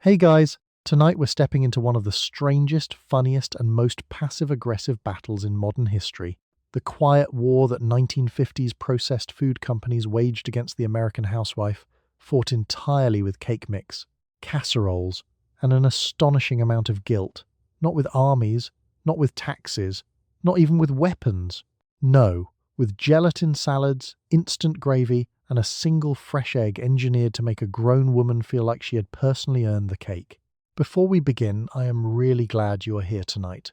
Hey guys, tonight we're stepping into one of the strangest, funniest, and most passive-aggressive battles in modern history. The quiet war that 1950s processed food companies waged against the American housewife, fought entirely with cake mix, casseroles, and an astonishing amount of guilt. Not with armies, not with taxes, not even with weapons. No, with gelatin salads, instant gravy, and a single fresh egg engineered to make a grown woman feel like she had personally earned the cake. Before we begin, I am really glad you are here tonight.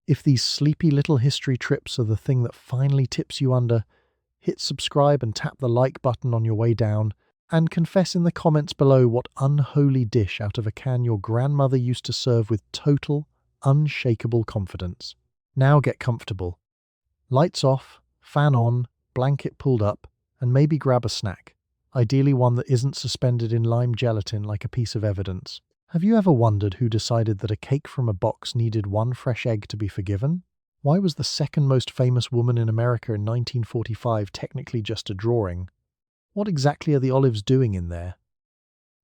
If these sleepy little history trips are the thing that finally tips you under, hit subscribe and tap the like button on your way down, and confess in the comments below what unholy dish out of a can your grandmother used to serve with total, unshakable confidence. Now get comfortable. Lights off, fan on, blanket pulled up, and maybe grab a snack, ideally one that isn't suspended in lime gelatin like a piece of evidence. Have you ever wondered who decided that a cake from a box needed one fresh egg to be forgiven? Why was the second most famous woman in America in 1945 technically just a drawing? What exactly are the olives doing in there?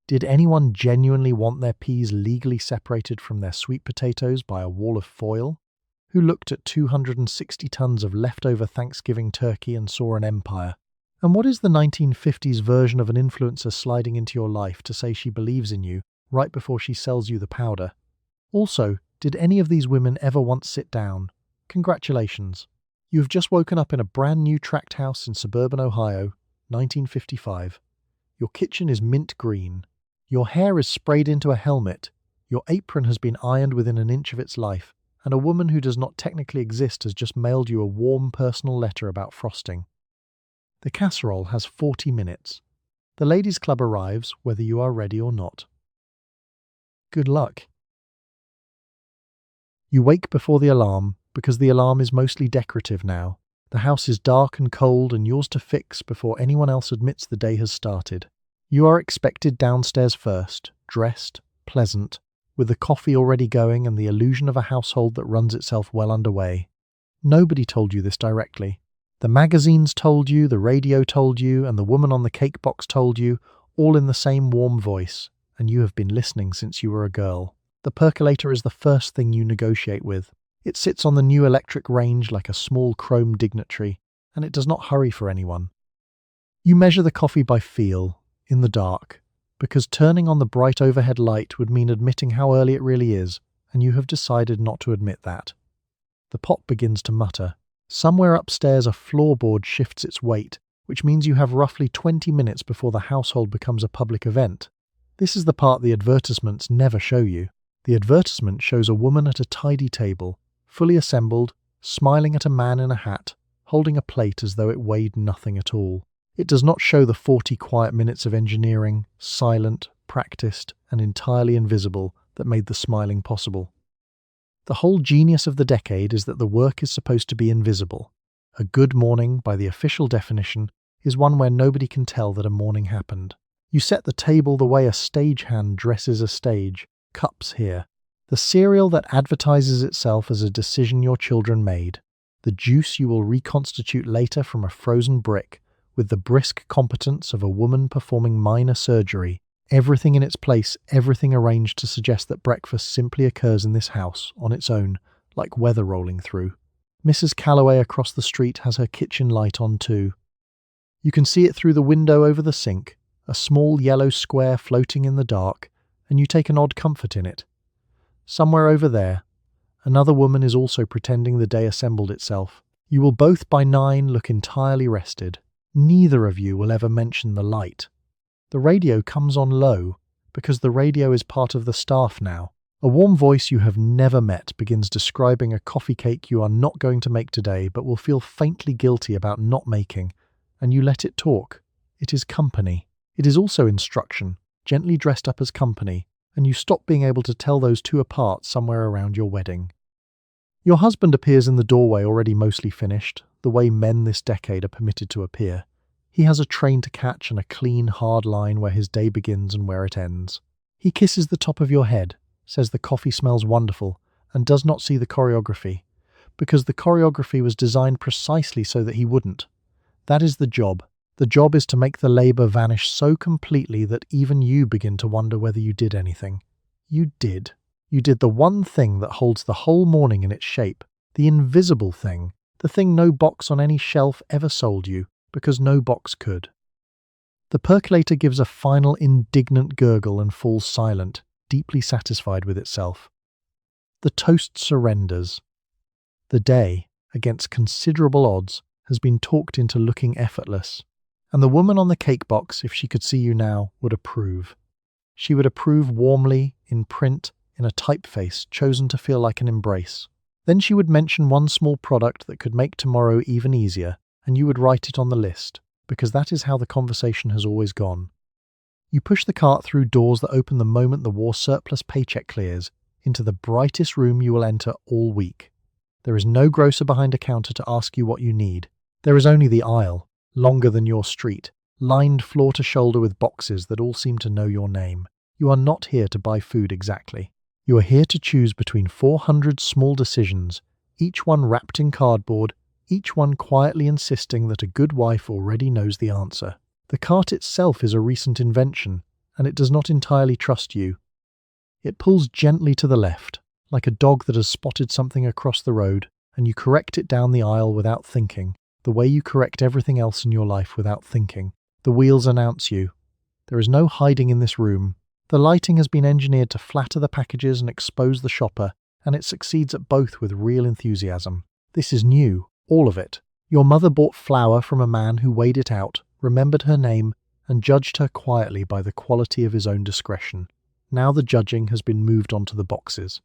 Did anyone genuinely want their peas legally separated from their sweet potatoes by a wall of foil? Who looked at 260 tons of leftover Thanksgiving turkey and saw an empire? And what is the 1950s version of an influencer sliding into your life to say she believes in you right before she sells you the powder? Also, did any of these women ever once sit down? Congratulations. You have just woken up in a brand new tract house in suburban Ohio, 1955. Your kitchen is mint green. Your hair is sprayed into a helmet. Your apron has been ironed within an inch of its life. And a woman who does not technically exist has just mailed you a warm personal letter about frosting. The casserole has 40 minutes. The ladies' club arrives whether you are ready or not. Good luck. You wake before the alarm because the alarm is mostly decorative now. The house is dark and cold and yours to fix before anyone else admits the day has started. You are expected downstairs first, dressed, pleasant, with the coffee already going and the illusion of a household that runs itself well underway. Nobody told you this directly. The magazines told you, the radio told you, and the woman on the cake box told you, all in the same warm voice, and you have been listening since you were a girl. The percolator is the first thing you negotiate with. It sits on the new electric range like a small chrome dignitary, and it does not hurry for anyone. You measure the coffee by feel, in the dark, because turning on the bright overhead light would mean admitting how early it really is, and you have decided not to admit that. The pot begins to mutter. Somewhere upstairs a floorboard shifts its weight, which means you have roughly 20 minutes before the household becomes a public event. This is the part the advertisements never show you. The advertisement shows a woman at a tidy table, fully assembled, smiling at a man in a hat, holding a plate as though it weighed nothing at all. It does not show the 40 quiet minutes of engineering, silent, practiced, and entirely invisible, that made the smiling possible. The whole genius of the decade is that the work is supposed to be invisible. A good morning, by the official definition, is one where nobody can tell that a morning happened. You set the table the way a stagehand dresses a stage, cups here. The cereal that advertises itself as a decision your children made. The juice you will reconstitute later from a frozen brick, with the brisk competence of a woman performing minor surgery. Everything in its place, everything arranged to suggest that breakfast simply occurs in this house, on its own, like weather rolling through. Mrs. Calloway across the street has her kitchen light on too. You can see it through the window over the sink, a small yellow square floating in the dark, and you take an odd comfort in it. Somewhere over there, another woman is also pretending the day assembled itself. You will both by 9 look entirely rested. Neither of you will ever mention the light. The radio comes on low, because the radio is part of the staff now. A warm voice you have never met begins describing a coffee cake you are not going to make today but will feel faintly guilty about not making, and you let it talk. It is company. It is also instruction, gently dressed up as company, and you stop being able to tell those two apart somewhere around your wedding. Your husband appears in the doorway already mostly finished, the way men this decade are permitted to appear. He has a train to catch and a clean, hard line where his day begins and where it ends. He kisses the top of your head, says the coffee smells wonderful, and does not see the choreography, because the choreography was designed precisely so that he wouldn't. That is the job. The job is to make the labor vanish so completely that even you begin to wonder whether you did anything. You did. You did the one thing that holds the whole morning in its shape, the invisible thing, the thing no box on any shelf ever sold you, because no box could. The percolator gives a final indignant gurgle and falls silent, deeply satisfied with itself. The toast surrenders. The day, against considerable odds, has been talked into looking effortless. And the woman on the cake box, if she could see you now, would approve. She would approve warmly, in print, in a typeface chosen to feel like an embrace. Then she would mention one small product that could make tomorrow even easier, and you would write it on the list, because that is how the conversation has always gone. You push the cart through doors that open the moment the war surplus paycheck clears, into the brightest room you will enter all week. There is no grocer behind a counter to ask you what you need. There is only the aisle, longer than your street, lined floor to shoulder with boxes that all seem to know your name. You are not here to buy food exactly. You are here to choose between 400 small decisions, each one wrapped in cardboard, each one quietly insisting that a good wife already knows the answer. The cart itself is a recent invention, and it does not entirely trust you. It pulls gently to the left, like a dog that has spotted something across the road, and you correct it down the aisle without thinking, the way you correct everything else in your life without thinking. The wheels announce you. There is no hiding in this room. The lighting has been engineered to flatter the packages and expose the shopper, and it succeeds at both with real enthusiasm. This is new, all of it. Your mother bought flour from a man who weighed it out, remembered her name, and judged her quietly by the quality of his own discretion. Now the judging has been moved onto the boxes.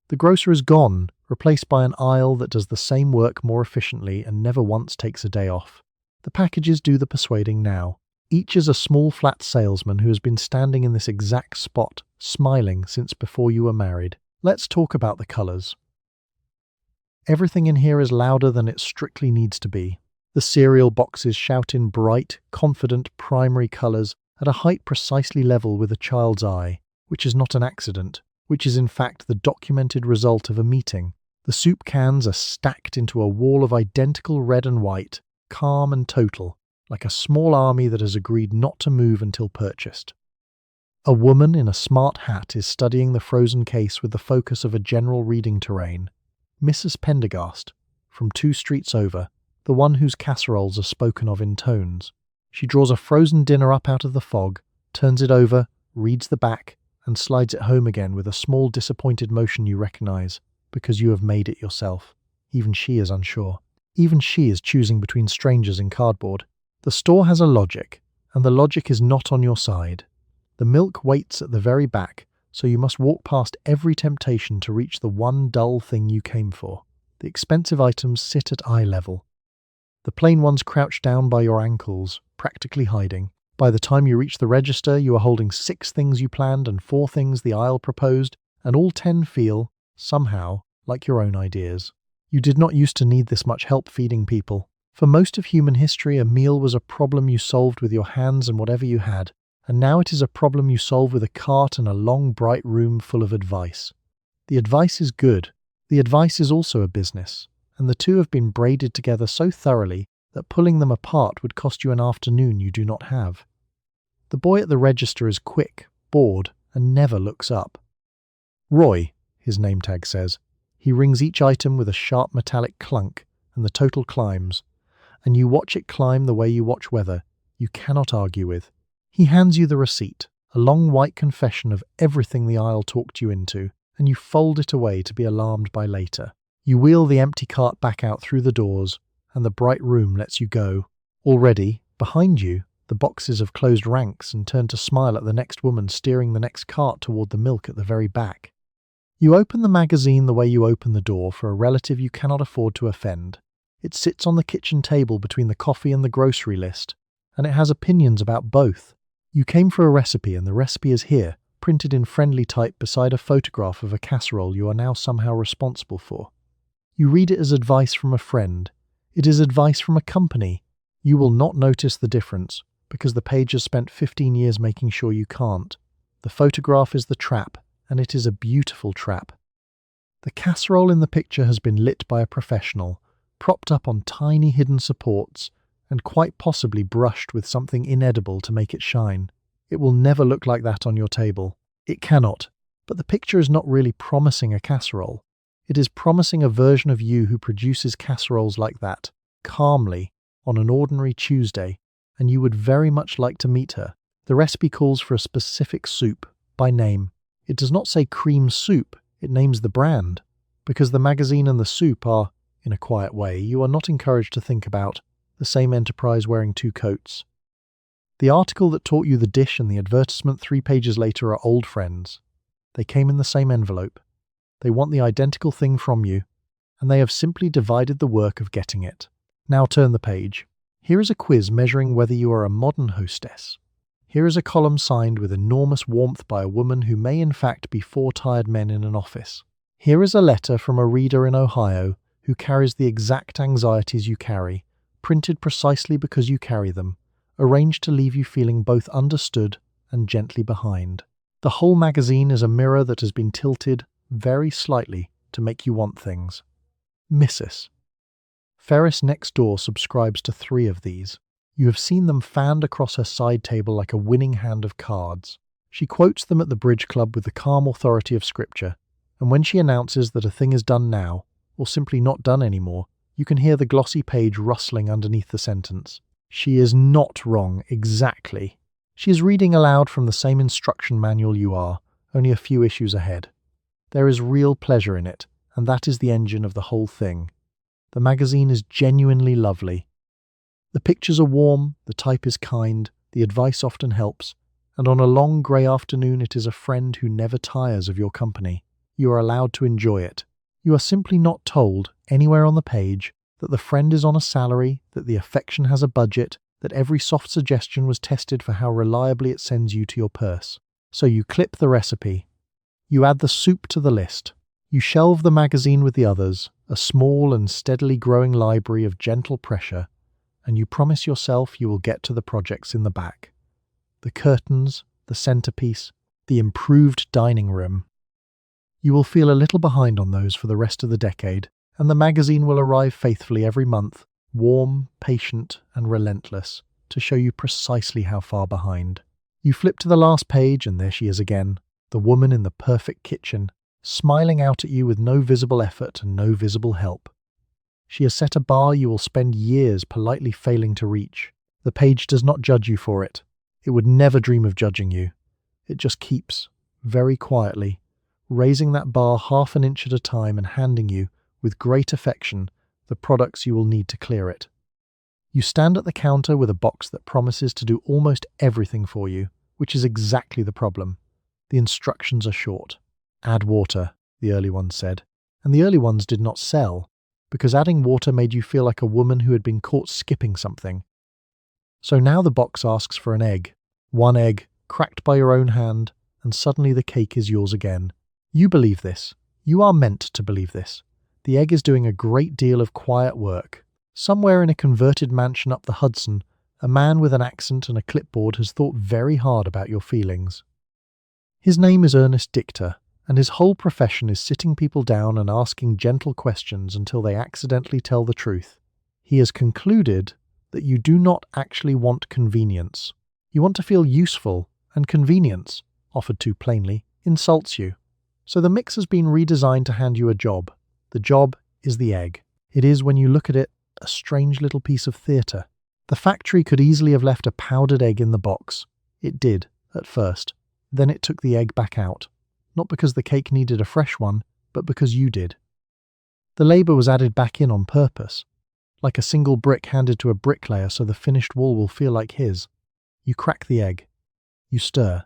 The grocer is gone, replaced by an aisle that does the same work more efficiently and never once takes a day off. The packages do the persuading now. Each is a small flat salesman who has been standing in this exact spot, smiling since before you were married. Let's talk about the colours. Everything in here is louder than it strictly needs to be. The cereal boxes shout in bright, confident primary colours at a height precisely level with a child's eye, which is not an accident, which is in fact the documented result of a meeting. The soup cans are stacked into a wall of identical red and white, calm and total, like a small army that has agreed not to move until purchased. A woman in a smart hat is studying the frozen case with the focus of a general reading terrain. Mrs. Pendergast, from 2 streets over, the one whose casseroles are spoken of in tones. She draws a frozen dinner up out of the fog, turns it over, reads the back, and slides it home again with a small disappointed motion you recognize, because you have made it yourself. Even she is unsure. Even she is choosing between strangers in cardboard. The store has a logic, and the logic is not on your side. The milk waits at the very back, so you must walk past every temptation to reach the one dull thing you came for. The expensive items sit at eye level. The plain ones crouch down by your ankles, practically hiding. By the time you reach the register, you are holding 6 things you planned and 4 things the aisle proposed, and all 10 feel, somehow, like your own ideas. You did not used to need this much help feeding people. For most of human history, a meal was a problem you solved with your hands and whatever you had, and now it is a problem you solve with a cart and a long, bright room full of advice. The advice is good. The advice is also a business, and the two have been braided together so thoroughly that pulling them apart would cost you an afternoon you do not have. The boy at the register is quick, bored, and never looks up. Roy, his name tag says. He rings each item with a sharp metallic clunk, and the total climbs. And you watch it climb the way you watch weather, you cannot argue with. He hands you the receipt, a long white confession of everything the aisle talked you into, and you fold it away to be alarmed by later. You wheel the empty cart back out through the doors, and the bright room lets you go. Already, behind you, the boxes have closed ranks and turned to smile at the next woman steering the next cart toward the milk at the very back. You open the magazine the way you open the door for a relative you cannot afford to offend. It sits on the kitchen table between the coffee and the grocery list, and it has opinions about both. You came for a recipe, and the recipe is here, printed in friendly type beside a photograph of a casserole you are now somehow responsible for. You read it as advice from a friend. It is advice from a company. You will not notice the difference, because the page has spent 15 years making sure you can't. The photograph is the trap, and it is a beautiful trap. The casserole in the picture has been lit by a professional, propped up on tiny hidden supports, and quite possibly brushed with something inedible to make it shine. It will never look like that on your table. It cannot. But the picture is not really promising a casserole. It is promising a version of you who produces casseroles like that, calmly, on an ordinary Tuesday, and you would very much like to meet her. The recipe calls for a specific soup, by name. It does not say cream soup, it names the brand. Because the magazine and the soup are, in a quiet way, you are not encouraged to think about the same enterprise wearing two coats. The article that taught you the dish and the advertisement 3 pages later are old friends. They came in the same envelope. They want the identical thing from you, and they have simply divided the work of getting it. Now turn the page. Here is a quiz measuring whether you are a modern hostess. Here is a column signed with enormous warmth by a woman who may in fact be 4 tired men in an office. Here is a letter from a reader in Ohio who carries the exact anxieties you carry, printed precisely because you carry them, arranged to leave you feeling both understood and gently behind. The whole magazine is a mirror that has been tilted very slightly to make you want things. Mrs. Ferris next door subscribes to 3 of these. You have seen them fanned across her side table like a winning hand of cards. She quotes them at the bridge club with the calm authority of scripture, and when she announces that a thing is done now, or simply not done anymore, you can hear the glossy page rustling underneath the sentence. She is not wrong exactly. She is reading aloud from the same instruction manual you are, only a few issues ahead. There is real pleasure in it, and that is the engine of the whole thing. The magazine is genuinely lovely. The pictures are warm, the type is kind, the advice often helps, and on a long grey afternoon it is a friend who never tires of your company. You are allowed to enjoy it. You are simply not told, anywhere on the page, that the friend is on a salary, that the affection has a budget, that every soft suggestion was tested for how reliably it sends you to your purse. So you clip the recipe. You add the soup to the list. You shelve the magazine with the others, a small and steadily growing library of gentle pressure, and you promise yourself you will get to the projects in the back. The curtains, the centerpiece, the improved dining room. You will feel a little behind on those for the rest of the decade, and the magazine will arrive faithfully every month, warm, patient, and relentless, to show you precisely how far behind. You flip to the last page, and there she is again, the woman in the perfect kitchen, smiling out at you with no visible effort and no visible help. She has set a bar you will spend years politely failing to reach. The page does not judge you for it. It would never dream of judging you. It just keeps, very quietly, raising that bar half an inch at a time and handing you, with great affection, the products you will need to clear it. You stand at the counter with a box that promises to do almost everything for you, which is exactly the problem. The instructions are short. Add water, the early ones said. And the early ones did not sell, because adding water made you feel like a woman who had been caught skipping something. So now the box asks for an egg. 1 egg, cracked by your own hand, and suddenly the cake is yours again. You believe this. You are meant to believe this. The egg is doing a great deal of quiet work. Somewhere in a converted mansion up the Hudson, a man with an accent and a clipboard has thought very hard about your feelings. His name is Ernest Dichter, and his whole profession is sitting people down and asking gentle questions until they accidentally tell the truth. He has concluded that you do not actually want convenience. You want to feel useful, and convenience, offered too plainly, insults you. So the mix has been redesigned to hand you a job. The job is the egg. It is, when you look at it, a strange little piece of theatre. The factory could easily have left a powdered egg in the box. It did, at first. Then it took the egg back out. Not because the cake needed a fresh one, but because you did. The labour was added back in on purpose, like a single brick handed to a bricklayer so the finished wall will feel like his. You crack the egg. You stir.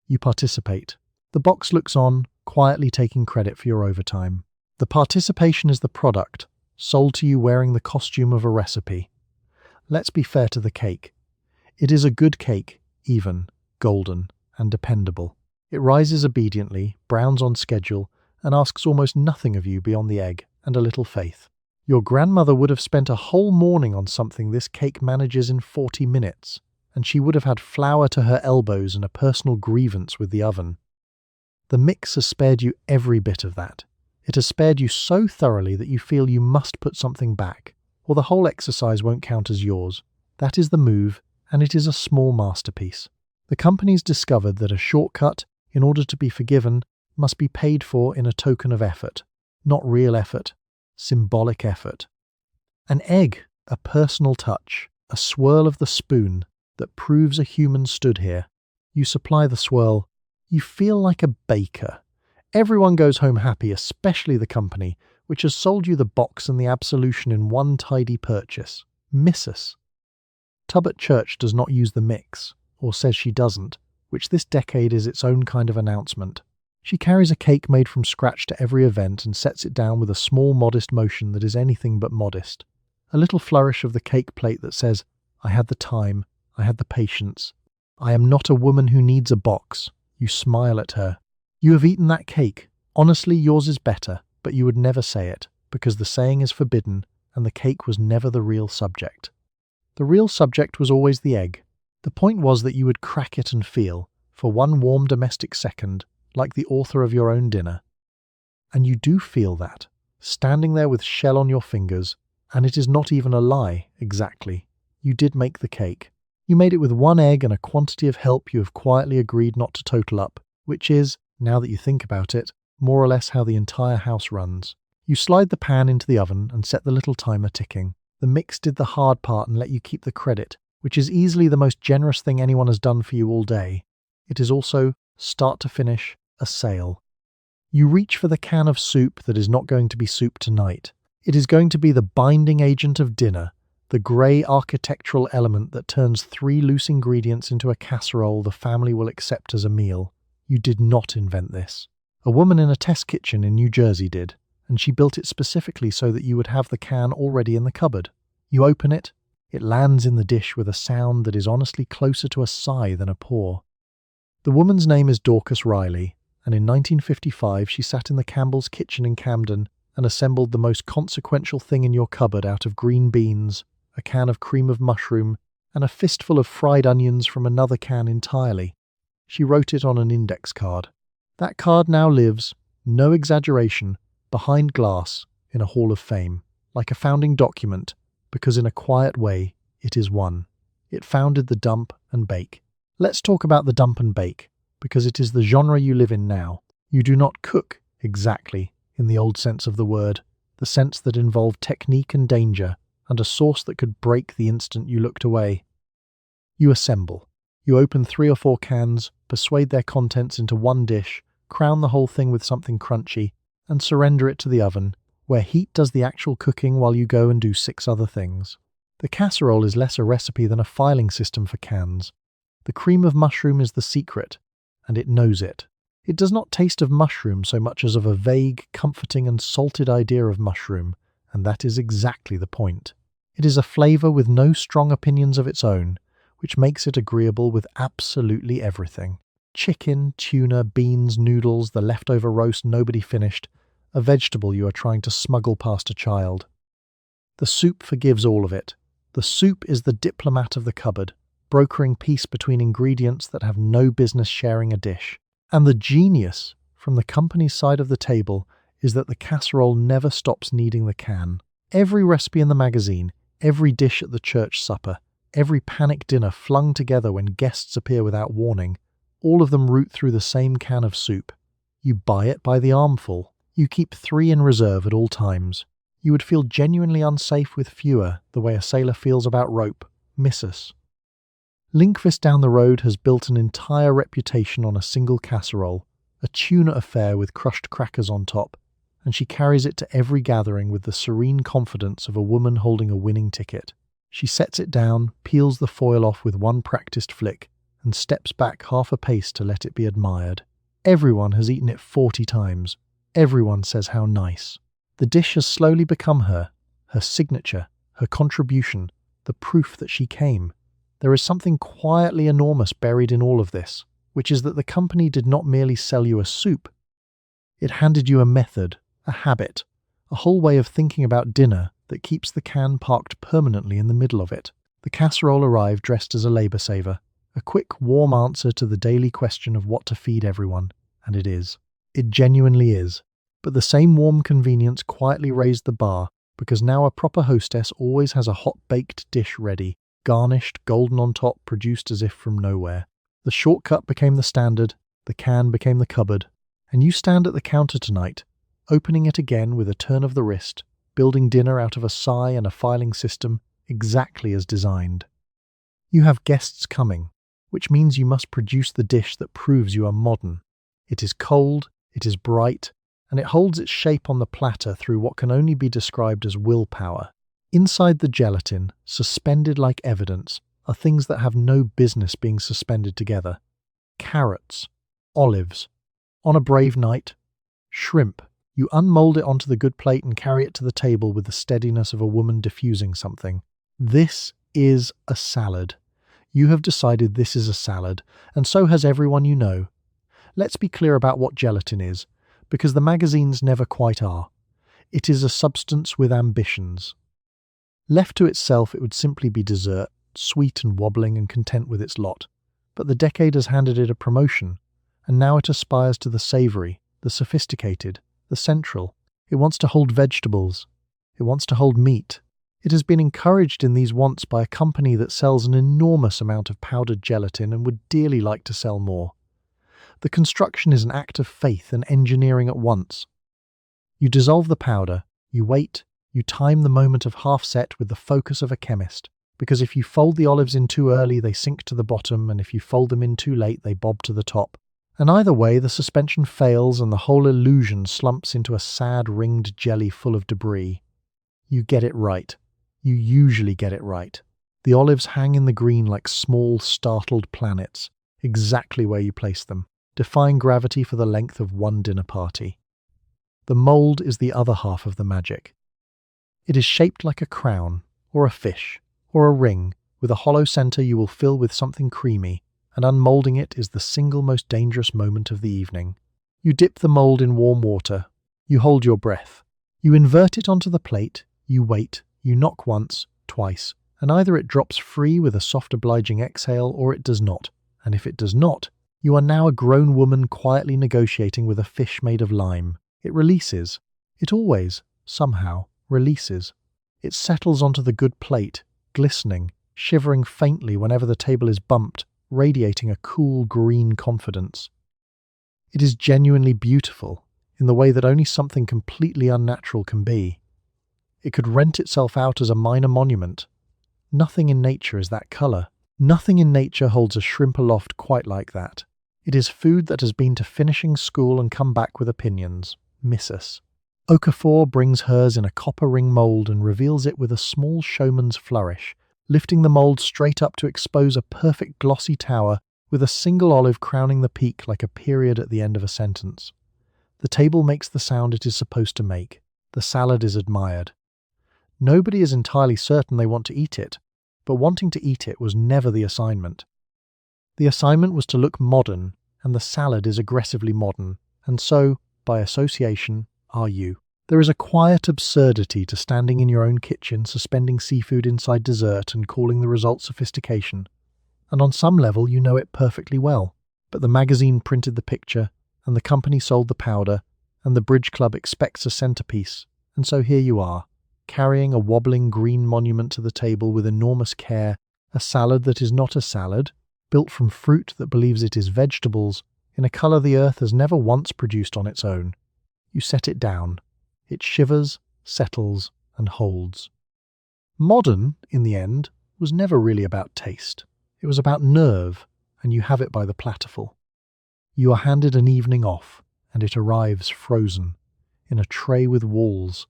You participate. The box looks on, quietly taking credit for your overtime. The participation is the product, sold to you wearing the costume of a recipe. Let's be fair to the cake. It is a good cake, even, golden, and dependable. It rises obediently, browns on schedule, and asks almost nothing of you beyond the egg and a little faith. Your grandmother would have spent a whole morning on something this cake manages in 40 minutes, and she would have had flour to her elbows and a personal grievance with the oven. The mix has spared you every bit of that. It has spared you so thoroughly that you feel you must put something back, or the whole exercise won't count as yours. That is the move, and it is a small masterpiece. The company's discovered that a shortcut, in order to be forgiven, must be paid for in a token of effort. Not real effort, symbolic effort. An egg, a personal touch, a swirl of the spoon that proves a human stood here. You supply the swirl. You feel like a baker. Everyone goes home happy, especially the company, which has sold you the box and the absolution in one tidy purchase. Missus. Tubbett Church does not use the mix, or says she doesn't, which this decade is its own kind of announcement. She carries a cake made from scratch to every event and sets it down with a small modest motion that is anything but modest. A little flourish of the cake plate that says, "I had the time, I had the patience. I am not a woman who needs a box." You smile at her. You have eaten that cake. Honestly, yours is better, but you would never say it, because the saying is forbidden, and the cake was never the real subject. The real subject was always the egg. The point was that you would crack it and feel, for one warm domestic second, like the author of your own dinner. And you do feel that, standing there with shell on your fingers, and it is not even a lie, exactly. You did make the cake. You made it with one egg and a quantity of help you have quietly agreed not to total up, which is, now that you think about it, more or less how the entire house runs. You slide the pan into the oven and set the little timer ticking. The mix did the hard part and let you keep the credit, which is easily the most generous thing anyone has done for you all day. It is also, start to finish, a sale. You reach for the can of soup that is not going to be soup tonight. It is going to be the binding agent of dinner, the grey architectural element that turns 3 loose ingredients into a casserole the family will accept as a meal. You did not invent this. A woman in a test kitchen in New Jersey did, and she built it specifically so that you would have the can already in the cupboard. You open it, it lands in the dish with a sound that is honestly closer to a sigh than a pour. The woman's name is Dorcas Riley, and in 1955 she sat in the Campbell's kitchen in Camden and assembled the most consequential thing in your cupboard out of green beans, a can of cream of mushroom, and a fistful of fried onions from another can entirely. She wrote it on an index card. That card now lives, no exaggeration, behind glass in a hall of fame, like a founding document, because in a quiet way it is one. It founded the dump and bake. Let's talk about the dump and bake, because it is the genre you live in now. You do not cook, exactly, in the old sense of the word, the sense that involved technique and danger, and a sauce that could break the instant you looked away. You assemble. You open 3 or 4 cans, persuade their contents into one dish, crown the whole thing with something crunchy, and surrender it to the oven, where heat does the actual cooking while you go and do 6 other things. The casserole is less a recipe than a filing system for cans. The cream of mushroom is the secret, and it knows it. It does not taste of mushroom so much as of a vague, comforting and salted idea of mushroom, and that is exactly the point. It is a flavour with no strong opinions of its own, which makes it agreeable with absolutely everything. Chicken, tuna, beans, noodles, the leftover roast nobody finished, a vegetable you are trying to smuggle past a child. The soup forgives all of it. The soup is the diplomat of the cupboard, brokering peace between ingredients that have no business sharing a dish. And the genius, from the company's side of the table, is that the casserole never stops needing the can. Every recipe in the magazine, every dish at the church supper, every panic dinner flung together when guests appear without warning, all of them root through the same can of soup. You buy it by the armful. You keep 3 in reserve at all times. You would feel genuinely unsafe with fewer, the way a sailor feels about rope. Missus. Linkvist down the road has built an entire reputation on a single casserole, a tuna affair with crushed crackers on top, and she carries it to every gathering with the serene confidence of a woman holding a winning ticket. She sets it down, peels the foil off with one practiced flick, and steps back half a pace to let it be admired. Everyone has eaten it 40 times. Everyone says how nice. The dish has slowly become her signature, her contribution, the proof that she came. There is something quietly enormous buried in all of this, which is that the company did not merely sell you a soup. It handed you a method, a habit, a whole way of thinking about dinner that keeps the can parked permanently in the middle of it. The casserole arrived dressed as a labour saver, a quick, warm answer to the daily question of what to feed everyone, and it is. It genuinely is. But the same warm convenience quietly raised the bar, because now a proper hostess always has a hot-baked dish ready, garnished, golden on top, produced as if from nowhere. The shortcut became the standard, the can became the cupboard, and you stand at the counter tonight, opening it again with a turn of the wrist, building dinner out of a sigh and a filing system exactly as designed. You have guests coming, which means you must produce the dish that proves you are modern. It is cold, it is bright, and it holds its shape on the platter through what can only be described as willpower. Inside the gelatin, suspended like evidence, are things that have no business being suspended together. Carrots, olives, on a brave night, shrimp. You unmold it onto the good plate and carry it to the table with the steadiness of a woman diffusing something. This is a salad. You have decided this is a salad, and so has everyone you know. Let's be clear about what gelatin is, because the magazines never quite are. It is a substance with ambitions. Left to itself, it would simply be dessert, sweet and wobbling and content with its lot. But the decade has handed it a promotion, and now it aspires to the savoury, the sophisticated, the central. It wants to hold vegetables. It wants to hold meat. It has been encouraged in these wants by a company that sells an enormous amount of powdered gelatin and would dearly like to sell more. The construction is an act of faith and engineering at once. You dissolve the powder, you wait, you time the moment of half set with the focus of a chemist, because if you fold the olives in too early, they sink to the bottom, and if you fold them in too late, they bob to the top. And either way, the suspension fails and the whole illusion slumps into a sad ringed jelly full of debris. You get it right. You usually get it right. The olives hang in the green like small, startled planets, exactly where you place them, defying gravity for the length of one dinner party. The mould is the other half of the magic. It is shaped like a crown, or a fish, or a ring, with a hollow centre you will fill with something creamy, and unmoulding it is the single most dangerous moment of the evening. You dip the mould in warm water. You hold your breath. You invert it onto the plate. You wait. You knock once, twice, and either it drops free with a soft obliging exhale or it does not. And if it does not, you are now a grown woman quietly negotiating with a fish made of lime. It releases. It always, somehow, releases. It settles onto the good plate, glistening, shivering faintly whenever the table is bumped, radiating a cool green confidence. It is genuinely beautiful, in the way that only something completely unnatural can be. It could rent itself out as a minor monument. Nothing in nature is that colour. Nothing in nature holds a shrimp aloft quite like that. It is food that has been to finishing school and come back with opinions. Miss us. Okafor brings hers in a copper ring mould and reveals it with a small showman's flourish, lifting the mould straight up to expose a perfect glossy tower with a single olive crowning the peak like a period at the end of a sentence. The table makes the sound it is supposed to make. The salad is admired. Nobody is entirely certain they want to eat it, but wanting to eat it was never the assignment. The assignment was to look modern, and the salad is aggressively modern, and so, by association, are you. There is a quiet absurdity to standing in your own kitchen, suspending seafood inside dessert and calling the result sophistication. And on some level you know it perfectly well. But the magazine printed the picture, and the company sold the powder, and the bridge club expects a centerpiece. And so here you are, carrying a wobbling green monument to the table with enormous care, a salad that is not a salad, built from fruit that believes it is vegetables, in a colour the earth has never once produced on its own. You set it down. It shivers, settles, and holds. Modern, in the end, was never really about taste. It was about nerve, and you have it by the platterful. You are handed an evening off, and it arrives frozen, in a tray with walls.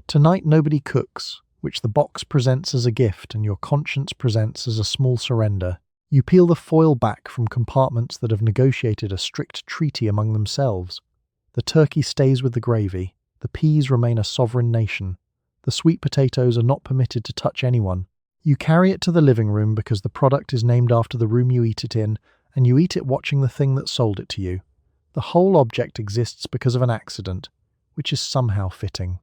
Tonight nobody cooks, which the box presents as a gift and your conscience presents as a small surrender. You peel the foil back from compartments that have negotiated a strict treaty among themselves. The turkey stays with the gravy. The peas remain a sovereign nation. The sweet potatoes are not permitted to touch anyone. You carry it to the living room because the product is named after the room you eat it in, and you eat it watching the thing that sold it to you. The whole object exists because of an accident, which is somehow fitting.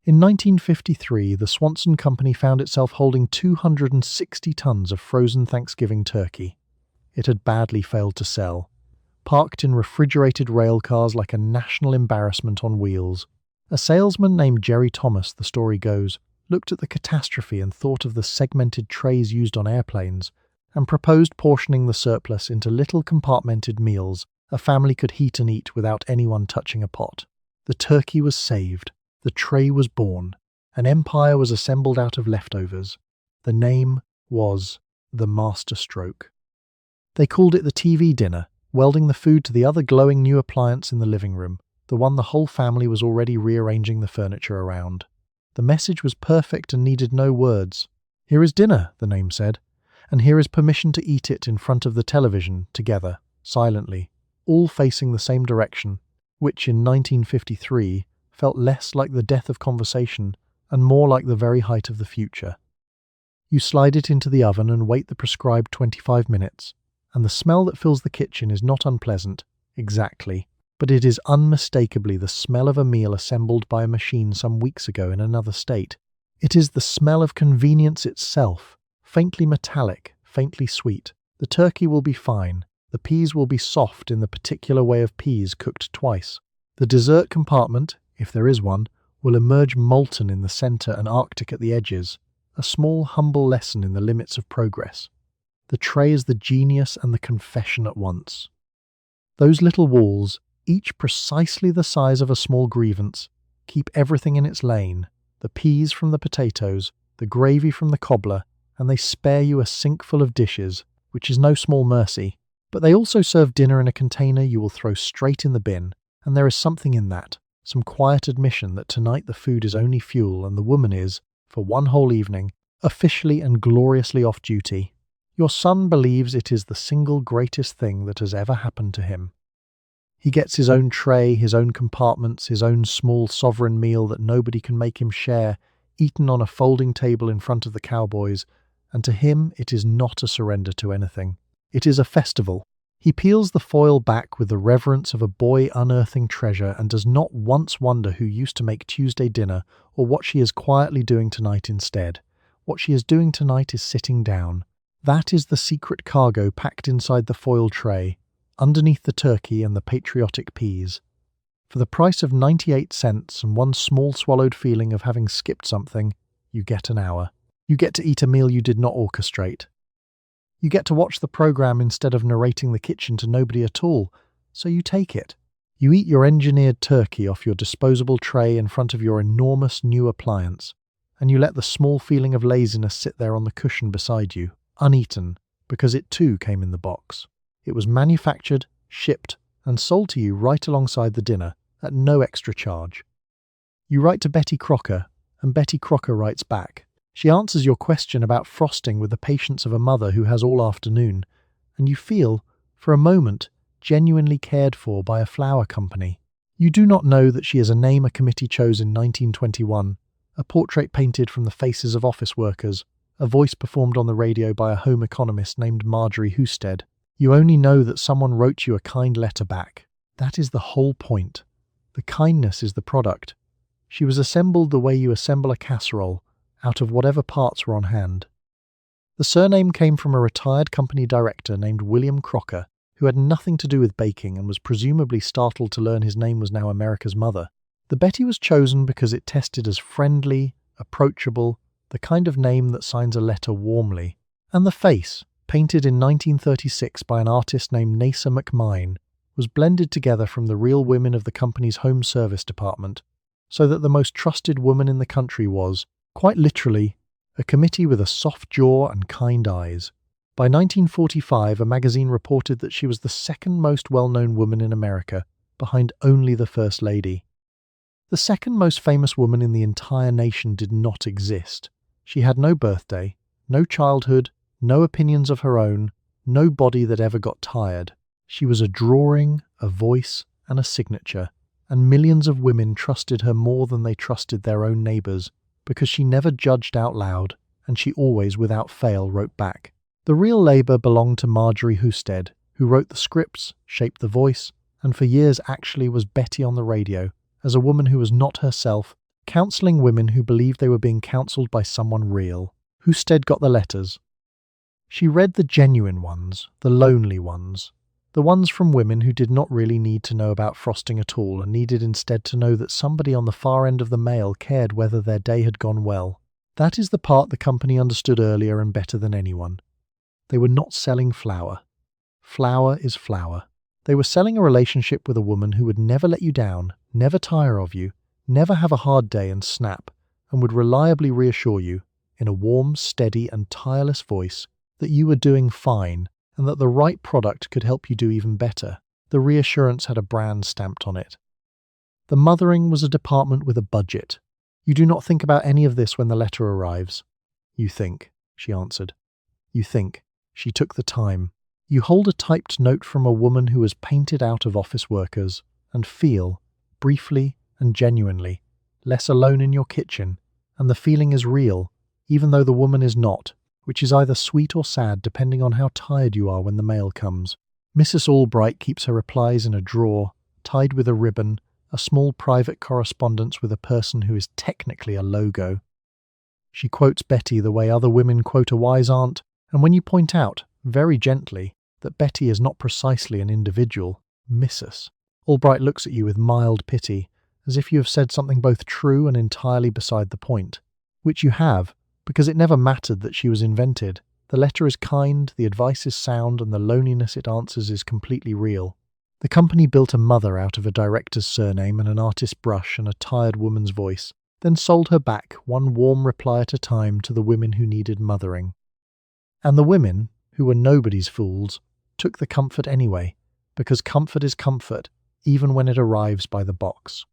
In 1953, the Swanson Company found itself holding 260 tons of frozen Thanksgiving turkey. It had badly failed to sell. Parked in refrigerated rail cars like a national embarrassment on wheels. A salesman named Jerry Thomas, the story goes, looked at the catastrophe and thought of the segmented trays used on airplanes, and proposed portioning the surplus into little compartmented meals a family could heat and eat without anyone touching a pot. The turkey was saved. The tray was born. An empire was assembled out of leftovers. The name was the masterstroke. They called it the TV dinner, welding the food to the other glowing new appliance in the living room, the one the whole family was already rearranging the furniture around. The message was perfect and needed no words. "Here is dinner," the name said, "and here is permission to eat it in front of the television, together, silently, all facing the same direction," which in 1953 felt less like the death of conversation and more like the very height of the future. You slide it into the oven and wait the prescribed 25 minutes, and the smell that fills the kitchen is not unpleasant, exactly, but it is unmistakably the smell of a meal assembled by a machine some weeks ago in another state. It is the smell of convenience itself, faintly metallic, faintly sweet. The turkey will be fine. The peas will be soft in the particular way of peas cooked twice. The dessert compartment, if there is one, will emerge molten in the center and arctic at the edges, a small, humble lesson in the limits of progress. The tray is the genius and the confession at once. Those little walls, each precisely the size of a small grievance, keep everything in its lane, the peas from the potatoes, the gravy from the cobbler, and they spare you a sink full of dishes, which is no small mercy. But they also serve dinner in a container you will throw straight in the bin, and there is something in that, some quiet admission that tonight the food is only fuel and the woman is, for one whole evening, officially and gloriously off duty. Your son believes it is the single greatest thing that has ever happened to him. He gets his own tray, his own compartments, his own small sovereign meal that nobody can make him share, eaten on a folding table in front of the cowboys, and to him it is not a surrender to anything. It is a festival. He peels the foil back with the reverence of a boy unearthing treasure and does not once wonder who used to make Tuesday dinner or what she is quietly doing tonight instead. What she is doing tonight is sitting down. That is the secret cargo packed inside the foil tray, underneath the turkey and the patriotic peas. For the price of 98 cents and one small swallowed feeling of having skipped something, you get an hour. You get to eat a meal you did not orchestrate. You get to watch the program instead of narrating the kitchen to nobody at all, so you take it. You eat your engineered turkey off your disposable tray in front of your enormous new appliance, and you let the small feeling of laziness sit there on the cushion beside you, uneaten, because it too came in the box. It was manufactured, shipped, and sold to you right alongside the dinner, at no extra charge. You write to Betty Crocker, and Betty Crocker writes back. She answers your question about frosting with the patience of a mother who has all afternoon, and you feel, for a moment, genuinely cared for by a flower company. You do not know that she is a name a committee chose in 1921, a portrait painted from the faces of office workers, a voice performed on the radio by a home economist named Marjorie Husted. You only know that someone wrote you a kind letter back. That is the whole point. The kindness is the product. She was assembled the way you assemble a casserole, out of whatever parts were on hand. The surname came from a retired company director named William Crocker, who had nothing to do with baking and was presumably startled to learn his name was now America's mother. The Betty was chosen because it tested as friendly, approachable, the kind of name that signs a letter warmly. And the face, painted in 1936 by an artist named Nasa McMine, was blended together from the real women of the company's home service department, so that the most trusted woman in the country was, quite literally, a committee with a soft jaw and kind eyes. By 1945, a magazine reported that she was the second most well-known woman in America, behind only the First Lady. The second most famous woman in the entire nation did not exist. She had no birthday, no childhood, no opinions of her own, no body that ever got tired. She was a drawing, a voice, and a signature, and millions of women trusted her more than they trusted their own neighbours, because she never judged out loud, and she always, without fail, wrote back. The real labour belonged to Marjorie Husted, who wrote the scripts, shaped the voice, and for years actually was Betty on the radio, as a woman who was not herself, counselling women who believed they were being counselled by someone real. Husted got the letters. She read the genuine ones, the lonely ones, the ones from women who did not really need to know about frosting at all and needed instead to know that somebody on the far end of the mail cared whether their day had gone well. That is the part the company understood earlier and better than anyone. They were not selling flour. Flour is flour. They were selling a relationship with a woman who would never let you down, never tire of you, never have a hard day and snap, and would reliably reassure you, in a warm, steady, and tireless voice, that you were doing fine and that the right product could help you do even better. The reassurance had a brand stamped on it. The mothering was a department with a budget. You do not think about any of this when the letter arrives. You think, she answered. You think. She took the time. You hold a typed note from a woman who was painted out of office workers and feel, briefly and genuinely, less alone in your kitchen, and the feeling is real, even though the woman is not, which is either sweet or sad depending on how tired you are when the mail comes. Mrs. Albright keeps her replies in a drawer, tied with a ribbon, a small private correspondence with a person who is technically a logo. She quotes Betty the way other women quote a wise aunt, and when you point out, very gently, that Betty is not precisely an individual, Mrs. Albright looks at you with mild pity, as if you have said something both true and entirely beside the point, which you have, because it never mattered that she was invented. The letter is kind, the advice is sound, and the loneliness it answers is completely real. The company built a mother out of a director's surname and an artist's brush and a tired woman's voice, then sold her back, one warm reply at a time, to the women who needed mothering. And the women, who were nobody's fools, took the comfort anyway, because comfort is comfort, even when it arrives by the box.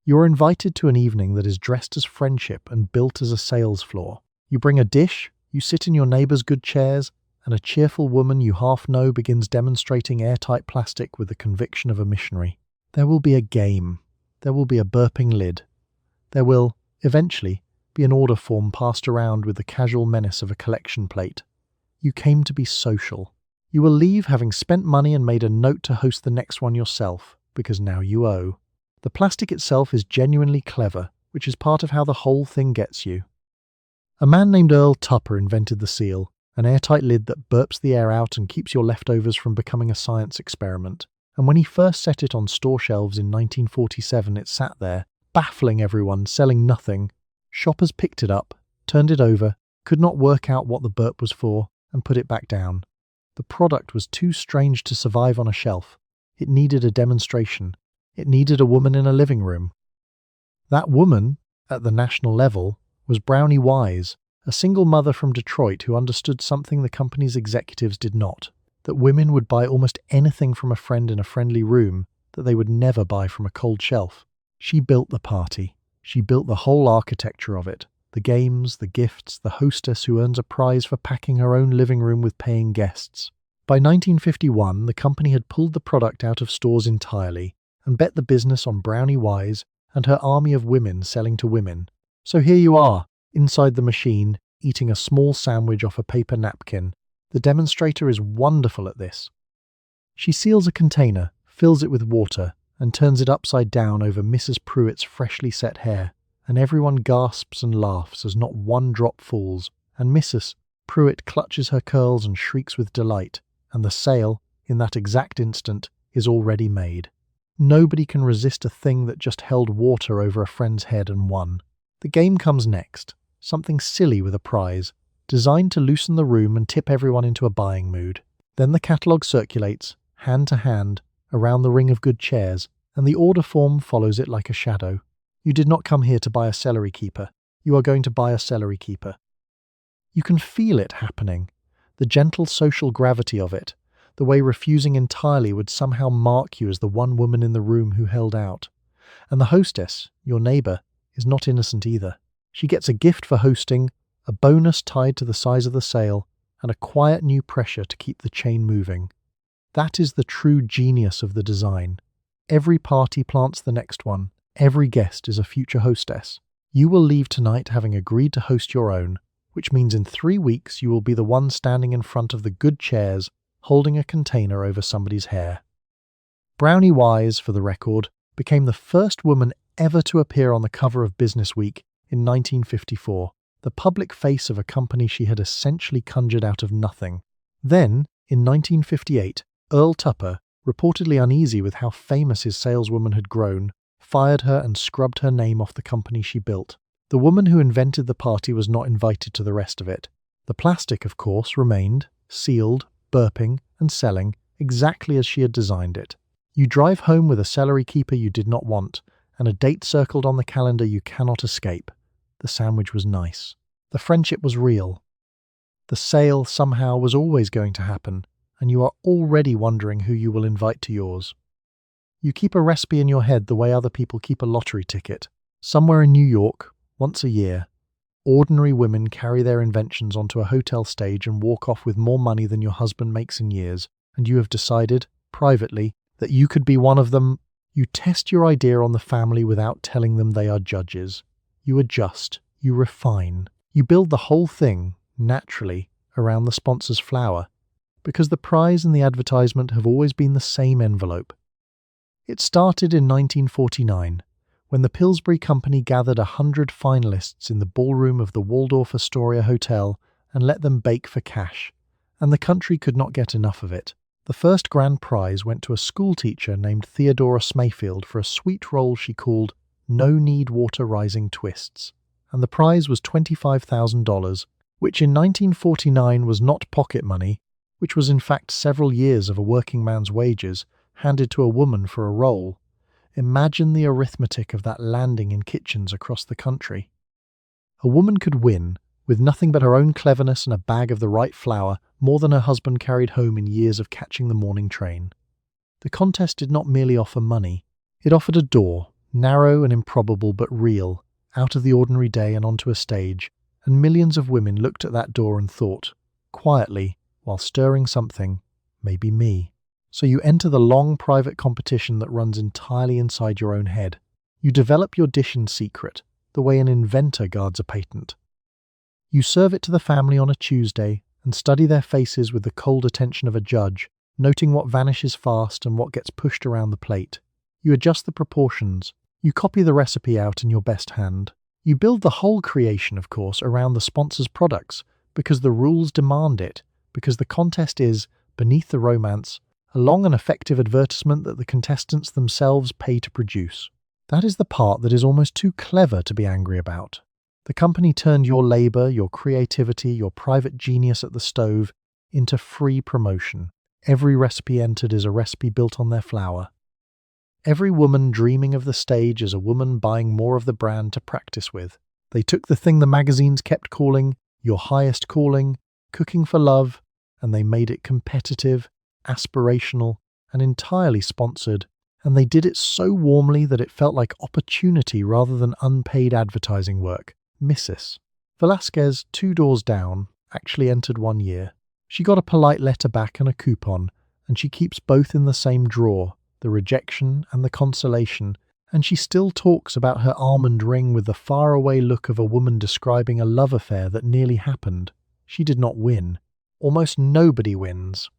You are invited to an evening that is dressed as friendship and built as a sales floor. You bring a dish, you sit in your neighbour's good chairs, and a cheerful woman you half know begins demonstrating airtight plastic with the conviction of a missionary. There will be a game. There will be a burping lid. There will, eventually, be an order form passed around with the casual menace of a collection plate. You came to be social. You will leave having spent money and made a note to host the next one yourself, because now you owe. The plastic itself is genuinely clever, which is part of how the whole thing gets you. A man named Earl Tupper invented the seal, an airtight lid that burps the air out and keeps your leftovers from becoming a science experiment. And when he first set it on store shelves in 1947, it sat there, baffling everyone, selling nothing. Shoppers picked it up, turned it over, could not work out what the burp was for, and put it back down. The product was too strange to survive on a shelf. It needed a demonstration. It needed a woman in a living room. That woman, at the national level, was Brownie Wise, a single mother from Detroit who understood something the company's executives did not, that women would buy almost anything from a friend in a friendly room that they would never buy from a cold shelf. She built the party. She built the whole architecture of it. The games, the gifts, the hostess who earns a prize for packing her own living room with paying guests. By 1951, the company had pulled the product out of stores entirely and bet the business on Brownie Wise and her army of women selling to women. So here you are, inside the machine, eating a small sandwich off a paper napkin. The demonstrator is wonderful at this. She seals a container, fills it with water, and turns it upside down over Mrs. Pruitt's freshly set hair, and everyone gasps and laughs as not one drop falls, and Mrs. Pruitt clutches her curls and shrieks with delight, and the sale, in that exact instant, is already made. Nobody can resist a thing that just held water over a friend's head and won. The game comes next, something silly with a prize, designed to loosen the room and tip everyone into a buying mood. Then the catalogue circulates, hand to hand, around the ring of good chairs, and the order form follows it like a shadow. You did not come here to buy a celery keeper. You are going to buy a celery keeper. You can feel it happening, the gentle social gravity of it, the way refusing entirely would somehow mark you as the one woman in the room who held out. And the hostess, your neighbour, is not innocent either. She gets a gift for hosting, a bonus tied to the size of the sale, and a quiet new pressure to keep the chain moving. That is the true genius of the design. Every party plants the next one. Every guest is a future hostess. You will leave tonight having agreed to host your own, which means in 3 weeks you will be the one standing in front of the good chairs, holding a container over somebody's hair. Brownie Wise, for the record, became the first woman ever to appear on the cover of Business Week in 1954, the public face of a company she had essentially conjured out of nothing. Then, in 1958, Earl Tupper, reportedly uneasy with how famous his saleswoman had grown, fired her and scrubbed her name off the company she built. The woman who invented the party was not invited to the rest of it. The plastic, of course, remained, sealed, burping, and selling exactly as she had designed it. You drive home with a celery keeper you did not want, and a date circled on the calendar you cannot escape. The sandwich was nice. The friendship was real. The sale, somehow, was always going to happen, and you are already wondering who you will invite to yours. You keep a recipe in your head the way other people keep a lottery ticket. Somewhere in New York, once a year, ordinary women carry their inventions onto a hotel stage and walk off with more money than your husband makes in years, and you have decided, privately, that you could be one of them. You test your idea on the family without telling them they are judges. You adjust, you refine, you build the whole thing, naturally, around the sponsor's flower, because the prize and the advertisement have always been the same envelope. It started in 1949, when the Pillsbury Company gathered 100 finalists in the ballroom of the Waldorf Astoria Hotel and let them bake for cash, and the country could not get enough of it. The first grand prize went to a schoolteacher named Theodora Smayfield for a sweet roll she called No Need Water Rising Twists, and the prize was $25,000, which in 1949 was not pocket money, which was in fact several years of a working man's wages handed to a woman for a roll. Imagine the arithmetic of that landing in kitchens across the country. A woman could win, with nothing but her own cleverness and a bag of the right flour, more than her husband carried home in years of catching the morning train. The contest did not merely offer money. It offered a door, narrow and improbable but real, out of the ordinary day and onto a stage, and millions of women looked at that door and thought, quietly, while stirring something, maybe me. So you enter the long private competition that runs entirely inside your own head. You develop your dish in secret, the way an inventor guards a patent. You serve it to the family on a Tuesday and study their faces with the cold attention of a judge, noting what vanishes fast and what gets pushed around the plate. You adjust the proportions. You copy the recipe out in your best hand. You build the whole creation, of course, around the sponsor's products, because the rules demand it, because the contest is, beneath the romance, a long and effective advertisement that the contestants themselves pay to produce. That is the part that is almost too clever to be angry about. The company turned your labor, your creativity, your private genius at the stove into free promotion. Every recipe entered is a recipe built on their flour. Every woman dreaming of the stage is a woman buying more of the brand to practice with. They took the thing the magazines kept calling your highest calling, cooking for love, and they made it competitive, aspirational, and entirely sponsored, and they did it so warmly that it felt like opportunity rather than unpaid advertising work. Mrs. Velasquez, 2 doors down, actually entered one year. She got a polite letter back and a coupon, and she keeps both in the same drawer, the rejection and the consolation, and she still talks about her almond ring with the faraway look of a woman describing a love affair that nearly happened. She did not win. Almost nobody wins.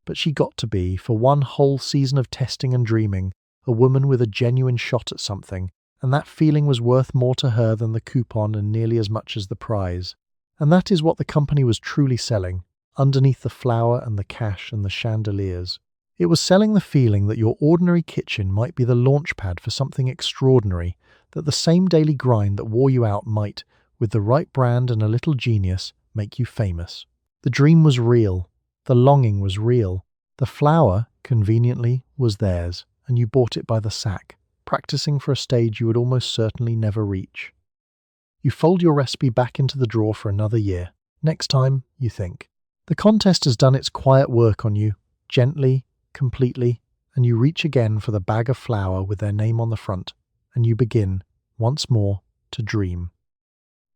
But she got to be, for one whole season of testing and dreaming, a woman with a genuine shot at something, and that feeling was worth more to her than the coupon and nearly as much as the prize. And that is what the company was truly selling, underneath the flour and the cash and the chandeliers. It was selling the feeling that your ordinary kitchen might be the launch pad for something extraordinary, that the same daily grind that wore you out might, with the right brand and a little genius, make you famous. The dream was real. The longing was real. The flour, conveniently, was theirs, and you bought it by the sack, practicing for a stage you would almost certainly never reach. You fold your recipe back into the drawer for another year. Next time, you think. The contest has done its quiet work on you, gently, completely, and you reach again for the bag of flour with their name on the front, and you begin, once more, to dream.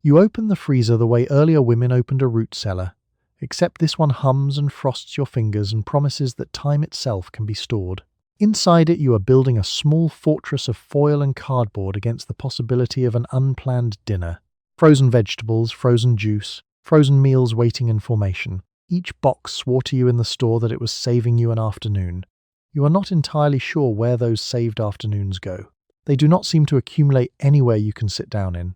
You open the freezer the way earlier women opened a root cellar, except this one hums and frosts your fingers and promises that time itself can be stored. Inside it you are building a small fortress of foil and cardboard against the possibility of an unplanned dinner. Frozen vegetables, frozen juice, frozen meals waiting in formation. Each box swore to you in the store that it was saving you an afternoon. You are not entirely sure where those saved afternoons go. They do not seem to accumulate anywhere you can sit down in.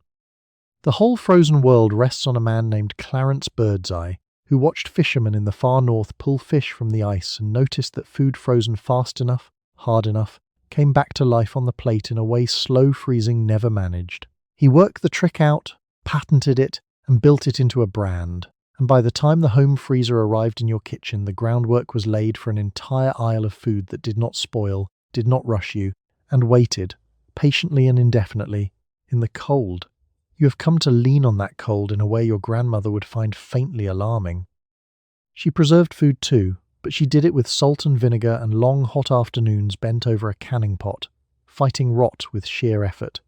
The whole frozen world rests on a man named Clarence Birdseye, who watched fishermen in the far north pull fish from the ice and noticed that food frozen fast enough, hard enough, came back to life on the plate in a way slow freezing never managed. He worked the trick out, patented it, and built it into a brand. And by the time the home freezer arrived in your kitchen, the groundwork was laid for an entire aisle of food that did not spoil, did not rush you, and waited, patiently and indefinitely, in the cold. You have come to lean on that cold in a way your grandmother would find faintly alarming. She preserved food too, but she did it with salt and vinegar and long hot afternoons bent over a canning pot, fighting rot with sheer effort.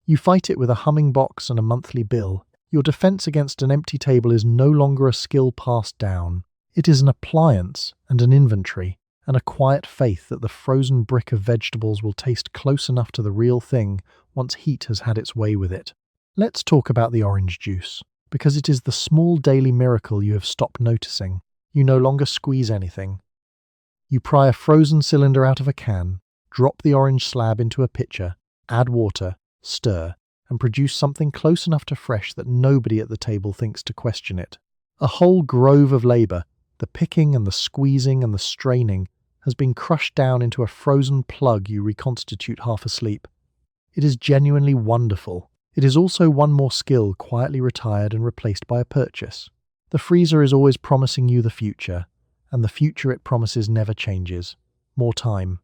You fight it with a humming box and a monthly bill. Your defense against an empty table is no longer a skill passed down. It is an appliance and an inventory, and a quiet faith that the frozen brick of vegetables will taste close enough to the real thing once heat has had its way with it. Let's talk about the orange juice, because it is the small daily miracle you have stopped noticing. You no longer squeeze anything. You pry a frozen cylinder out of a can, drop the orange slab into a pitcher, add water, stir, and produce something close enough to fresh that nobody at the table thinks to question it. A whole grove of labour, the picking and the squeezing and the straining, has been crushed down into a frozen plug you reconstitute half asleep. It is genuinely wonderful. It is also one more skill quietly retired and replaced by a purchase. The freezer is always promising you the future, and the future it promises never changes. More time.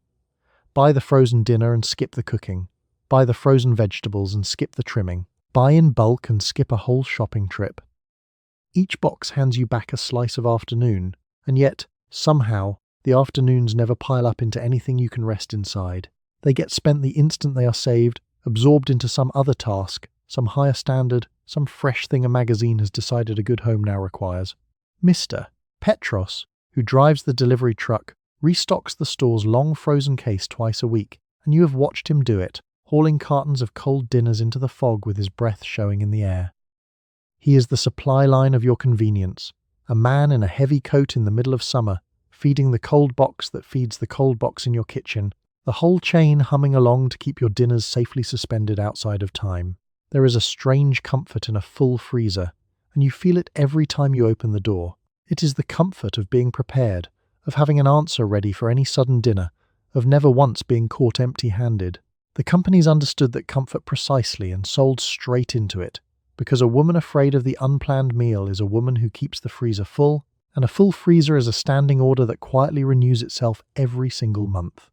Buy the frozen dinner and skip the cooking. Buy the frozen vegetables and skip the trimming. Buy in bulk and skip a whole shopping trip. Each box hands you back a slice of afternoon, and yet, somehow, the afternoons never pile up into anything you can rest inside. They get spent the instant they are saved, absorbed into some other task, some higher standard, some fresh thing a magazine has decided a good home now requires. Mr. Petros, who drives the delivery truck, restocks the store's long frozen case twice a week, and you have watched him do it, hauling cartons of cold dinners into the fog with his breath showing in the air. He is the supply line of your convenience, a man in a heavy coat in the middle of summer, feeding the cold box that feeds the cold box in your kitchen, the whole chain humming along to keep your dinners safely suspended outside of time. There is a strange comfort in a full freezer, and you feel it every time you open the door. It is the comfort of being prepared, of having an answer ready for any sudden dinner, of never once being caught empty-handed. The companies understood that comfort precisely and sold straight into it, because a woman afraid of the unplanned meal is a woman who keeps the freezer full, and a full freezer is a standing order that quietly renews itself every single month.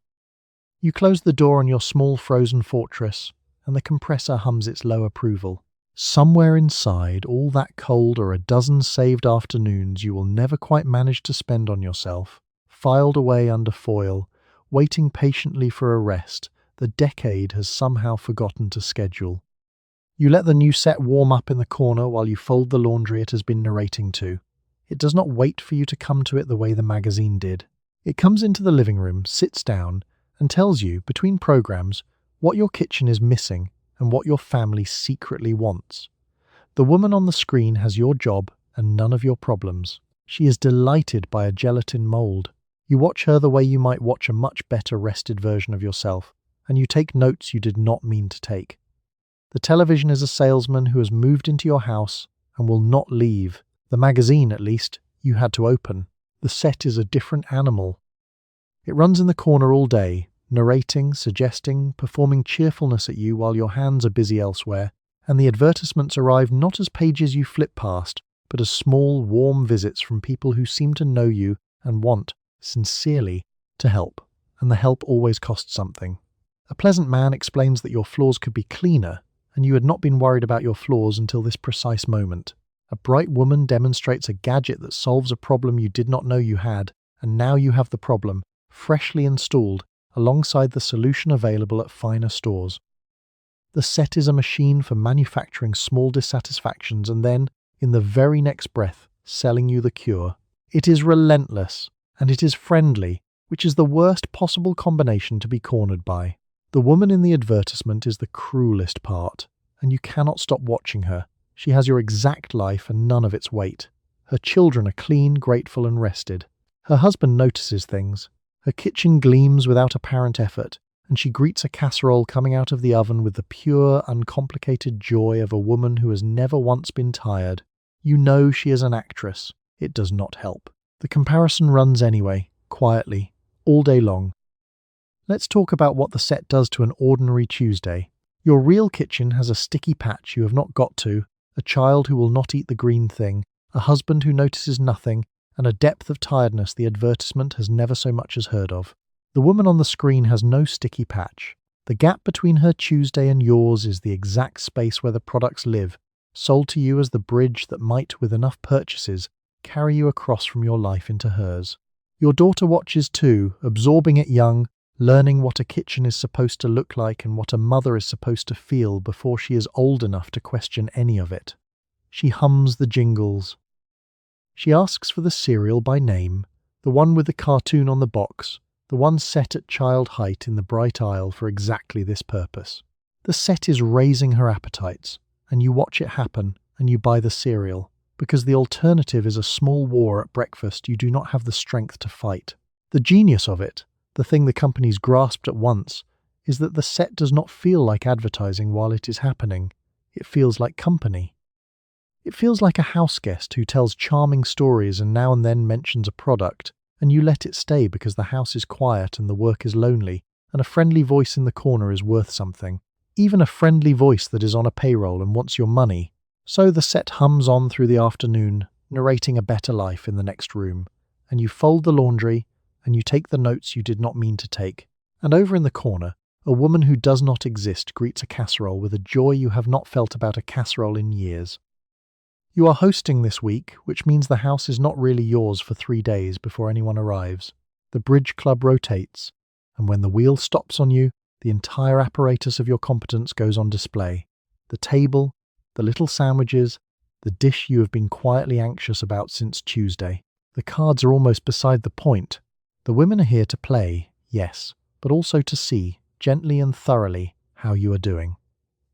You close the door on your small frozen fortress, and the compressor hums its low approval. Somewhere inside all that cold are a dozen saved afternoons you will never quite manage to spend on yourself, filed away under foil, waiting patiently for a rest the decade has somehow forgotten to schedule. You let the new set warm up in the corner while you fold the laundry it has been narrating to. It does not wait for you to come to it the way the magazine did. It comes into the living room, sits down, and tells you, between programs, what your kitchen is missing and what your family secretly wants. The woman on the screen has your job and none of your problems. She is delighted by a gelatin mold. You watch her the way you might watch a much better rested version of yourself, and you take notes you did not mean to take. The television is a salesman who has moved into your house and will not leave. The magazine, at least, you had to open. The set is a different animal. It runs in the corner all day, narrating, suggesting, performing cheerfulness at you while your hands are busy elsewhere, and the advertisements arrive not as pages you flip past, but as small, warm visits from people who seem to know you and want, sincerely, to help. And the help always costs something. A pleasant man explains that your floors could be cleaner, and you had not been worried about your floors until this precise moment. A bright woman demonstrates a gadget that solves a problem you did not know you had, and now you have the problem, freshly installed, alongside the solution available at finer stores. The set is a machine for manufacturing small dissatisfactions and then, in the very next breath, selling you the cure. It is relentless, and it is friendly, which is the worst possible combination to be cornered by. The woman in the advertisement is the cruelest part, and you cannot stop watching her. She has your exact life and none of its weight. Her children are clean, grateful, and rested. Her husband notices things. Her kitchen gleams without apparent effort, and she greets a casserole coming out of the oven with the pure, uncomplicated joy of a woman who has never once been tired. You know she is an actress. It does not help. The comparison runs anyway, quietly, all day long. Let's talk about what the set does to an ordinary Tuesday. Your real kitchen has a sticky patch you have not got to, a child who will not eat the green thing, a husband who notices nothing, and a depth of tiredness the advertisement has never so much as heard of. The woman on the screen has no sticky patch. The gap between her Tuesday and yours is the exact space where the products live, sold to you as the bridge that might, with enough purchases, carry you across from your life into hers. Your daughter watches too, absorbing it young, learning what a kitchen is supposed to look like and what a mother is supposed to feel before she is old enough to question any of it. She hums the jingles. She asks for the cereal by name, the one with the cartoon on the box, the one set at child height in the bright aisle for exactly this purpose. The set is raising her appetites, and you watch it happen, and you buy the cereal, because the alternative is a small war at breakfast you do not have the strength to fight. The genius of it, the thing the companies grasped at once, is that the set does not feel like advertising while it is happening. It feels like company. It feels like a house guest who tells charming stories and now and then mentions a product, and you let it stay because the house is quiet and the work is lonely, and a friendly voice in the corner is worth something. Even a friendly voice that is on a payroll and wants your money. So the set hums on through the afternoon, narrating a better life in the next room, and you fold the laundry, and you take the notes you did not mean to take. And over in the corner, a woman who does not exist greets a casserole with a joy you have not felt about a casserole in years. You are hosting this week, which means the house is not really yours for 3 days before anyone arrives. The bridge club rotates, and when the wheel stops on you, the entire apparatus of your competence goes on display. The table, the little sandwiches, the dish you have been quietly anxious about since Tuesday. The cards are almost beside the point. The women are here to play, yes, but also to see, gently and thoroughly, how you are doing.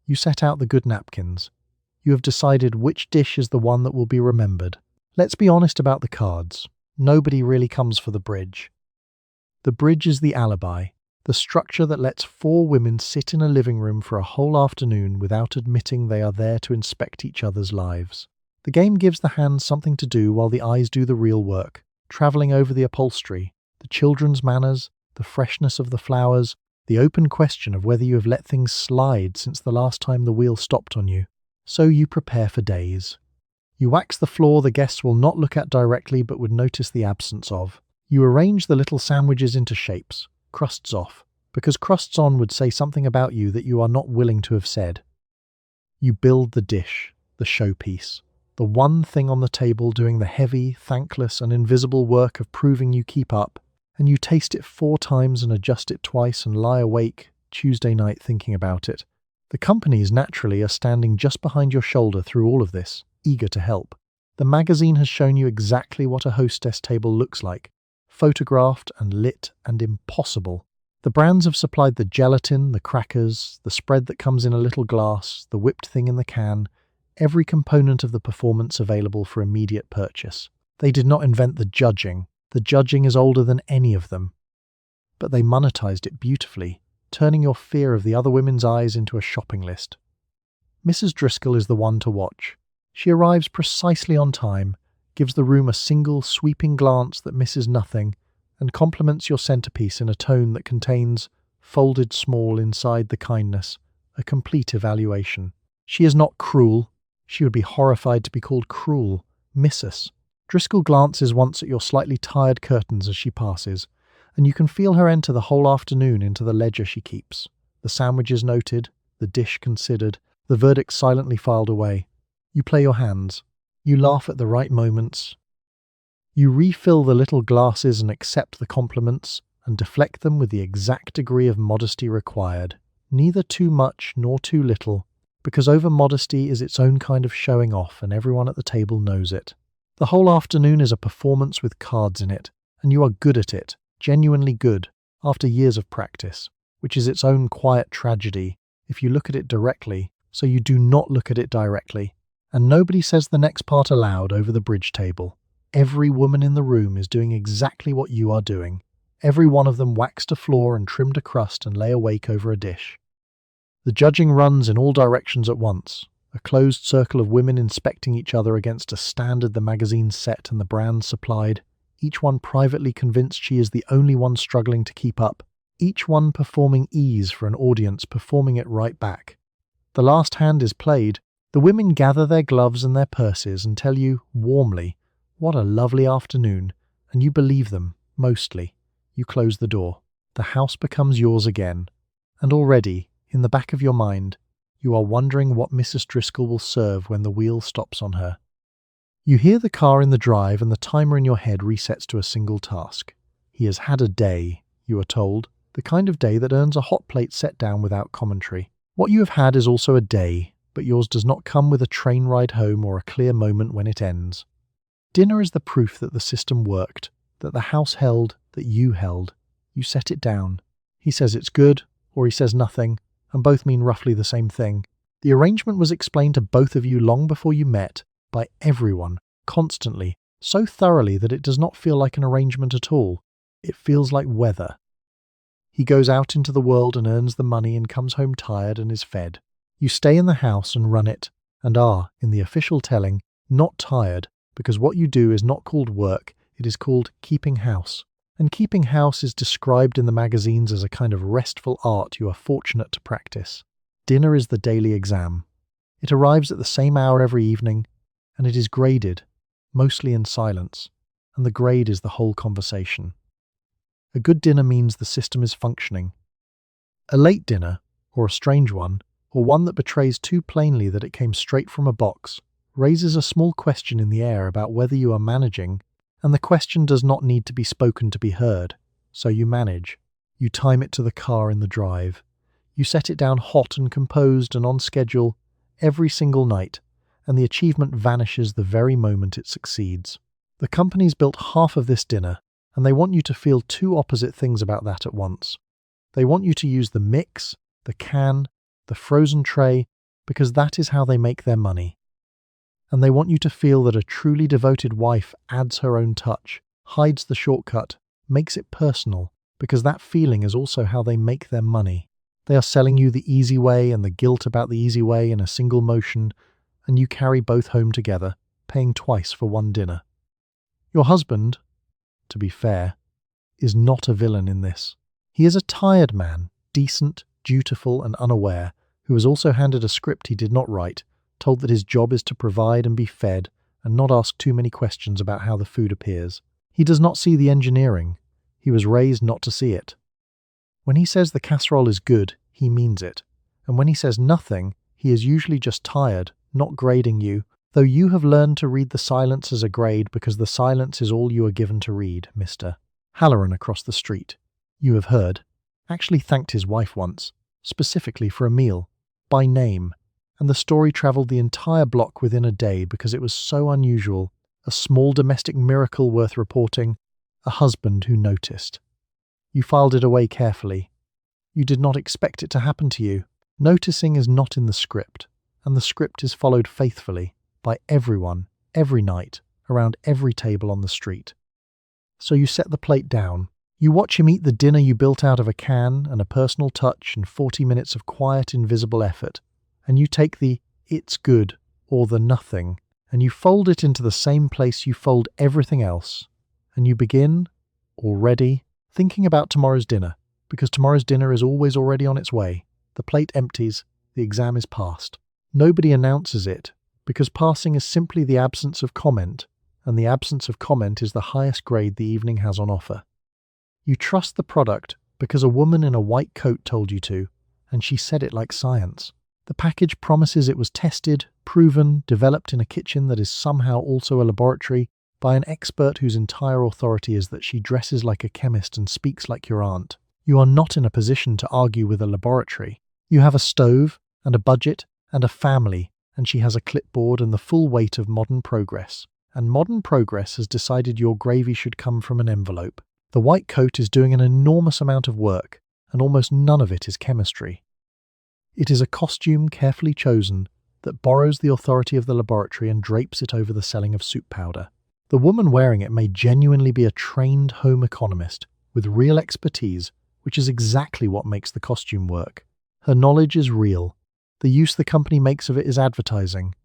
You set out the good napkins. You have decided which dish is the one that will be remembered. Let's be honest about the cards. Nobody really comes for the bridge. The bridge is the alibi, the structure that lets 4 women sit in a living room for a whole afternoon without admitting they are there to inspect each other's lives. The game gives the hands something to do while the eyes do the real work, travelling over the upholstery, the children's manners, the freshness of the flowers, the open question of whether you have let things slide since the last time the wheel stopped on you. So you prepare for days. You wax the floor the guests will not look at directly but would notice the absence of. You arrange the little sandwiches into shapes, crusts off, because crusts on would say something about you that you are not willing to have said. You build the dish, the showpiece, the one thing on the table doing the heavy, thankless and invisible work of proving you keep up, and you taste it 4 times and adjust it twice and lie awake Tuesday night thinking about it. The companies naturally are standing just behind your shoulder through all of this, eager to help. The magazine has shown you exactly what a hostess table looks like, photographed and lit and impossible. The brands have supplied the gelatin, the crackers, the spread that comes in a little glass, the whipped thing in the can, every component of the performance available for immediate purchase. They did not invent the judging. The judging is older than any of them. But they monetized it beautifully, turning your fear of the other women's eyes into a shopping list. Mrs. Driscoll is the one to watch. She arrives precisely on time, gives the room a single sweeping glance that misses nothing, and compliments your centerpiece in a tone that contains, folded small inside the kindness, a complete evaluation. She is not cruel. She would be horrified to be called cruel. Missus. Driscoll glances once at your slightly tired curtains as she passes, and you can feel her enter the whole afternoon into the ledger she keeps. The sandwiches noted, the dish considered, the verdict silently filed away. You play your hands. You laugh at the right moments. You refill the little glasses and accept the compliments, and deflect them with the exact degree of modesty required. Neither too much nor too little, because over-modesty is its own kind of showing off and everyone at the table knows it. The whole afternoon is a performance with cards in it, and you are good at it. Genuinely good, after years of practice, which is its own quiet tragedy if you look at it directly, so you do not look at it directly. And nobody says the next part aloud over the bridge table. Every woman in the room is doing exactly what you are doing. Every one of them waxed a floor and trimmed a crust and lay awake over a dish. The judging runs in all directions at once, a closed circle of women inspecting each other against a standard the magazine set and the brands supplied, each one privately convinced she is the only one struggling to keep up, each one performing ease for an audience performing it right back. The last hand is played. The women gather their gloves and their purses and tell you, warmly, what a lovely afternoon, and you believe them, mostly. You close the door. The house becomes yours again. And already, in the back of your mind, you are wondering what Mrs. Driscoll will serve when the wheel stops on her. You hear the car in the drive and the timer in your head resets to a single task. He has had a day, you are told, the kind of day that earns a hot plate set down without commentary. What you have had is also a day, but yours does not come with a train ride home or a clear moment when it ends. Dinner is the proof that the system worked, that the house held, that you held. You set it down. He says it's good, or he says nothing, and both mean roughly the same thing. The arrangement was explained to both of you long before you met, by everyone, constantly, so thoroughly that it does not feel like an arrangement at all. It feels like weather. He goes out into the world and earns the money and comes home tired and is fed. You stay in the house and run it, and are, in the official telling, not tired, because what you do is not called work, it is called keeping house. And keeping house is described in the magazines as a kind of restful art you are fortunate to practice. Dinner is the daily exam. It arrives at the same hour every evening, and it is graded, mostly in silence, and the grade is the whole conversation. A good dinner means the system is functioning. A late dinner, or a strange one, or one that betrays too plainly that it came straight from a box, raises a small question in the air about whether you are managing, and the question does not need to be spoken to be heard, so you manage. You time it to the car in the drive. You set it down hot and composed and on schedule every single night, and the achievement vanishes the very moment it succeeds. The company's built half of this dinner, and they want you to feel two opposite things about that at once. They want you to use the mix, the can, the frozen tray, because that is how they make their money. And they want you to feel that a truly devoted wife adds her own touch, hides the shortcut, makes it personal, because that feeling is also how they make their money. They are selling you the easy way and the guilt about the easy way in a single motion, and you carry both home together, paying twice for one dinner. Your husband, to be fair, is not a villain in this. He is a tired man, decent, dutiful, and unaware, who was also handed a script he did not write, told that his job is to provide and be fed, and not ask too many questions about how the food appears. He does not see the engineering. He was raised not to see it. When he says the casserole is good, he means it. And when he says nothing, he is usually just tired, not grading you, though you have learned to read the silence as a grade because the silence is all you are given to read, Mr. Halloran across the street. You have heard. Actually thanked his wife once, specifically for a meal, by name, and the story travelled the entire block within a day because it was so unusual, a small domestic miracle worth reporting, a husband who noticed. You filed it away carefully. You did not expect it to happen to you. Noticing is not in the script, and the script is followed faithfully by everyone, every night, around every table on the street. So you set the plate down. You watch him eat the dinner you built out of a can and a personal touch and 40 minutes of quiet, invisible effort, and you take the "it's good" or the "nothing" and you fold it into the same place you fold everything else, and you begin, already, thinking about tomorrow's dinner, because tomorrow's dinner is always already on its way. The plate empties, the exam is passed. Nobody announces it, because passing is simply the absence of comment, and the absence of comment is the highest grade the evening has on offer. You trust the product because a woman in a white coat told you to, and she said it like science. The package promises it was tested, proven, developed in a kitchen that is somehow also a laboratory by an expert whose entire authority is that she dresses like a chemist and speaks like your aunt. You are not in a position to argue with a laboratory. You have a stove, and a budget, and a family, and she has a clipboard and the full weight of modern progress. And modern progress has decided your gravy should come from an envelope. The white coat is doing an enormous amount of work, and almost none of it is chemistry. It is a costume carefully chosen that borrows the authority of the laboratory and drapes it over the selling of soup powder. The woman wearing it may genuinely be a trained home economist with real expertise, which is exactly what makes the costume work. Her knowledge is real. The use the company makes of it is advertising.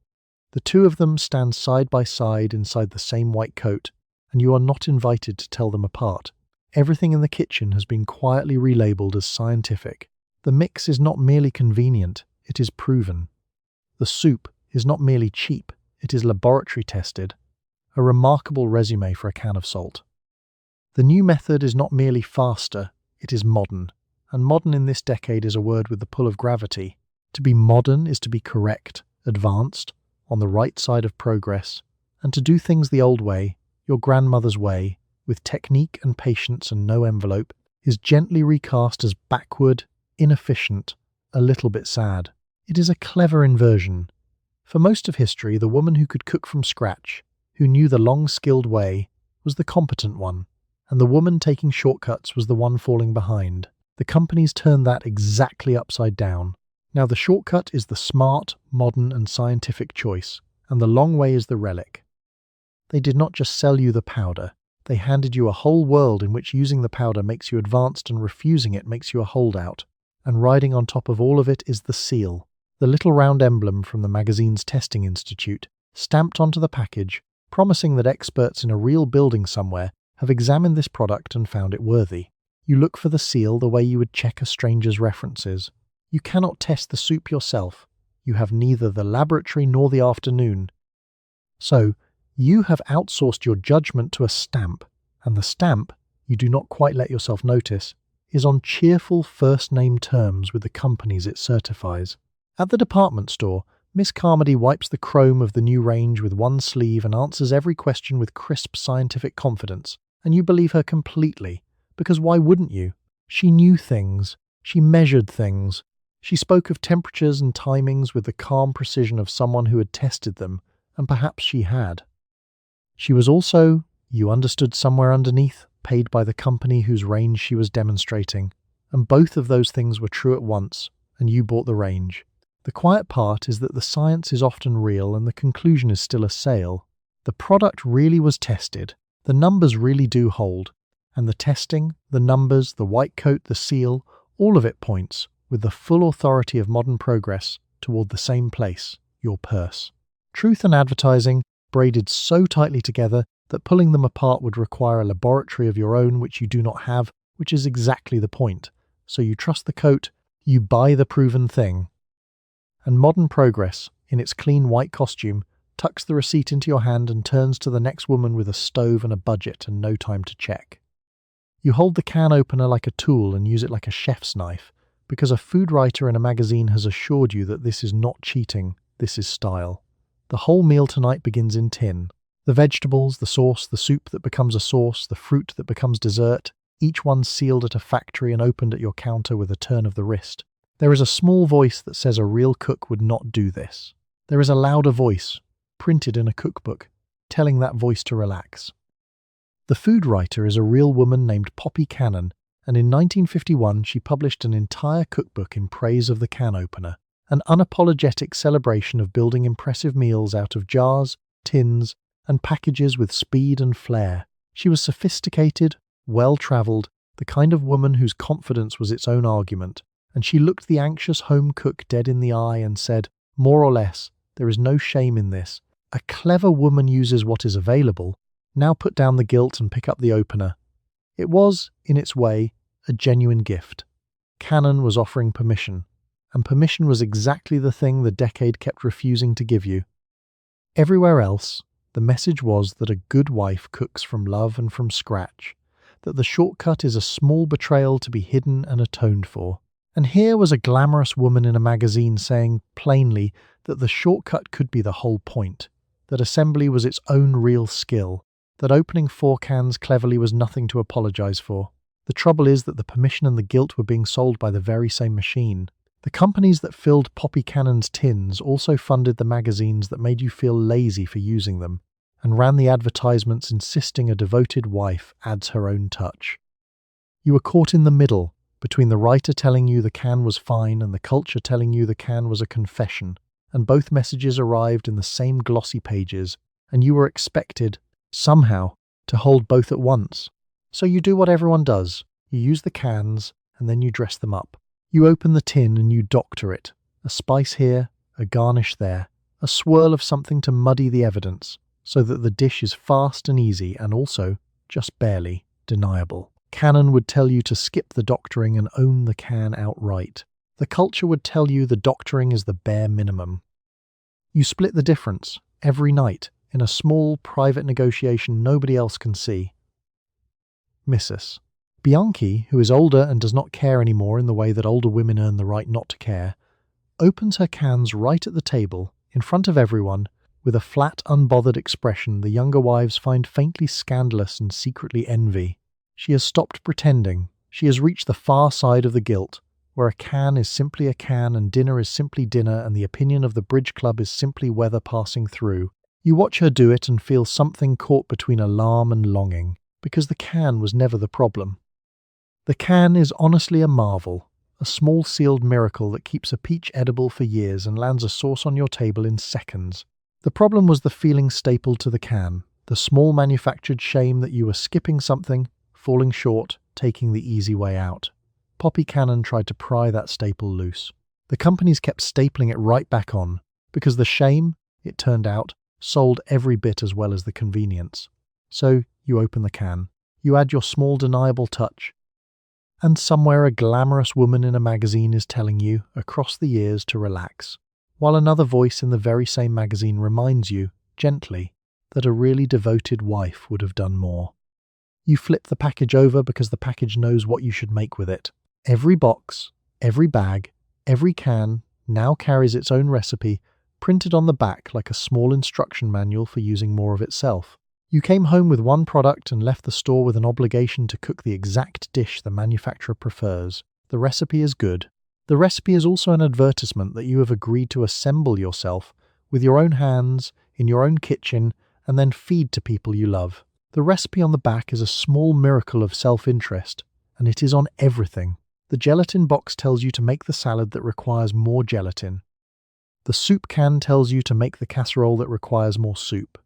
The two of them stand side by side inside the same white coat, and you are not invited to tell them apart. Everything in the kitchen has been quietly relabeled as scientific. The mix is not merely convenient, it is proven. The soup is not merely cheap, it is laboratory tested. A remarkable resume for a can of salt. The new method is not merely faster, it is modern. And modern in this decade is a word with the pull of gravity. To be modern is to be correct, advanced, on the right side of progress, and to do things the old way, your grandmother's way, with technique and patience and no envelope, is gently recast as backward, inefficient, a little bit sad. It is a clever inversion. For most of history, the woman who could cook from scratch, who knew the long-skilled way, was the competent one, and the woman taking shortcuts was the one falling behind. The companies turned that exactly upside down. Now the shortcut is the smart, modern and scientific choice, and the long way is the relic. They did not just sell you the powder, they handed you a whole world in which using the powder makes you advanced and refusing it makes you a holdout. And riding on top of all of it is the seal, the little round emblem from the magazine's testing institute, stamped onto the package, promising that experts in a real building somewhere have examined this product and found it worthy. You look for the seal the way you would check a stranger's references. You cannot test the soup yourself. You have neither the laboratory nor the afternoon. So, you have outsourced your judgment to a stamp, and the stamp, you do not quite let yourself notice, is on cheerful first-name terms with the companies it certifies. At the department store, Miss Carmody wipes the chrome of the new range with one sleeve and answers every question with crisp scientific confidence, and you believe her completely, because why wouldn't you? She knew things. She measured things. She spoke of temperatures and timings with the calm precision of someone who had tested them, and perhaps she had. She was also, you understood somewhere underneath, paid by the company whose range she was demonstrating, and both of those things were true at once, and you bought the range. The quiet part is that the science is often real and the conclusion is still a sale. The product really was tested, the numbers really do hold, and the testing, the numbers, the white coat, the seal, all of it points, with the full authority of modern progress, toward the same place, your purse. Truth and advertising, braided so tightly together that pulling them apart would require a laboratory of your own which you do not have, which is exactly the point. So you trust the coat, you buy the proven thing. And modern progress, in its clean white costume, tucks the receipt into your hand and turns to the next woman with a stove and a budget and no time to check. You hold the can opener like a tool and use it like a chef's knife, because a food writer in a magazine has assured you that this is not cheating, this is style. The whole meal tonight begins in tin. The vegetables, the sauce, the soup that becomes a sauce, the fruit that becomes dessert, each one sealed at a factory and opened at your counter with a turn of the wrist. There is a small voice that says a real cook would not do this. There is a louder voice, printed in a cookbook, telling that voice to relax. The food writer is a real woman named Poppy Cannon, and in 1951 she published an entire cookbook in praise of the can opener, an unapologetic celebration of building impressive meals out of jars, tins, and packages with speed and flair. She was sophisticated, well-travelled, the kind of woman whose confidence was its own argument, and she looked the anxious home cook dead in the eye and said, more or less, there is no shame in this. A clever woman uses what is available. Now put down the guilt and pick up the opener. It was, in its way, a genuine gift. Cannon was offering permission, and permission was exactly the thing the decade kept refusing to give you. Everywhere else, the message was that a good wife cooks from love and from scratch, that the shortcut is a small betrayal to be hidden and atoned for. And here was a glamorous woman in a magazine saying, plainly, that the shortcut could be the whole point, that assembly was its own real skill, that opening 4 cans cleverly was nothing to apologize for. The trouble is that the permission and the guilt were being sold by the very same machine. The companies that filled Poppy Cannon's tins also funded the magazines that made you feel lazy for using them, and ran the advertisements insisting a devoted wife adds her own touch. You were caught in the middle, between the writer telling you the can was fine and the culture telling you the can was a confession, and both messages arrived in the same glossy pages, and you were expected, somehow, to hold both at once. So you do what everyone does. You use the cans, and then you dress them up. You open the tin and you doctor it. A spice here, a garnish there, a swirl of something to muddy the evidence, so that the dish is fast and easy and also, just barely, deniable. Cannon would tell you to skip the doctoring and own the can outright. The culture would tell you the doctoring is the bare minimum. You split the difference every night in a small, private negotiation nobody else can see. Mrs. Bianchi, who is older and does not care anymore in the way that older women earn the right not to care, opens her cans right at the table, in front of everyone, with a flat, unbothered expression the younger wives find faintly scandalous and secretly envy. She has stopped pretending. She has reached the far side of the guilt, where a can is simply a can and dinner is simply dinner and the opinion of the bridge club is simply weather passing through. You watch her do it and feel something caught between alarm and longing, because the can was never the problem. The can is honestly a marvel, a small sealed miracle that keeps a peach edible for years and lands a sauce on your table in seconds. The problem was the feeling stapled to the can, the small manufactured shame that you were skipping something, falling short, taking the easy way out. Poppy Cannon tried to pry that staple loose. The companies kept stapling it right back on, because the shame, it turned out, sold every bit as well as the convenience. So you open the can, you add your small deniable touch, and somewhere a glamorous woman in a magazine is telling you, across the years, to relax, while another voice in the very same magazine reminds you, gently, that a really devoted wife would have done more. You flip the package over because the package knows what you should make with it. Every box, every bag, every can now carries its own recipe, printed on the back like a small instruction manual for using more of itself. You came home with one product and left the store with an obligation to cook the exact dish the manufacturer prefers. The recipe is good. The recipe is also an advertisement that you have agreed to assemble yourself with your own hands, in your own kitchen, and then feed to people you love. The recipe on the back is a small miracle of self-interest, and it is on everything. The gelatin box tells you to make the salad that requires more gelatin. The soup can tells you to make the casserole that requires more soup.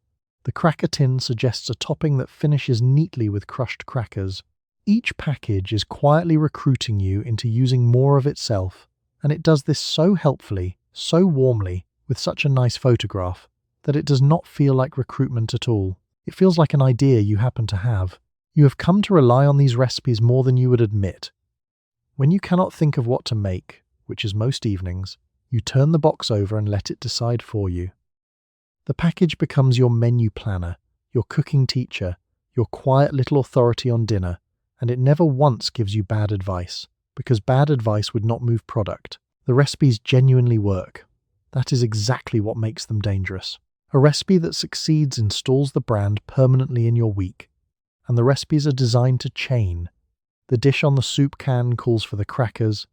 The cracker tin suggests a topping that finishes neatly with crushed crackers. Each package is quietly recruiting you into using more of itself, and it does this so helpfully, so warmly, with such a nice photograph, that it does not feel like recruitment at all. It feels like an idea you happen to have. You have come to rely on these recipes more than you would admit. When you cannot think of what to make, which is most evenings, you turn the box over and let it decide for you. The package becomes your menu planner, your cooking teacher, your quiet little authority on dinner, and it never once gives you bad advice, because bad advice would not move product. The recipes genuinely work. That is exactly what makes them dangerous. A recipe that succeeds installs the brand permanently in your week, and the recipes are designed to chain. The dish on the soup can calls for the crackers,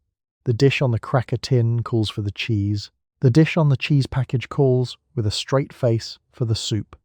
the dish on the cracker tin calls for the cheese, the dish on the cheese package calls, with a straight face, for the soup.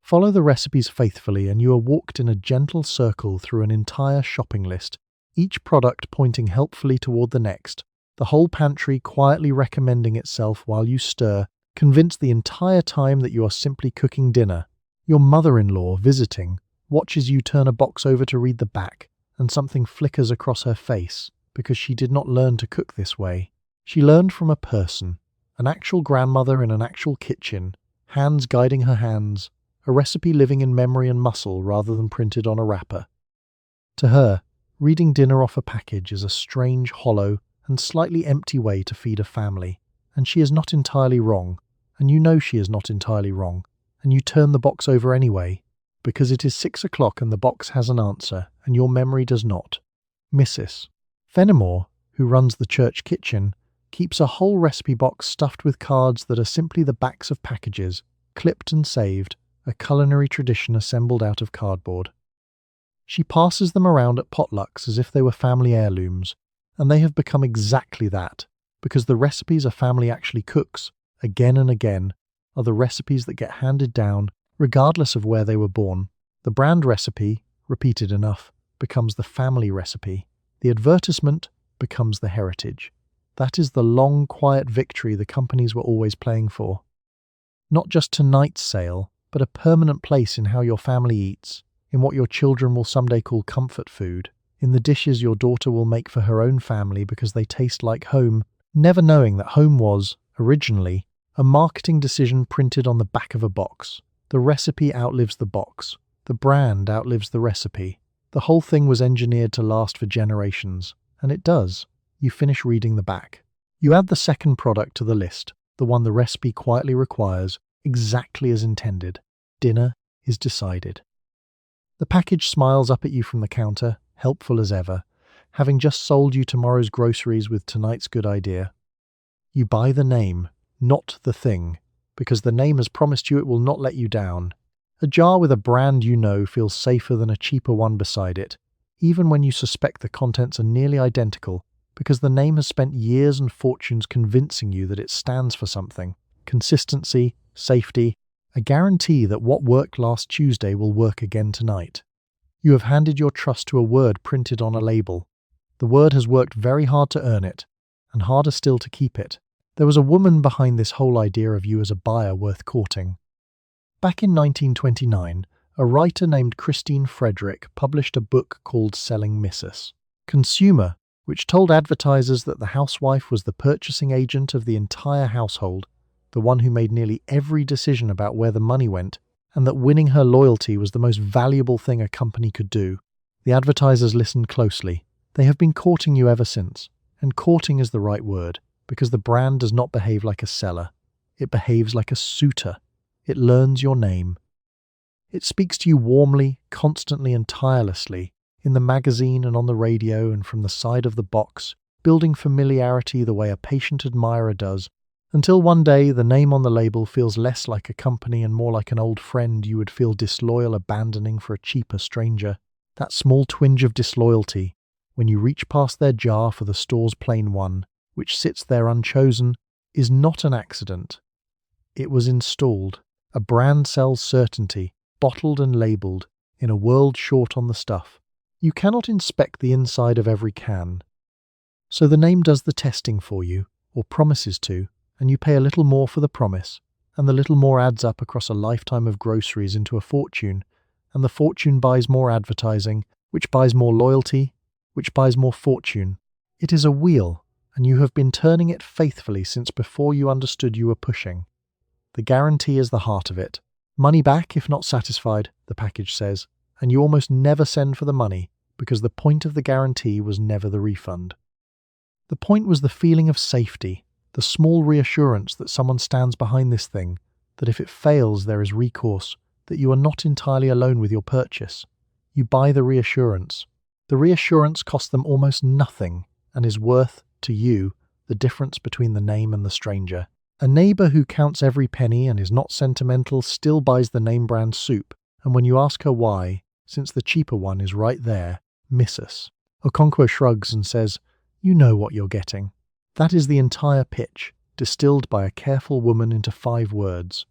Follow the recipes faithfully and you are walked in a gentle circle through an entire shopping list, each product pointing helpfully toward the next, the whole pantry quietly recommending itself while you stir, convinced the entire time that you are simply cooking dinner. Your mother-in-law, visiting, watches you turn a box over to read the back, and something flickers across her face, because she did not learn to cook this way. She learned from a person, an actual grandmother in an actual kitchen, hands guiding her hands, a recipe living in memory and muscle rather than printed on a wrapper. To her, reading dinner off a package is a strange, hollow, and slightly empty way to feed a family, and she is not entirely wrong, and you know she is not entirely wrong, and you turn the box over anyway, because it is 6 o'clock and the box has an answer, and your memory does not. Mrs. Fenimore, who runs the church kitchen, keeps a whole recipe box stuffed with cards that are simply the backs of packages, clipped and saved, a culinary tradition assembled out of cardboard. She passes them around at potlucks as if they were family heirlooms, and they have become exactly that, because the recipes a family actually cooks, again and again, are the recipes that get handed down, regardless of where they were born. The brand recipe, repeated enough, becomes the family recipe. The advertisement becomes the heritage. That is the long, quiet victory the companies were always playing for. Not just tonight's sale, but a permanent place in how your family eats, in what your children will someday call comfort food, in the dishes your daughter will make for her own family because they taste like home, never knowing that home was, originally, a marketing decision printed on the back of a box. The recipe outlives the box. The brand outlives the recipe. The whole thing was engineered to last for generations, and it does. You finish reading the back. You add the second product to the list, the one the recipe quietly requires, exactly as intended. Dinner is decided. The package smiles up at you from the counter, helpful as ever, having just sold you tomorrow's groceries with tonight's good idea. You buy the name, not the thing, because the name has promised you it will not let you down. A jar with a brand you know feels safer than a cheaper one beside it, even when you suspect the contents are nearly identical, because the name has spent years and fortunes convincing you that it stands for something. Consistency, safety, a guarantee that what worked last Tuesday will work again tonight. You have handed your trust to a word printed on a label. The word has worked very hard to earn it, and harder still to keep it. There was a woman behind this whole idea of you as a buyer worth courting. Back in 1929, a writer named Christine Frederick published a book called Selling Mrs. Consumer, which told advertisers that the housewife was the purchasing agent of the entire household, the one who made nearly every decision about where the money went, and that winning her loyalty was the most valuable thing a company could do. The advertisers listened closely. They have been courting you ever since, and courting is the right word, because the brand does not behave like a seller. It behaves like a suitor. It learns your name. It speaks to you warmly, constantly and tirelessly, in the magazine and on the radio and from the side of the box, building familiarity the way a patient admirer does, until one day the name on the label feels less like a company and more like an old friend you would feel disloyal abandoning for a cheaper stranger. That small twinge of disloyalty, when you reach past their jar for the store's plain one, which sits there unchosen, is not an accident. It was installed. A brand sells certainty, bottled and labelled, in a world short on the stuff. You cannot inspect the inside of every can. So the name does the testing for you, or promises to, and you pay a little more for the promise, and the little more adds up across a lifetime of groceries into a fortune, and the fortune buys more advertising, which buys more loyalty, which buys more fortune. It is a wheel, and you have been turning it faithfully since before you understood you were pushing. The guarantee is the heart of it. Money back if not satisfied, the package says, and you almost never send for the money, because the point of the guarantee was never the refund. The point was the feeling of safety, the small reassurance that someone stands behind this thing, that if it fails there is recourse, that you are not entirely alone with your purchase. You buy the reassurance. The reassurance costs them almost nothing, and is worth, to you, the difference between the name and the stranger. A neighbour who counts every penny and is not sentimental still buys the name brand soup, and when you ask her why, since the cheaper one is right there, Mrs. Okonkwo shrugs and says, "You know what you're getting." That is the entire pitch, distilled by a careful woman into 5 words.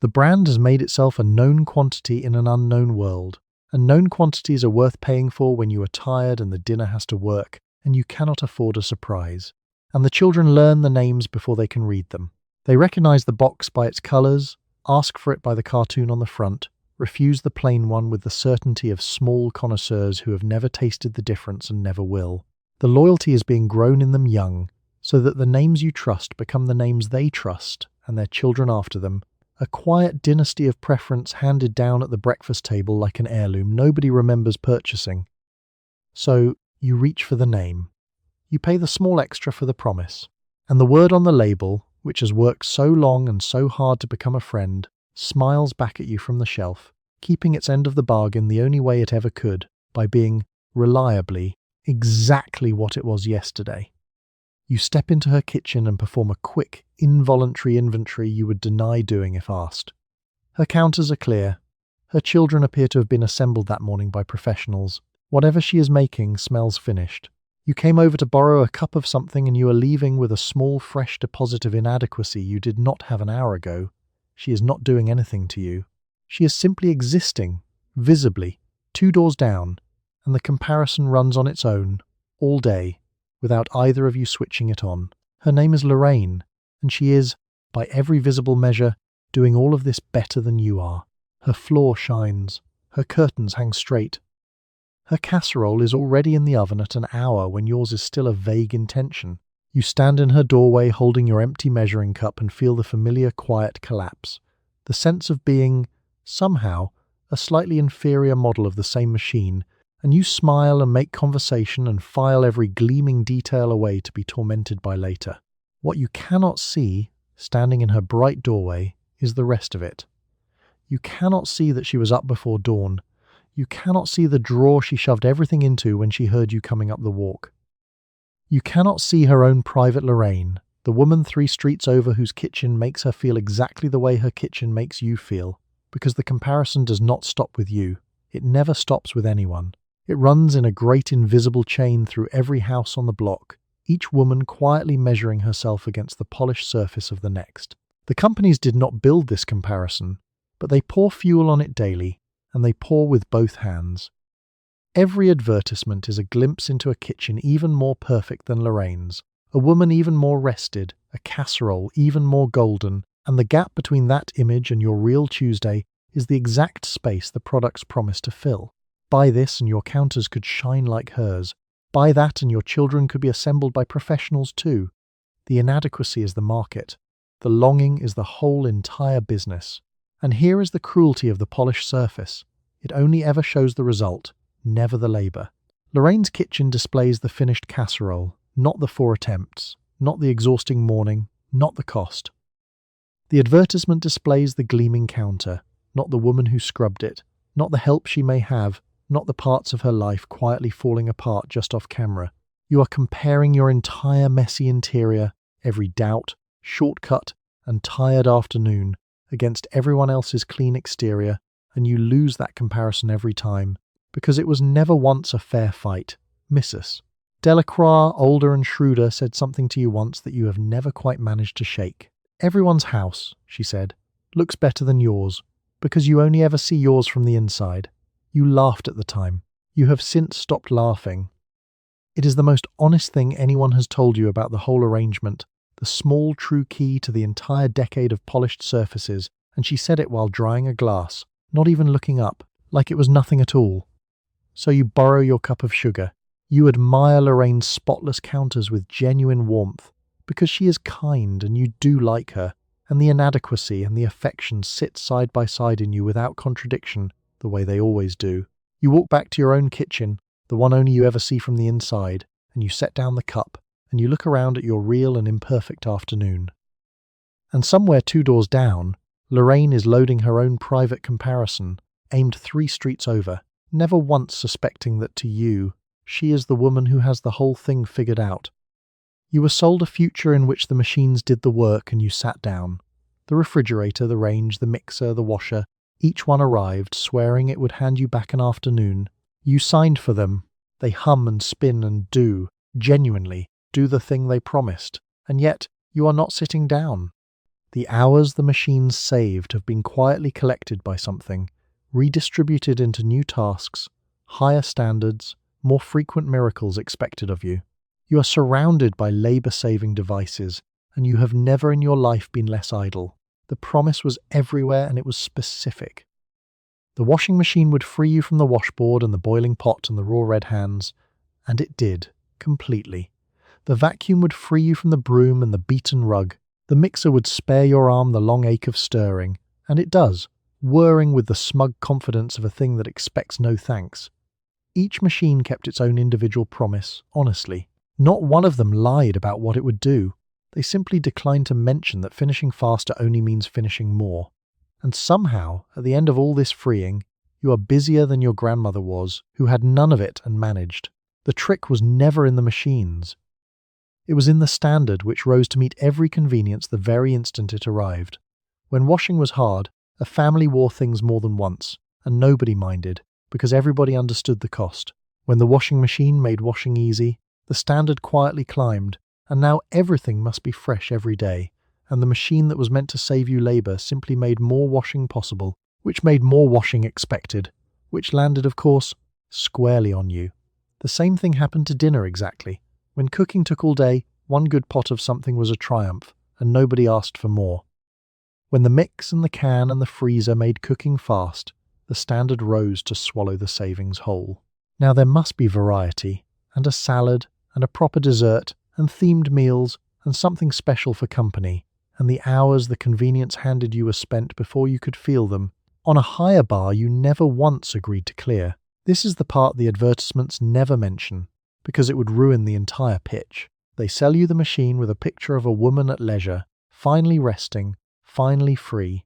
The brand has made itself a known quantity in an unknown world, and known quantities are worth paying for when you are tired and the dinner has to work, and you cannot afford a surprise. And the children learn the names before they can read them. They recognize the box by its colors, ask for it by the cartoon on the front, refuse the plain one with the certainty of small connoisseurs who have never tasted the difference and never will. The loyalty is being grown in them young, so that the names you trust become the names they trust, and their children after them. A quiet dynasty of preference handed down at the breakfast table like an heirloom nobody remembers purchasing. So, you reach for the name. You pay the small extra for the promise. And the word on the label, which has worked so long and so hard to become a friend, smiles back at you from the shelf, keeping its end of the bargain the only way it ever could, by being, reliably, exactly what it was yesterday. You step into her kitchen and perform a quick, involuntary inventory you would deny doing if asked. Her counters are clear. Her children appear to have been assembled that morning by professionals. Whatever she is making smells finished. You came over to borrow a cup of something and you are leaving with a small fresh deposit of inadequacy you did not have an hour ago. She is not doing anything to you. She is simply existing, visibly, 2 doors down, and the comparison runs on its own, all day, without either of you switching it on. Her name is Lorraine, and she is, by every visible measure, doing all of this better than you are. Her floor shines. Her curtains hang straight. Her casserole is already in the oven at an hour when yours is still a vague intention. You stand in her doorway holding your empty measuring cup and feel the familiar quiet collapse. The sense of being, somehow, a slightly inferior model of the same machine, And you smile and make conversation and file every gleaming detail away to be tormented by later. What you cannot see, standing in her bright doorway, is the rest of it. You cannot see that she was up before dawn. You cannot see the drawer she shoved everything into when she heard you coming up the walk. You cannot see her own private Lorraine, the woman 3 streets over whose kitchen makes her feel exactly the way her kitchen makes you feel, because the comparison does not stop with you. It never stops with anyone. It runs in a great invisible chain through every house on the block, each woman quietly measuring herself against the polished surface of the next. The companies did not build this comparison, but they pour fuel on it daily, and they pour with both hands. Every advertisement is a glimpse into a kitchen even more perfect than Lorraine's, a woman even more rested, a casserole even more golden, and the gap between that image and your real Tuesday is the exact space the products promise to fill. Buy this and your counters could shine like hers. Buy that and your children could be assembled by professionals too. The inadequacy is the market. The longing is the whole entire business. And here is the cruelty of the polished surface. It only ever shows the result, never the labour. Lorraine's kitchen displays the finished casserole, not the 4 attempts, not the exhausting morning, not the cost. The advertisement displays the gleaming counter, not the woman who scrubbed it, not the help she may have, not the parts of her life quietly falling apart just off camera. You are comparing your entire messy interior, every doubt, shortcut, and tired afternoon against everyone else's clean exterior, and you lose that comparison every time, because it was never once a fair fight. Mrs. Delacroix, older and shrewder, said something to you once that you have never quite managed to shake. Everyone's house, she said, looks better than yours, because you only ever see yours from the inside. You laughed at the time. You have since stopped laughing. It is the most honest thing anyone has told you about the whole arrangement, the small true key to the entire decade of polished surfaces, and she said it while drying a glass, not even looking up, like it was nothing at all. So you borrow your cup of sugar. You admire Lorraine's spotless counters with genuine warmth, because she is kind and you do like her, and the inadequacy and the affection sit side by side in you without contradiction, the way they always do. You walk back to your own kitchen, the one only you ever see from the inside, and you set down the cup, and you look around at your real and imperfect afternoon. And somewhere 2 doors down, Lorraine is loading her own private comparison, aimed 3 streets over, never once suspecting that to you, she is the woman who has the whole thing figured out. You were sold a future in which the machines did the work and you sat down. The refrigerator, the range, the mixer, the washer, each one arrived, swearing it would hand you back an afternoon. You signed for them. They hum and spin and do, genuinely, do the thing they promised. And yet, you are not sitting down. The hours the machines saved have been quietly collected by something, redistributed into new tasks, higher standards, more frequent miracles expected of you. You are surrounded by labour-saving devices, and you have never in your life been less idle. The promise was everywhere and it was specific. The washing machine would free you from the washboard and the boiling pot and the raw red hands, and it did, completely. The vacuum would free you from the broom and the beaten rug. The mixer would spare your arm the long ache of stirring, and it does, whirring with the smug confidence of a thing that expects no thanks. Each machine kept its own individual promise, honestly. Not one of them lied about what it would do. They simply declined to mention that finishing faster only means finishing more. And somehow, at the end of all this freeing, you are busier than your grandmother was, who had none of it and managed. The trick was never in the machines. It was in the standard which rose to meet every convenience the very instant it arrived. When washing was hard, a family wore things more than once, and nobody minded, because everybody understood the cost. When the washing machine made washing easy, the standard quietly climbed, and now everything must be fresh every day, and the machine that was meant to save you labour simply made more washing possible, which made more washing expected, which landed, of course, squarely on you. The same thing happened to dinner exactly. When cooking took all day, one good pot of something was a triumph, and nobody asked for more. When the mix and the can and the freezer made cooking fast, the standard rose to swallow the savings whole. Now there must be variety, and a salad, and a proper dessert, and themed meals, and something special for company, and the hours the convenience handed you were spent before you could feel them. On a higher bar you never once agreed to clear. This is the part the advertisements never mention, because it would ruin the entire pitch. They sell you the machine with a picture of a woman at leisure, finally resting, finally free.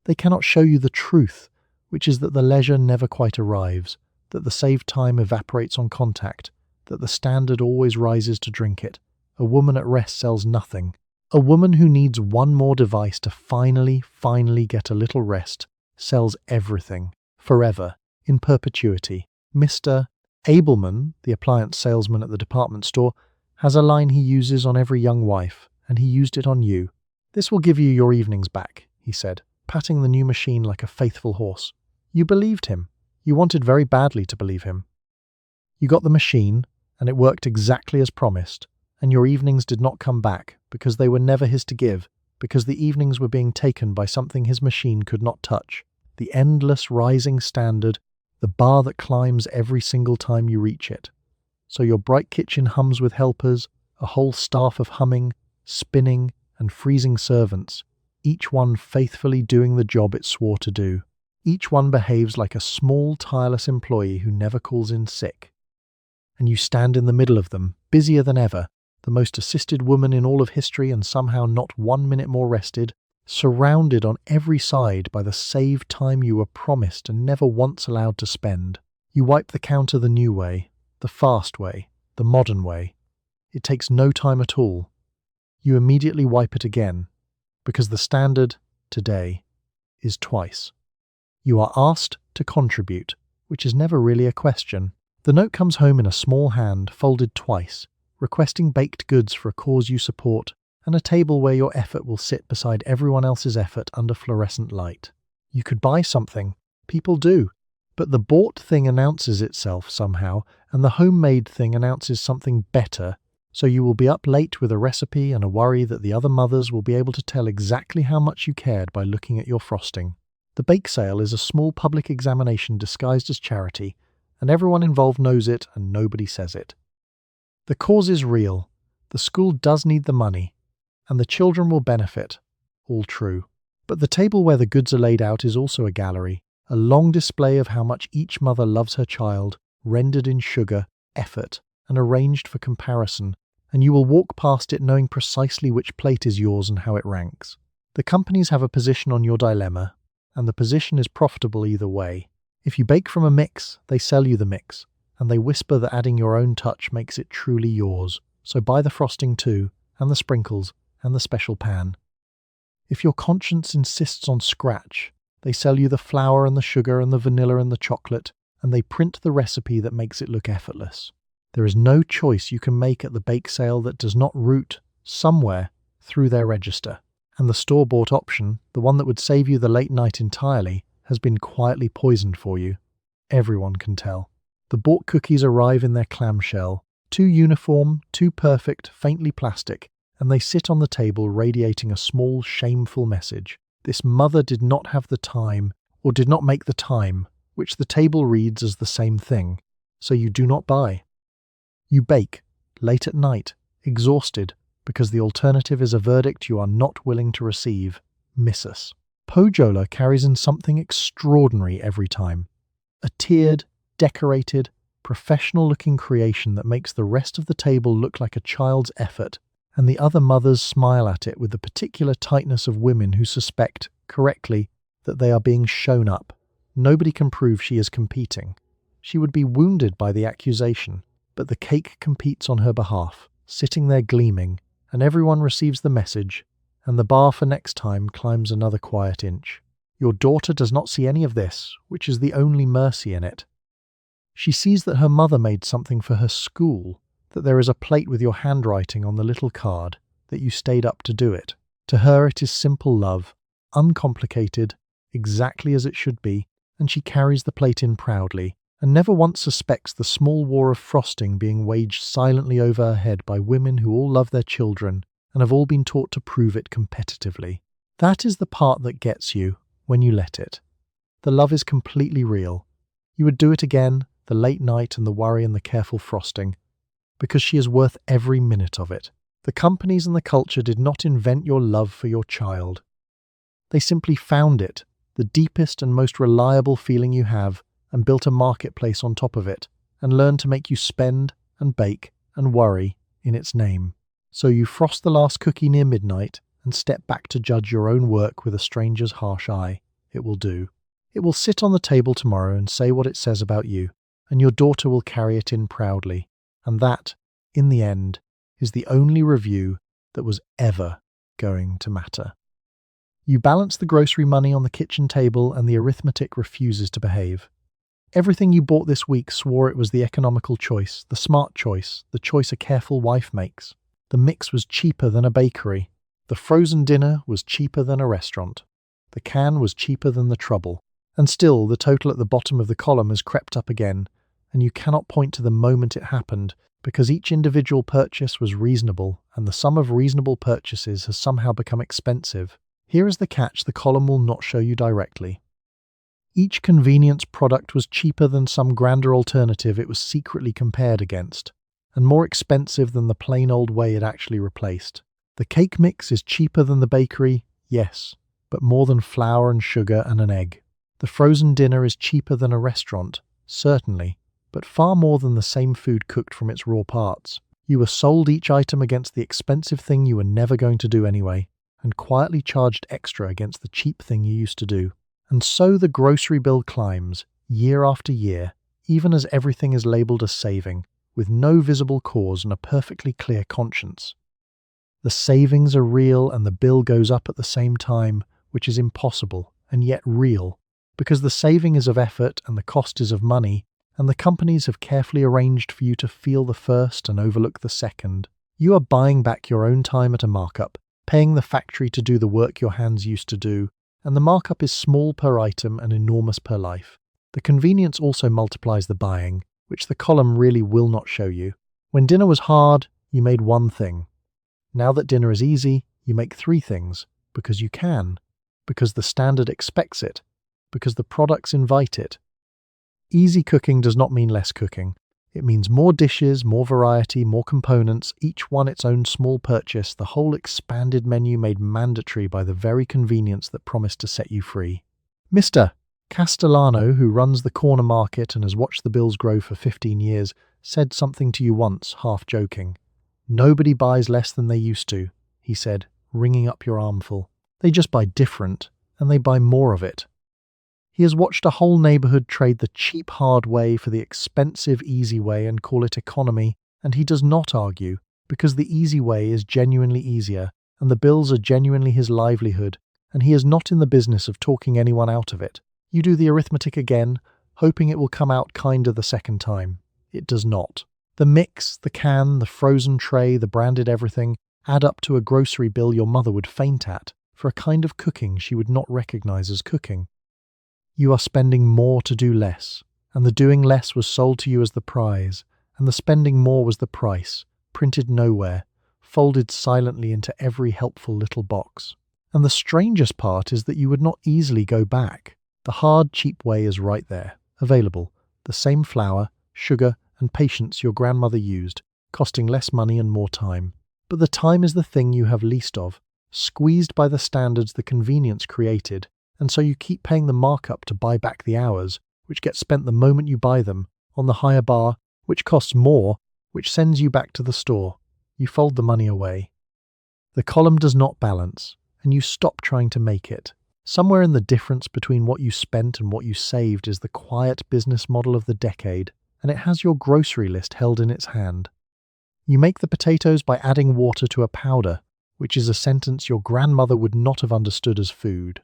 They cannot show you the truth, which is that the leisure never quite arrives, that the saved time evaporates on contact, that the standard always rises to drink it. A woman at rest sells nothing. A woman who needs one more device to finally get a little rest sells everything, forever, in perpetuity. Mr. Abelman, the appliance salesman at the department store, has a line he uses on every young wife, and he used it on you. "This will give you your evenings back," he said, patting the new machine like a faithful horse. You believed him. You wanted very badly to believe him. You got the machine, and it worked exactly as promised, and your evenings did not come back because they were never his to give, because the evenings were being taken by something his machine could not touch, the endless rising standard, the bar that climbs every single time you reach it. So your bright kitchen hums with helpers, a whole staff of humming, spinning, and freezing servants, each one faithfully doing the job it swore to do. Each one behaves like a small, tireless employee who never calls in sick. And you stand in the middle of them, busier than ever, the most assisted woman in all of history and somehow not 1 minute more rested, surrounded on every side by the saved time you were promised and never once allowed to spend. You wipe the counter the new way, the fast way, the modern way. It takes no time at all. You immediately wipe it again, because the standard, today, is twice. You are asked to contribute, which is never really a question. The note comes home in a small hand, folded twice, requesting baked goods for a cause you support, and a table where your effort will sit beside everyone else's effort under fluorescent light. You could buy something. People do. But the bought thing announces itself somehow, and the homemade thing announces something better, so you will be up late with a recipe and a worry that the other mothers will be able to tell exactly how much you cared by looking at your frosting. The bake sale is a small public examination disguised as charity, and everyone involved knows it and nobody says it. The cause is real, the school does need the money, and the children will benefit. All true. But the table where the goods are laid out is also a gallery, a long display of how much each mother loves her child, rendered in sugar, effort, and arranged for comparison, and you will walk past it knowing precisely which plate is yours and how it ranks. The companies have a position on your dilemma, and the position is profitable either way. If you bake from a mix, they sell you the mix, and they whisper that adding your own touch makes it truly yours, so buy the frosting too, and the sprinkles, and the special pan. If your conscience insists on scratch, they sell you the flour and the sugar and the vanilla and the chocolate, and they print the recipe that makes it look effortless. There is no choice you can make at the bake sale that does not route, somewhere, through their register. And the store-bought option, the one that would save you the late night entirely, has been quietly poisoned for you. Everyone can tell. The bought cookies arrive in their clamshell, too uniform, too perfect, faintly plastic, and they sit on the table radiating a small, shameful message. This mother did not have the time, or did not make the time, which the table reads as the same thing, so you do not buy. You bake, late at night, exhausted, because the alternative is a verdict you are not willing to receive. Miss us. Pojola carries in something extraordinary every time. A tiered, decorated, professional-looking creation that makes the rest of the table look like a child's effort, and the other mothers smile at it with the particular tightness of women who suspect, correctly, that they are being shown up. Nobody can prove she is competing. She would be wounded by the accusation, but the cake competes on her behalf, sitting there gleaming, and everyone receives the message, and the bar for next time climbs another quiet inch. Your daughter does not see any of this, which is the only mercy in it. She sees that her mother made something for her school, that there is a plate with your handwriting on the little card, that you stayed up to do it. To her it is simple love, uncomplicated, exactly as it should be, and she carries the plate in proudly, and never once suspects the small war of frosting being waged silently over her head by women who all love their children and have all been taught to prove it competitively. That is the part that gets you when you let it. The love is completely real. You would do it again, the late night and the worry and the careful frosting, because she is worth every minute of it. The companies and the culture did not invent your love for your child. They simply found it, the deepest and most reliable feeling you have, and built a marketplace on top of it, and learned to make you spend and bake and worry in its name. So you frost the last cookie near midnight and step back to judge your own work with a stranger's harsh eye. It will do. It will sit on the table tomorrow and say what it says about you, and your daughter will carry it in proudly. And that, in the end, is the only review that was ever going to matter. You balance the grocery money on the kitchen table and the arithmetic refuses to behave. Everything you bought this week swore it was the economical choice, the smart choice, the choice a careful wife makes. The mix was cheaper than a bakery. The frozen dinner was cheaper than a restaurant. The can was cheaper than the trouble. And still, the total at the bottom of the column has crept up again, and you cannot point to the moment it happened, because each individual purchase was reasonable, and the sum of reasonable purchases has somehow become expensive. Here is the catch the column will not show you directly. Each convenience product was cheaper than some grander alternative it was secretly compared against, and more expensive than the plain old way it actually replaced. The cake mix is cheaper than the bakery, yes, but more than flour and sugar and an egg. The frozen dinner is cheaper than a restaurant, certainly, but far more than the same food cooked from its raw parts. You were sold each item against the expensive thing you were never going to do anyway, and quietly charged extra against the cheap thing you used to do. And so the grocery bill climbs, year after year, even as everything is labelled as saving, with no visible cause and a perfectly clear conscience. The savings are real and the bill goes up at the same time, which is impossible, and yet real, because the saving is of effort and the cost is of money, and the companies have carefully arranged for you to feel the first and overlook the second. You are buying back your own time at a markup, paying the factory to do the work your hands used to do, and the markup is small per item and enormous per life. The convenience also multiplies the buying, which the column really will not show you. When dinner was hard, you made one thing. Now that dinner is easy, you make three things, because you can, because the standard expects it, because the products invite it. Easy cooking does not mean less cooking. It means more dishes, more variety, more components, each one its own small purchase, the whole expanded menu made mandatory by the very convenience that promised to set you free. Mr. Castellano, who runs the corner market and has watched the bills grow for 15 years, said something to you once, half joking. "Nobody buys less than they used to," he said, ringing up your armful. "They just buy different, and they buy more of it." He has watched a whole neighborhood trade the cheap hard way for the expensive easy way and call it economy, and he does not argue, because the easy way is genuinely easier, and the bills are genuinely his livelihood, and he is not in the business of talking anyone out of it. You do the arithmetic again, hoping it will come out kinder the second time. It does not. The mix, the can, the frozen tray, the branded everything, add up to a grocery bill your mother would faint at, for a kind of cooking she would not recognize as cooking. You are spending more to do less, and the doing less was sold to you as the prize, and the spending more was the price, printed nowhere, folded silently into every helpful little box. And the strangest part is that you would not easily go back. The hard, cheap way is right there, available, the same flour, sugar, and patience your grandmother used, costing less money and more time. But the time is the thing you have least of, squeezed by the standards the convenience created, and so you keep paying the markup to buy back the hours, which get spent the moment you buy them, on the higher bar, which costs more, which sends you back to the store. You fold the money away. The column does not balance, and you stop trying to make it. Somewhere in the difference between what you spent and what you saved is the quiet business model of the decade, and it has your grocery list held in its hand. You make the potatoes by adding water to a powder, which is a sentence your grandmother would not have understood as food.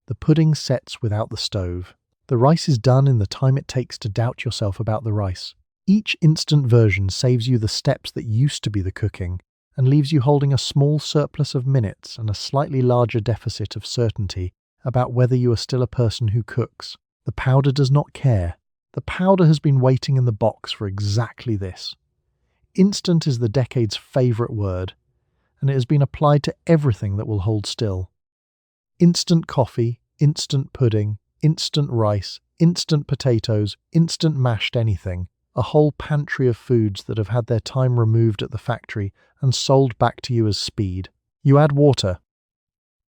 The pudding sets without the stove. The rice is done in the time it takes to doubt yourself about the rice. Each instant version saves you the steps that used to be the cooking, and leaves you holding a small surplus of minutes and a slightly larger deficit of certainty about whether you are still a person who cooks. The powder does not care. The powder has been waiting in the box for exactly this. Instant is the decade's favourite word, and it has been applied to everything that will hold still. Instant coffee, instant pudding, instant rice, instant potatoes, instant mashed anything, a whole pantry of foods that have had their time removed at the factory and sold back to you as speed. You add water.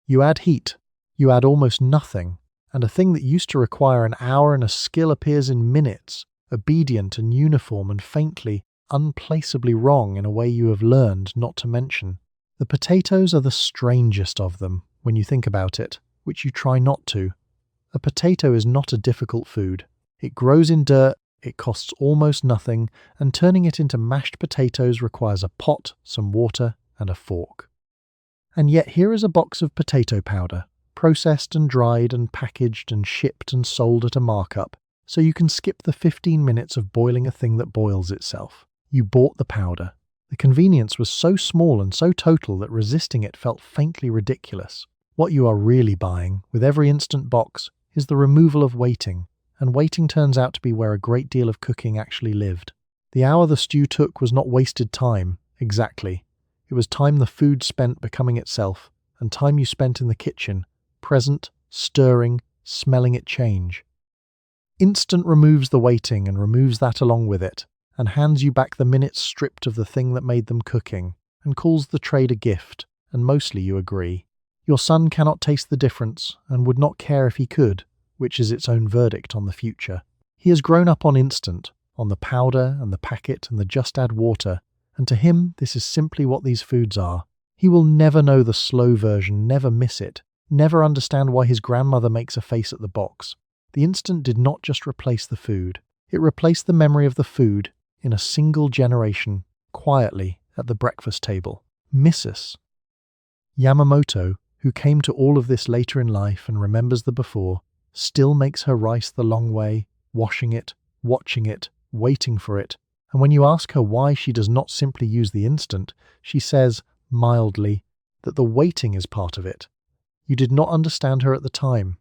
You add heat. You add almost nothing, And a thing that used to require an hour and a skill appears in minutes, obedient and uniform and faintly, unplaceably wrong in a way you have learned not to mention. The potatoes are the strangest of them, when you think about it, which you try not to. A potato is not a difficult food. It grows in dirt, it costs almost nothing, and turning it into mashed potatoes requires a pot, some water, and a fork. And yet here is a box of potato powder, processed and dried and packaged and shipped and sold at a markup, so you can skip the 15 minutes of boiling a thing that boils itself. You bought the powder. The convenience was so small and so total that resisting it felt faintly ridiculous. What you are really buying, with every instant box, is the removal of waiting, and waiting turns out to be where a great deal of cooking actually lived. The hour the stew took was not wasted time, exactly. It was time the food spent becoming itself, and time you spent in the kitchen, present, stirring, smelling it change. Instant removes the waiting and removes that along with it, and hands you back the minutes stripped of the thing that made them cooking, and calls the trade a gift, and mostly you agree. Your son cannot taste the difference, and would not care if he could, which is its own verdict on the future. He has grown up on instant, on the powder and the packet and the just add water, and to him this is simply what these foods are. He will never know the slow version, never miss it, never understand why his grandmother makes a face at the box. The instant did not just replace the food, it replaced the memory of the food in a single generation, quietly at the breakfast table. Mrs. Yamamoto, who came to all of this later in life and remembers the before, still makes her rice the long way, washing it, watching it, waiting for it, and when you ask her why she does not simply use the instant, she says, mildly, that the waiting is part of it. You did not understand her at the time.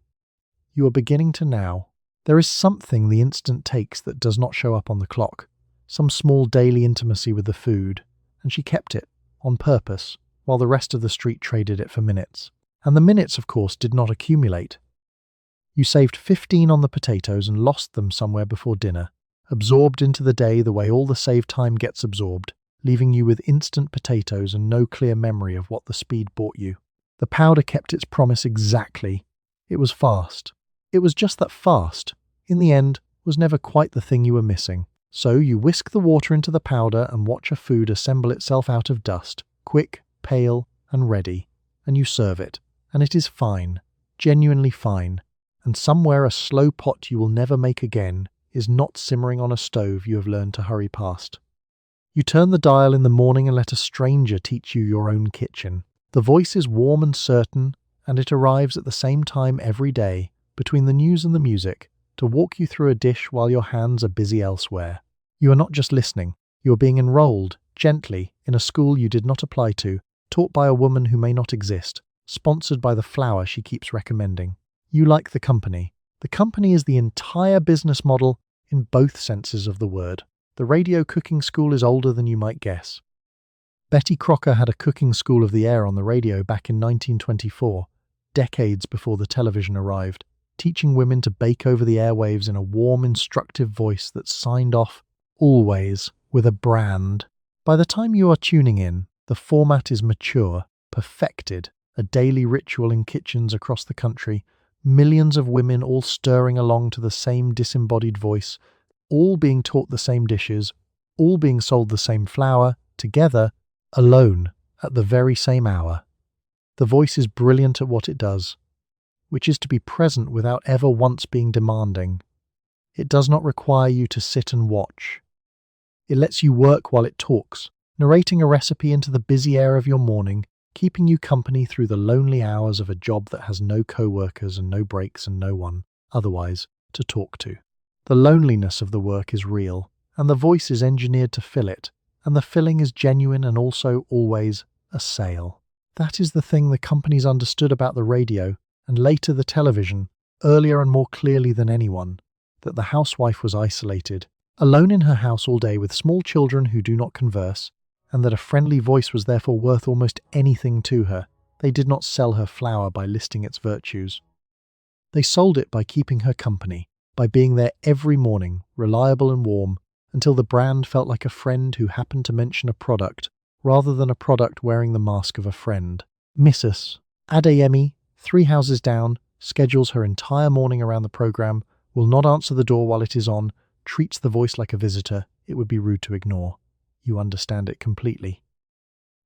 You are beginning to now. There is something the instant takes that does not show up on the clock, some small daily intimacy with the food, and she kept it, on purpose, while the rest of the street traded it for minutes. And the minutes, of course, did not accumulate. You saved 15 on the potatoes and lost them somewhere before dinner, absorbed into the day the way all the saved time gets absorbed, leaving you with instant potatoes and no clear memory of what the speed bought you. The powder kept its promise exactly. It was fast. It was just that fast, in the end, was never quite the thing you were missing. So you whisk the water into the powder and watch a food assemble itself out of dust, quick, pale, and ready, and you serve it, and it is fine, genuinely fine, and somewhere a slow pot you will never make again is not simmering on a stove you have learned to hurry past. You turn the dial in the morning and let a stranger teach you your own kitchen. The voice is warm and certain, and it arrives at the same time every day, between the news and the music, to walk you through a dish while your hands are busy elsewhere. You are not just listening, you are being enrolled, gently, in a school you did not apply to, taught by a woman who may not exist, sponsored by the flour she keeps recommending. You like the company. The company is the entire business model in both senses of the word. The radio cooking school is older than you might guess. Betty Crocker had a cooking school of the air on the radio back in 1924, decades before the television arrived, teaching women to bake over the airwaves in a warm, instructive voice that signed off, always, with a brand. By the time you are tuning in, the format is mature, perfected, a daily ritual in kitchens across the country, millions of women all stirring along to the same disembodied voice, all being taught the same dishes, all being sold the same flour, together, alone, at the very same hour. The voice is brilliant at what it does, which is to be present without ever once being demanding. It does not require you to sit and watch. It lets you work while it talks, narrating a recipe into the busy air of your morning, keeping you company through the lonely hours of a job that has no co-workers and no breaks and no one, otherwise, to talk to. The loneliness of the work is real, and the voice is engineered to fill it, and the filling is genuine and also, always, a sale. That is the thing the companies understood about the radio, and later the television, earlier and more clearly than anyone, that the housewife was isolated, alone in her house all day with small children who do not converse, and that a friendly voice was therefore worth almost anything to her. They did not sell her flour by listing its virtues. They sold it by keeping her company, by being there every morning, reliable and warm, until the brand felt like a friend who happened to mention a product, rather than a product wearing the mask of a friend. Mrs. Adeyemi, 3 houses down, schedules her entire morning around the program, will not answer the door while it is on, treats the voice like a visitor it would be rude to ignore. You understand it completely.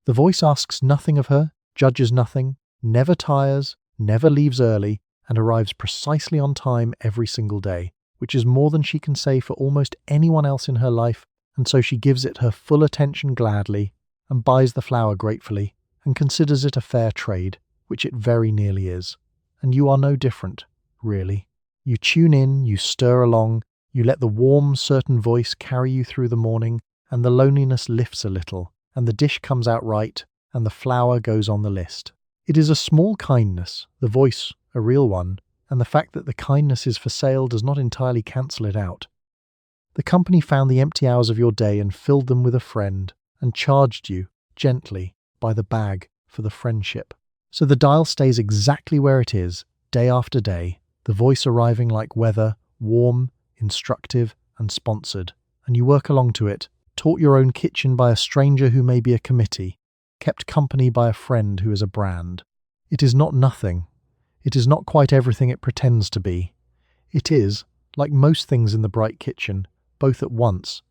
The voice asks nothing of her, judges nothing, never tires, never leaves early, and arrives precisely on time every single day, which is more than she can say for almost anyone else in her life, and so she gives it her full attention gladly, and buys the flour gratefully, and considers it a fair trade, which it very nearly is. And you are no different, really. You tune in, you stir along, you let the warm, certain voice carry you through the morning, and the loneliness lifts a little, and the dish comes out right, and the flour goes on the list. It is a small kindness, the voice a real one, and the fact that the kindness is for sale does not entirely cancel it out. The company found the empty hours of your day and filled them with a friend, and charged you, gently, by the bag, for the friendship. So the dial stays exactly where it is, day after day, the voice arriving like weather, warm, instructive, and sponsored, and you work along to it, taught your own kitchen by a stranger who may be a committee, kept company by a friend who is a brand. It is not nothing. It is not quite everything it pretends to be. It is, like most things in the bright kitchen, both at once,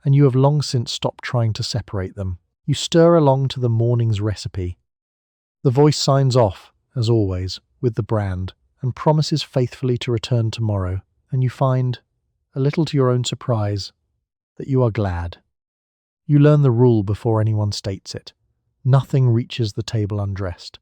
and you have long since stopped trying to separate them. You stir along to the morning's recipe. The voice signs off, as always, with the brand, and promises faithfully to return tomorrow, and you find, a little to your own surprise, that you are glad. You learn the rule before anyone states it. Nothing reaches the table undressed.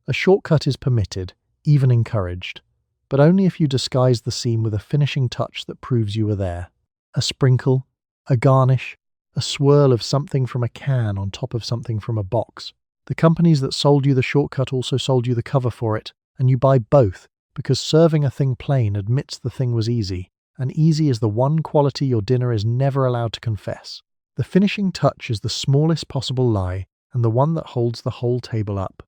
A shortcut is permitted, even encouraged, but only if you disguise the seam with a finishing touch that proves you were there. A sprinkle, a garnish, a swirl of something from a can on top of something from a box. The companies that sold you the shortcut also sold you the cover for it, and you buy both because serving a thing plain admits the thing was easy, and easy is the one quality your dinner is never allowed to confess. The finishing touch is the smallest possible lie and the one that holds the whole table up.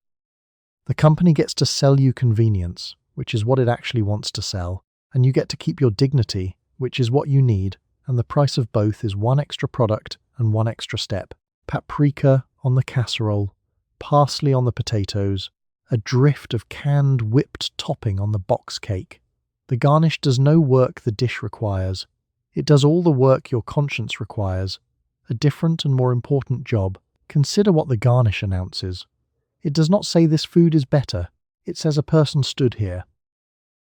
The company gets to sell you convenience, which is what it actually wants to sell, and you get to keep your dignity, which is what you need, and the price of both is one extra product and one extra step. Paprika on the casserole, parsley on the potatoes, a drift of canned whipped topping on the box cake. The garnish does no work the dish requires. It does all the work your conscience requires. A different and more important job. Consider what the garnish announces. It does not say this food is better. It says a person stood here.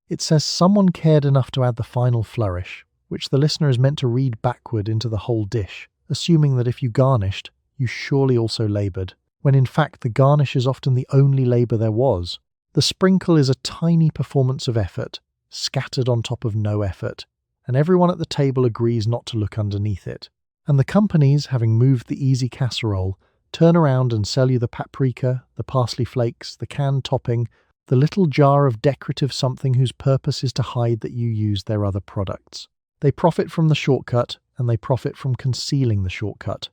It says someone cared enough to add the final flourish, which the listener is meant to read backward into the whole dish, assuming that if you garnished, you surely also laboured, when in fact the garnish is often the only labour there was. The sprinkle is a tiny performance of effort, scattered on top of no effort, and everyone at the table agrees not to look underneath it. And the companies, having moved the easy casserole, turn around and sell you the paprika, the parsley flakes, the canned topping, the little jar of decorative something whose purpose is to hide that you used their other products. They profit from the shortcut, and they profit from concealing the shortcut.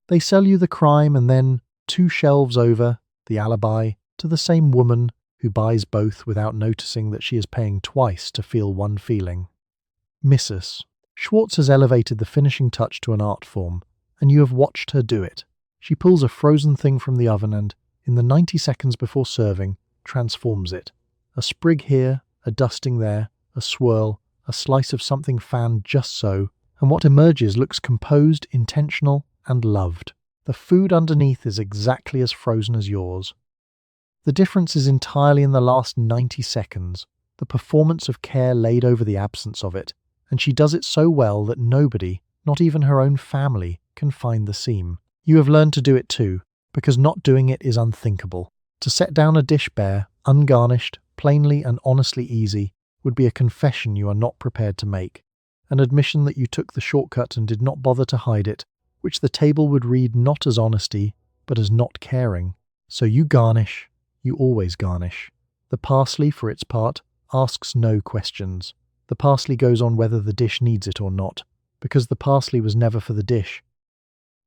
They sell you the crime and then, 2 shelves over, the alibi, to the same woman who buys both without noticing that she is paying twice to feel one feeling. Mrs. Schwartz has elevated the finishing touch to an art form, and you have watched her do it. She pulls a frozen thing from the oven and, in the 90 seconds before serving, transforms it. A sprig here, a dusting there, a swirl, a slice of something fanned just so, and what emerges looks composed, intentional, and loved. The food underneath is exactly as frozen as yours. The difference is entirely in the last 90 seconds, the performance of care laid over the absence of it, and she does it so well that nobody, not even her own family, can find the seam. You have learned to do it too, because not doing it is unthinkable. To set down a dish bare, ungarnished, plainly and honestly easy, would be a confession you are not prepared to make, an admission that you took the shortcut and did not bother to hide it, which the table would read not as honesty, but as not caring. So you garnish, you always garnish. The parsley, for its part, asks no questions. The parsley goes on whether the dish needs it or not, because the parsley was never for the dish.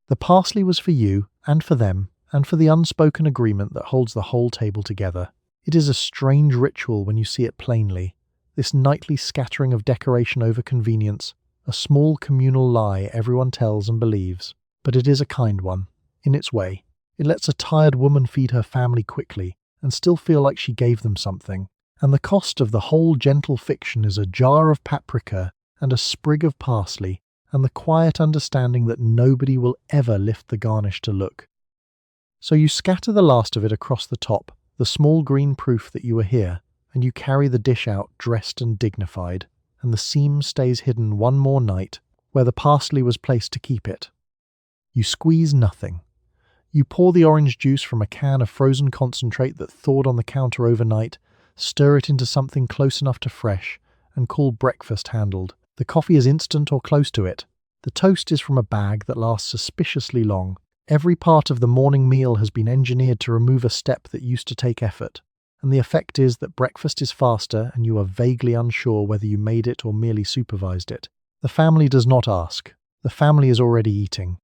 The parsley was for you, and for them, and for the unspoken agreement that holds the whole table together. It is a strange ritual when you see it plainly, this nightly scattering of decoration over convenience, a small communal lie everyone tells and believes, but it is a kind one, in its way. It lets a tired woman feed her family quickly, and still feel like she gave them something, And the cost of the whole gentle fiction is a jar of paprika and a sprig of parsley, and the quiet understanding that nobody will ever lift the garnish to look. So you scatter the last of it across the top, the small green proof that you are here, and you carry the dish out dressed and dignified, and the seam stays hidden one more night where the parsley was placed to keep it. You squeeze nothing. You pour the orange juice from a can of frozen concentrate that thawed on the counter overnight, stir it into something close enough to fresh, and call breakfast handled. The coffee is instant or close to it. The toast is from a bag that lasts suspiciously long. Every part of the morning meal has been engineered to remove a step that used to take effort, and the effect is that breakfast is faster and you are vaguely unsure whether you made it or merely supervised it. The family does not ask. The family is already eating.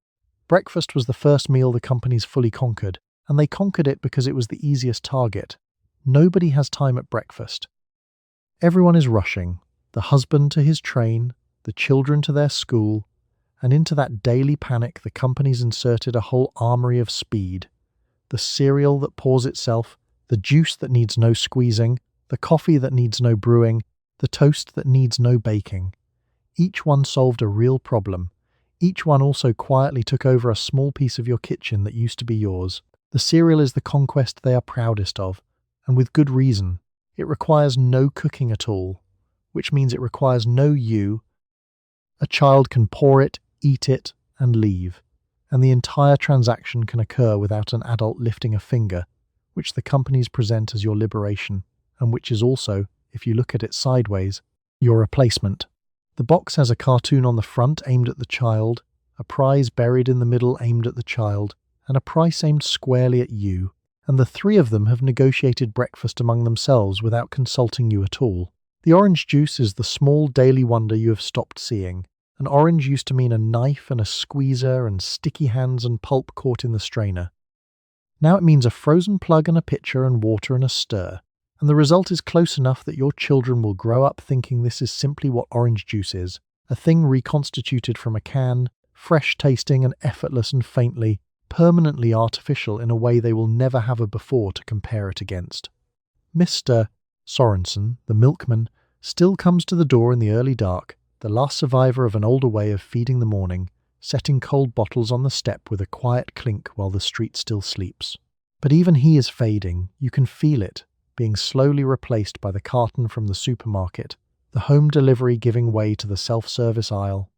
Breakfast was the first meal the companies fully conquered, and they conquered it because it was the easiest target. Nobody has time at breakfast. Everyone is rushing, the husband to his train, the children to their school, and into that daily panic the companies inserted a whole armory of speed. The cereal that pours itself, the juice that needs no squeezing, the coffee that needs no brewing, the toast that needs no baking. Each one solved a real problem. Each one also quietly took over a small piece of your kitchen that used to be yours. The cereal is the conquest they are proudest of, and with good reason. It requires no cooking at all, which means it requires no you. A child can pour it, eat it, and leave, and the entire transaction can occur without an adult lifting a finger, which the companies present as your liberation, and which is also, if you look at it sideways, your replacement. The box has a cartoon on the front aimed at the child, a prize buried in the middle aimed at the child, and a price aimed squarely at you, and the three of them have negotiated breakfast among themselves without consulting you at all. The orange juice is the small daily wonder you have stopped seeing. An orange used to mean a knife and a squeezer and sticky hands and pulp caught in the strainer. Now it means a frozen plug and a pitcher and water and a stir, and the result is close enough that your children will grow up thinking this is simply what orange juice is, a thing reconstituted from a can, fresh tasting and effortless and faintly, permanently artificial in a way they will never have a before to compare it against. Mr. Swanson, the milkman, still comes to the door in the early dark, the last survivor of an older way of feeding the morning, setting cold bottles on the step with a quiet clink while the street still sleeps. But even he is fading, you can feel it, being slowly replaced by the carton from the supermarket, the home delivery giving way to the self-service aisle.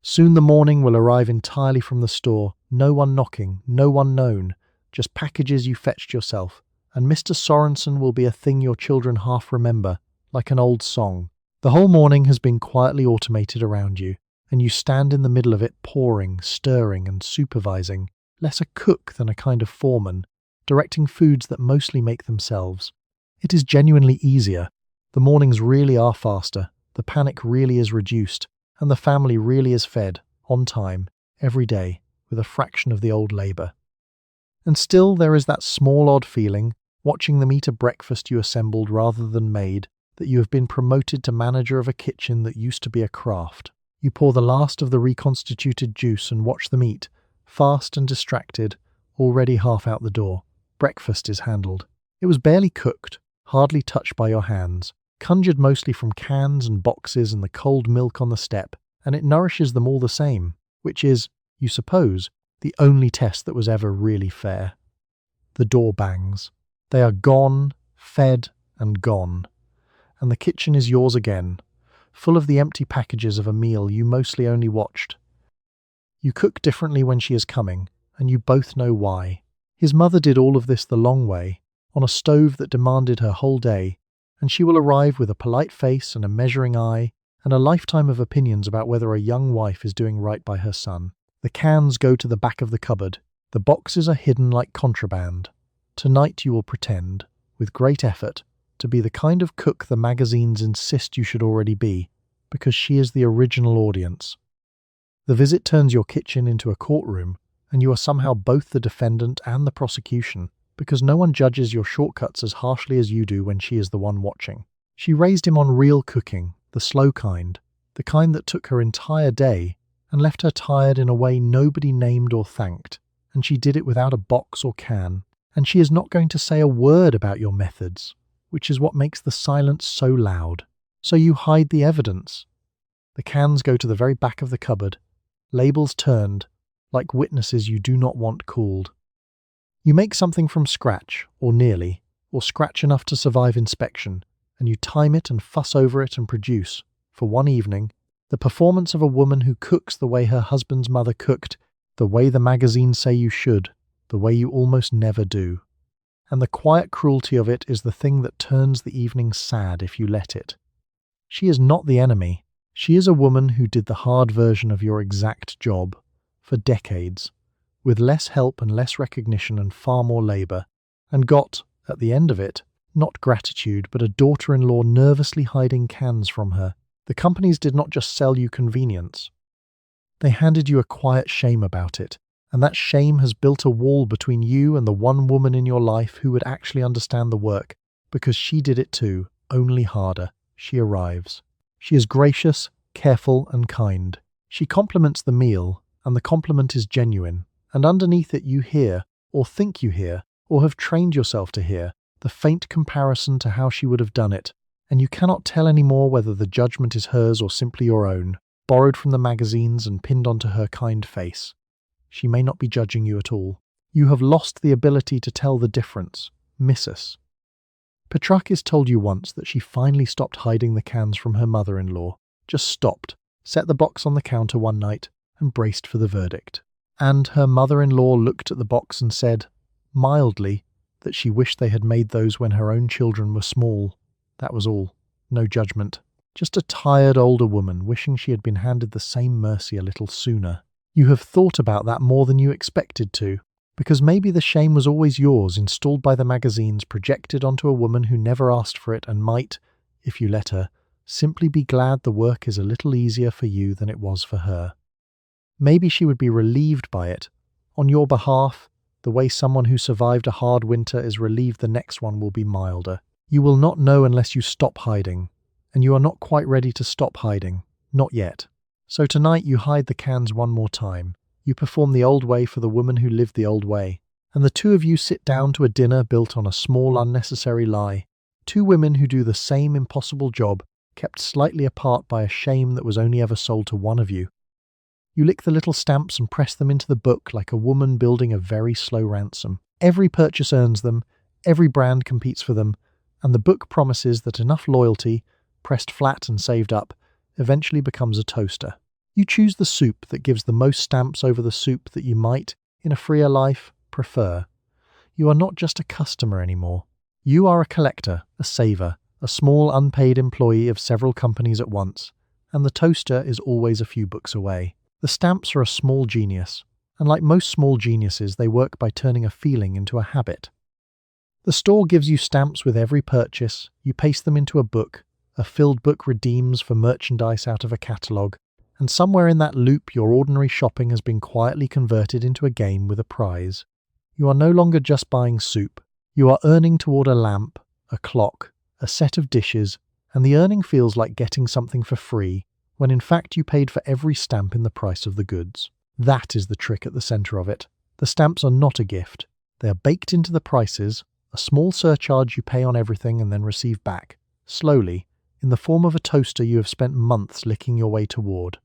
Soon the morning will arrive entirely from the store, no one knocking, no one known, just packages you fetched yourself, and Mr. Swanson will be a thing your children half remember, like an old song. The whole morning has been quietly automated around you, and you stand in the middle of it pouring, stirring, and supervising, less a cook than a kind of foreman, directing foods that mostly make themselves. It is genuinely easier. The mornings really are faster, the panic really is reduced, and the family really is fed, on time, every day, with a fraction of the old labour. And still there is that small odd feeling, watching them eat a breakfast you assembled rather than made, that you have been promoted to manager of a kitchen that used to be a craft. You pour the last of the reconstituted juice and watch them eat, fast and distracted, already half out the door. Breakfast is handled. It was barely cooked, hardly touched by your hands, conjured mostly from cans and boxes and the cold milk on the step, and it nourishes them all the same, which is, you suppose, the only test that was ever really fair. The door bangs. They are gone, fed, and gone. And the kitchen is yours again, full of the empty packages of a meal you mostly only watched. You cook differently when she is coming, and you both know why. His mother did all of this the long way, on a stove that demanded her whole day, and she will arrive with a polite face and a measuring eye, and a lifetime of opinions about whether a young wife is doing right by her son. The cans go to the back of the cupboard. The boxes are hidden like contraband. Tonight you will pretend, with great effort, to be the kind of cook the magazines insist you should already be, because she is the original audience. The visit turns your kitchen into a courtroom, and you are somehow both the defendant and the prosecution, because no one judges your shortcuts as harshly as you do when she is the one watching. She raised him on real cooking, the slow kind, the kind that took her entire day, and left her tired in a way nobody named or thanked, and she did it without a box or can, and she is not going to say a word about your methods. which is what makes the silence so loud. So you hide the evidence. The cans go to the very back of the cupboard, labels turned, like witnesses you do not want called. You make something from scratch, or nearly, or scratch enough to survive inspection, and you time it and fuss over it and produce, for one evening, the performance of a woman who cooks the way her husband's mother cooked, the way the magazines say you should, the way you almost never do. And the quiet cruelty of it is the thing that turns the evening sad if you let it. She is not the enemy. She is a woman who did the hard version of your exact job, for decades, with less help and less recognition and far more labour, and got, at the end of it, not gratitude but a daughter-in-law nervously hiding cans from her. The companies did not just sell you convenience. They handed you a quiet shame about it, and that shame has built a wall between you and the one woman in your life who would actually understand the work, because she did it too, only harder. She arrives. She is gracious, careful, and kind. She compliments the meal, and the compliment is genuine, and underneath it you hear, or think you hear, or have trained yourself to hear, the faint comparison to how she would have done it, and you cannot tell anymore whether the judgment is hers or simply your own, borrowed from the magazines and pinned onto her kind face. She may not be judging you at all. You have lost the ability to tell the difference. Missus. Petrakis told you once that she finally stopped hiding the cans from her mother-in-law, just stopped, set the box on the counter one night, and braced for the verdict. And her mother-in-law looked at the box and said, mildly, that she wished they had made those when her own children were small. That was all. No judgment. Just a tired older woman wishing she had been handed the same mercy a little sooner. You have thought about that more than you expected to, because maybe the shame was always yours, installed by the magazines, projected onto a woman who never asked for it and might, if you let her, simply be glad the work is a little easier for you than it was for her. Maybe she would be relieved by it, on your behalf, the way someone who survived a hard winter is relieved the next one will be milder. You will not know unless you stop hiding, and you are not quite ready to stop hiding, not yet. So tonight you hide the cans one more time. You perform the old way for the woman who lived the old way, and the two of you sit down to a dinner built on a small unnecessary lie. Two women who do the same impossible job, kept slightly apart by a shame that was only ever sold to one of you. You lick the little stamps and press them into the book like a woman building a very slow ransom. Every purchase earns them, every brand competes for them, and the book promises that enough loyalty, pressed flat and saved up, eventually becomes a toaster. You choose the soup that gives the most stamps over the soup that you might, in a freer life, prefer. You are not just a customer anymore. You are a collector, a saver, a small unpaid employee of several companies at once, and the toaster is always a few books away. The stamps are a small genius, and like most small geniuses, they work by turning a feeling into a habit. The store gives you stamps with every purchase, you paste them into a book, a filled book redeems for merchandise out of a catalogue, and somewhere in that loop your ordinary shopping has been quietly converted into a game with a prize. You are no longer just buying soup. You are earning toward a lamp, a clock, a set of dishes, and the earning feels like getting something for free, when in fact you paid for every stamp in the price of the goods. That is the trick at the centre of it. The stamps are not a gift. They are baked into the prices, a small surcharge you pay on everything and then receive back, slowly, in the form of a toaster you have spent months licking your way toward.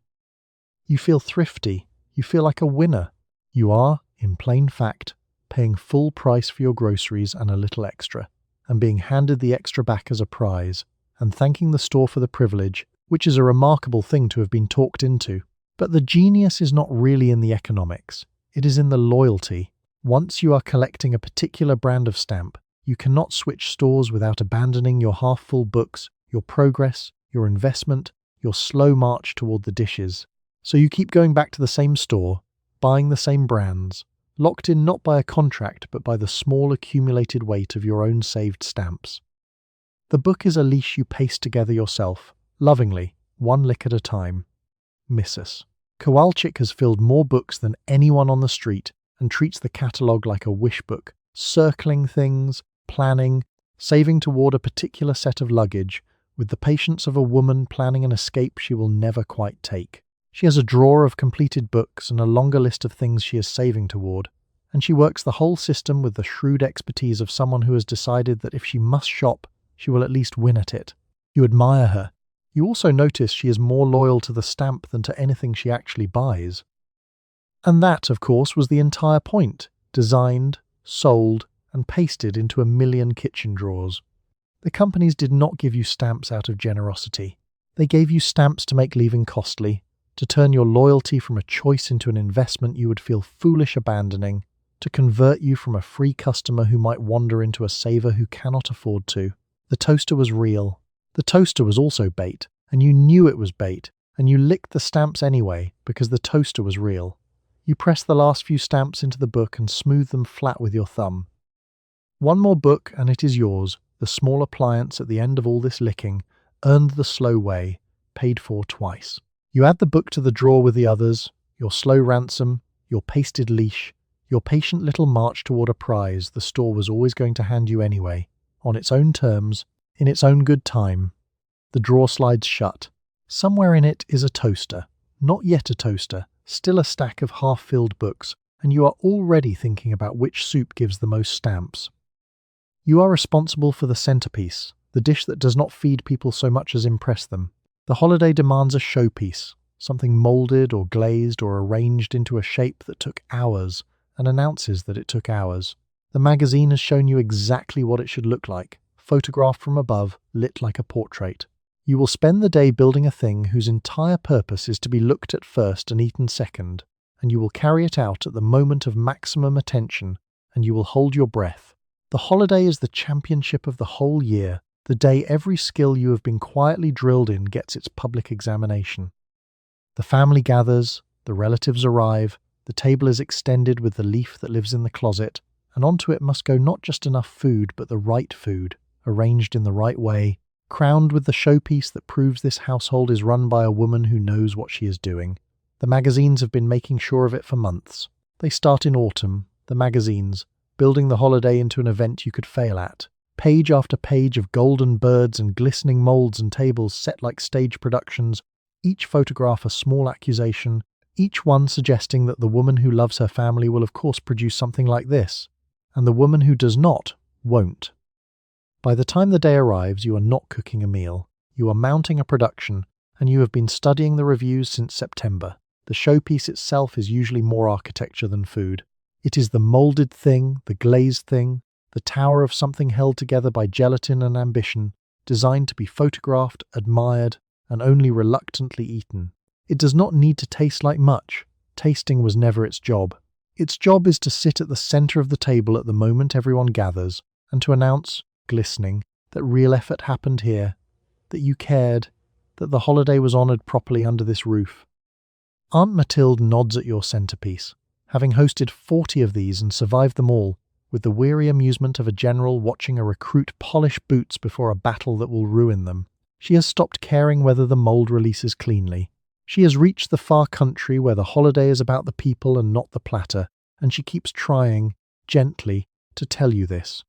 You feel thrifty. You feel like a winner. You are, in plain fact, paying full price for your groceries and a little extra, and being handed the extra back as a prize, and thanking the store for the privilege, which is a remarkable thing to have been talked into. But the genius is not really in the economics. It is in the loyalty. Once you are collecting a particular brand of stamp, you cannot switch stores without abandoning your half-full books, your progress, your investment, your slow march toward the dishes. So you keep going back to the same store, buying the same brands, locked in not by a contract but by the small accumulated weight of your own saved stamps. The book is a leash you paste together yourself, lovingly, one lick at a time. Mrs. Kowalczyk has filled more books than anyone on the street and treats the catalogue like a wish book, circling things, planning, saving toward a particular set of luggage, with the patience of a woman planning an escape she will never quite take. She has a drawer of completed books and a longer list of things she is saving toward, and she works the whole system with the shrewd expertise of someone who has decided that if she must shop, she will at least win at it. You admire her. You also notice she is more loyal to the stamp than to anything she actually buys. And that, of course, was the entire point, designed, sold, and pasted into a million kitchen drawers. The companies did not give you stamps out of generosity. They gave you stamps to make leaving costly, to turn your loyalty from a choice into an investment you would feel foolish abandoning, to convert you from a free customer who might wander into a saver who cannot afford to. The toaster was real. The toaster was also bait, and you knew it was bait, and you licked the stamps anyway because the toaster was real. You pressed the last few stamps into the book and smoothed them flat with your thumb. One more book and it is yours, the small appliance at the end of all this licking, earned the slow way, paid for twice. You add the book to the drawer with the others, your slow ransom, your pasted leash, your patient little march toward a prize the store was always going to hand you anyway, on its own terms, in its own good time. The drawer slides shut. Somewhere in it is a toaster, not yet a toaster, still a stack of half-filled books, and you are already thinking about which soup gives the most stamps. You are responsible for the centerpiece, the dish that does not feed people so much as impress them. The holiday demands a showpiece, something molded or glazed or arranged into a shape that took hours and announces that it took hours. The magazine has shown you exactly what it should look like, photographed from above, lit like a portrait. You will spend the day building a thing whose entire purpose is to be looked at first and eaten second, and you will carry it out at the moment of maximum attention, and you will hold your breath. The holiday is the championship of the whole year, the day every skill you have been quietly drilled in gets its public examination. The family gathers, the relatives arrive, the table is extended with the leaf that lives in the closet, and onto it must go not just enough food, but the right food, arranged in the right way, crowned with the showpiece that proves this household is run by a woman who knows what she is doing. The magazines have been making sure of it for months. They start in autumn, the magazines, building the holiday into an event you could fail at. Page after page of golden birds and glistening molds and tables set like stage productions, each photograph a small accusation, each one suggesting that the woman who loves her family will of course produce something like this, and the woman who does not, won't. By the time the day arrives, you are not cooking a meal. You are mounting a production, and you have been studying the reviews since September. The showpiece itself is usually more architecture than food. It is the molded thing, the glazed thing, the tower of something held together by gelatin and ambition, designed to be photographed, admired, and only reluctantly eaten. It does not need to taste like much. Tasting was never its job. Its job is to sit at the center of the table at the moment everyone gathers, and to announce, glistening, that real effort happened here, that you cared, that the holiday was honored properly under this roof. Aunt Mathilde nods at your centerpiece, having hosted 40 of these and survived them all, with the weary amusement of a general watching a recruit polish boots before a battle that will ruin them. She has stopped caring whether the mold releases cleanly. She has reached the far country where the holiday is about the people and not the platter, and she keeps trying, gently, to tell you this.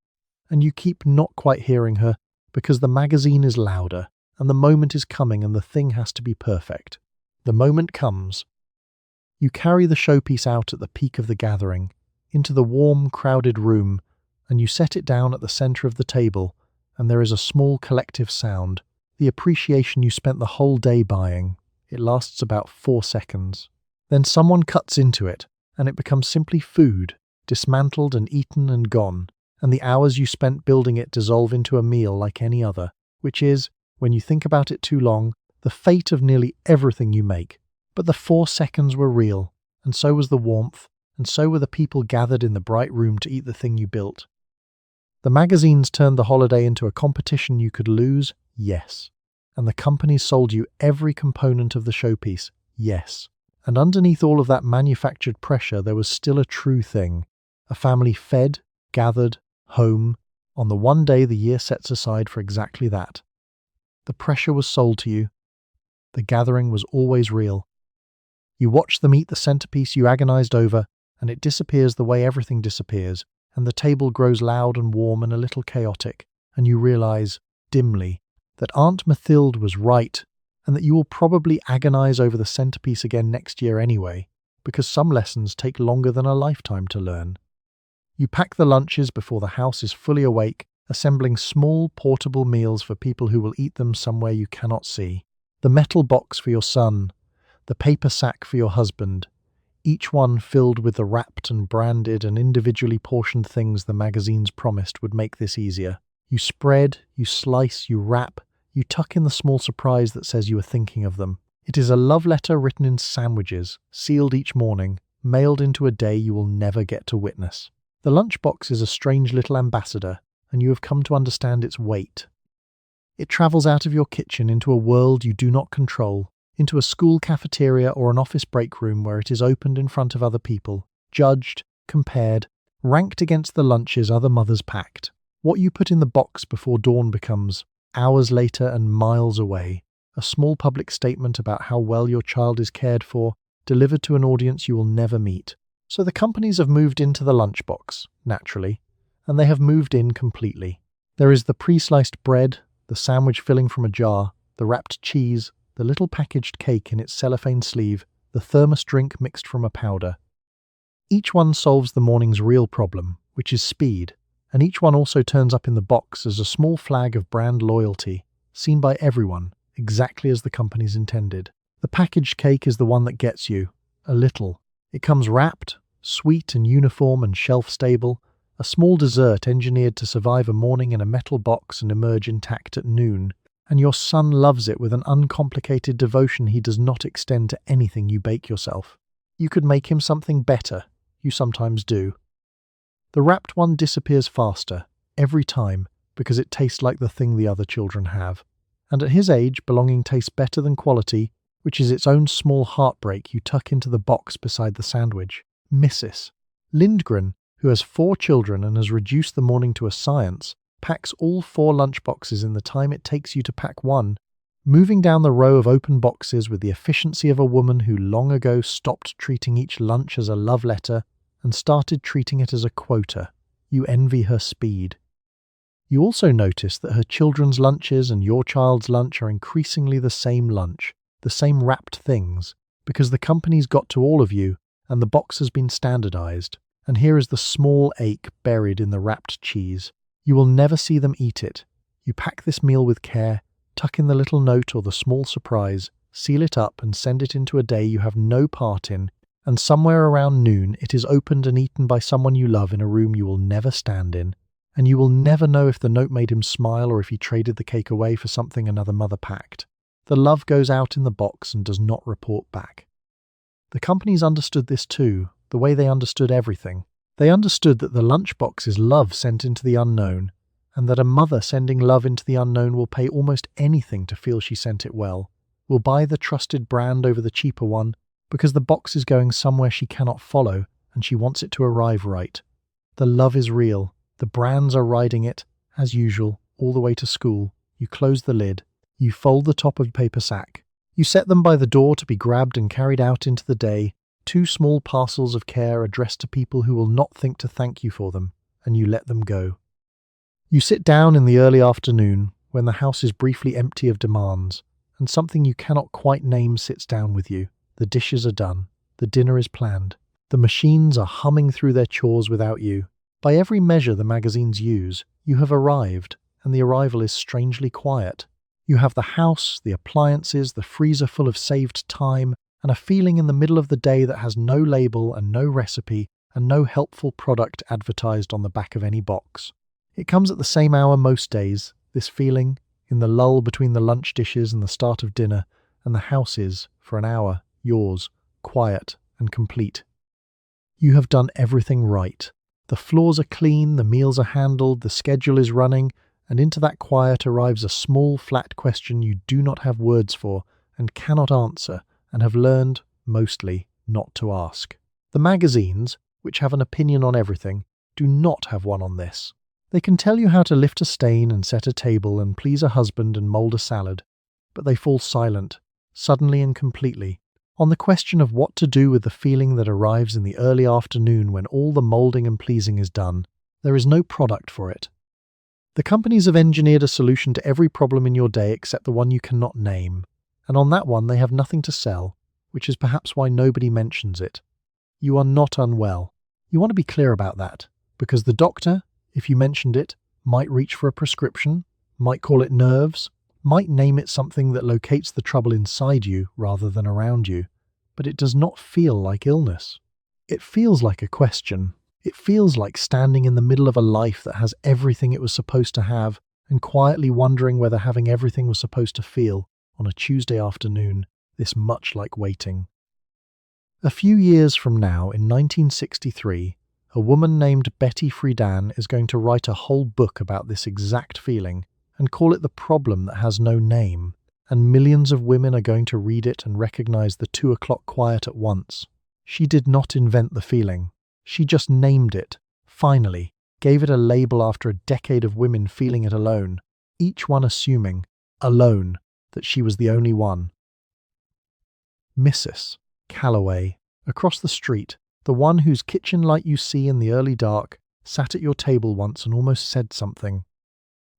And you keep not quite hearing her, because the magazine is louder, and the moment is coming and the thing has to be perfect. The moment comes. You carry the showpiece out at the peak of the gathering, into the warm, crowded room, and you set it down at the center of the table, and there is a small collective sound, the appreciation you spent the whole day buying. It lasts about 4 seconds. Then someone cuts into it, and it becomes simply food, dismantled and eaten and gone, and the hours you spent building it dissolve into a meal like any other, which is, when you think about it too long, the fate of nearly everything you make. But the 4 seconds were real, and so was the warmth, and so were the people gathered in the bright room to eat the thing you built. The magazines turned the holiday into a competition you could lose, yes. And the companies sold you every component of the showpiece, yes. And underneath all of that manufactured pressure, there was still a true thing. A family fed, gathered, home, on the one day the year sets aside for exactly that. The pressure was sold to you. The gathering was always real. You watch them eat the centerpiece you agonized over, and it disappears the way everything disappears, and the table grows loud and warm and a little chaotic, and you realize, dimly, that Aunt Mathilde was right, and that you will probably agonize over the centerpiece again next year anyway, because some lessons take longer than a lifetime to learn. You pack the lunches before the house is fully awake, assembling small, portable meals for people who will eat them somewhere you cannot see. The metal box for your son, the paper sack for your husband, each one filled with the wrapped and branded and individually portioned things the magazines promised would make this easier. You spread, you slice, you wrap, you tuck in the small surprise that says you are thinking of them. It is a love letter written in sandwiches, sealed each morning, mailed into a day you will never get to witness. The lunchbox is a strange little ambassador, and you have come to understand its weight. It travels out of your kitchen into a world you do not control, into a school cafeteria or an office break room where it is opened in front of other people, judged, compared, ranked against the lunches other mothers packed. What you put in the box before dawn becomes, hours later and miles away, a small public statement about how well your child is cared for, delivered to an audience you will never meet. So the companies have moved into the lunchbox, naturally, and they have moved in completely. There is the pre-sliced bread, the sandwich filling from a jar, the wrapped cheese, the little packaged cake in its cellophane sleeve, the thermos drink mixed from a powder. Each one solves the morning's real problem, which is speed, and each one also turns up in the box as a small flag of brand loyalty, seen by everyone, exactly as the companies intended. The packaged cake is the one that gets you, a little. It comes wrapped, sweet and uniform and shelf-stable, a small dessert engineered to survive a morning in a metal box and emerge intact at noon. And your son loves it with an uncomplicated devotion he does not extend to anything you bake yourself. You could make him something better. You sometimes do. The wrapped one disappears faster, every time, because it tastes like the thing the other children have. And at his age, belonging tastes better than quality, which is its own small heartbreak you tuck into the box beside the sandwich. Mrs. Lindgren, who has 4 children and has reduced the morning to a science, packs all 4 lunchboxes in the time it takes you to pack one, moving down the row of open boxes with the efficiency of a woman who long ago stopped treating each lunch as a love letter and started treating it as a quota. You envy her speed. You also notice that her children's lunches and your child's lunch are increasingly the same lunch, the same wrapped things, because the company's got to all of you and the box has been standardized. And here is the small ache buried in the wrapped cheese. You will never see them eat it. You pack this meal with care, tuck in the little note or the small surprise, seal it up and send it into a day you have no part in, and somewhere around noon it is opened and eaten by someone you love in a room you will never stand in, and you will never know if the note made him smile or if he traded the cake away for something another mother packed. The love goes out in the box and does not report back. The companies understood this too, the way they understood everything. They understood that the lunchbox is love sent into the unknown, and that a mother sending love into the unknown will pay almost anything to feel she sent it well, will buy the trusted brand over the cheaper one, because the box is going somewhere she cannot follow, and she wants it to arrive right. The love is real. The brands are riding it, as usual, all the way to school. You close the lid. You fold the top of the paper sack. You set them by the door to be grabbed and carried out into the day, 2 small parcels of care addressed to people who will not think to thank you for them, and you let them go. You sit down in the early afternoon, when the house is briefly empty of demands, and something you cannot quite name sits down with you. The dishes are done. The dinner is planned. The machines are humming through their chores without you. By every measure the magazines use, you have arrived, and the arrival is strangely quiet. You have the house, the appliances, the freezer full of saved time, and a feeling in the middle of the day that has no label and no recipe and no helpful product advertised on the back of any box. It comes at the same hour most days, this feeling, in the lull between the lunch dishes and the start of dinner, and the house is, for an hour, yours, quiet and complete. You have done everything right. The floors are clean, the meals are handled, the schedule is running, and into that quiet arrives a small, flat question you do not have words for and cannot answer, and have learned, mostly, not to ask. The magazines, which have an opinion on everything, do not have one on this. They can tell you how to lift a stain and set a table and please a husband and mould a salad, but they fall silent, suddenly and completely, on the question of what to do with the feeling that arrives in the early afternoon when all the moulding and pleasing is done. There is no product for it. The companies have engineered a solution to every problem in your day except the one you cannot name. And on that one they have nothing to sell, which is perhaps why nobody mentions it. You are not unwell. You want to be clear about that, because the doctor, if you mentioned it, might reach for a prescription, might call it nerves, might name it something that locates the trouble inside you rather than around you, but it does not feel like illness. It feels like a question. It feels like standing in the middle of a life that has everything it was supposed to have and quietly wondering whether having everything was supposed to feel, on a Tuesday afternoon, this much like waiting. A few years from now, in 1963, a woman named Betty Friedan is going to write a whole book about this exact feeling and call it the problem that has no name, and millions of women are going to read it and recognize the 2 o'clock quiet at once. She did not invent the feeling. She just named it, finally, gave it a label after a decade of women feeling it alone, each one assuming, alone, that she was the only one. Mrs. Calloway, across the street, the one whose kitchen light you see in the early dark, sat at your table once and almost said something.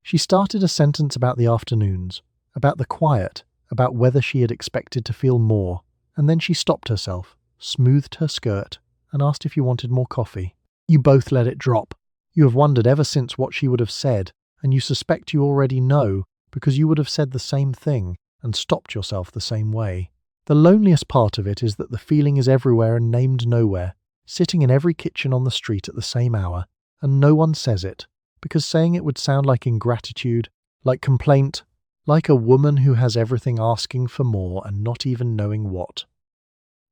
She started a sentence about the afternoons, about the quiet, about whether she had expected to feel more, and then she stopped herself, smoothed her skirt, and asked if you wanted more coffee. You both let it drop. You have wondered ever since what she would have said, and you suspect you already know, because you would have said the same thing and stopped yourself the same way. The loneliest part of it is that the feeling is everywhere and named nowhere, sitting in every kitchen on the street at the same hour, and no one says it, because saying it would sound like ingratitude, like complaint, like a woman who has everything asking for more and not even knowing what.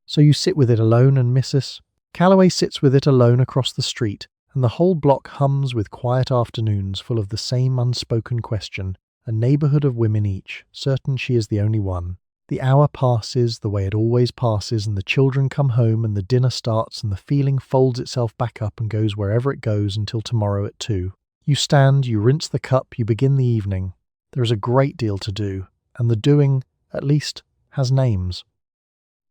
So you sit with it alone, and Mrs. Calloway sits with it alone across the street, and the whole block hums with quiet afternoons full of the same unspoken question, a neighbourhood of women each, certain she is the only one. The hour passes the way it always passes, and the children come home, and the dinner starts, and the feeling folds itself back up and goes wherever it goes until tomorrow at 2. You stand, you rinse the cup, you begin the evening. There is a great deal to do, and the doing, at least, has names.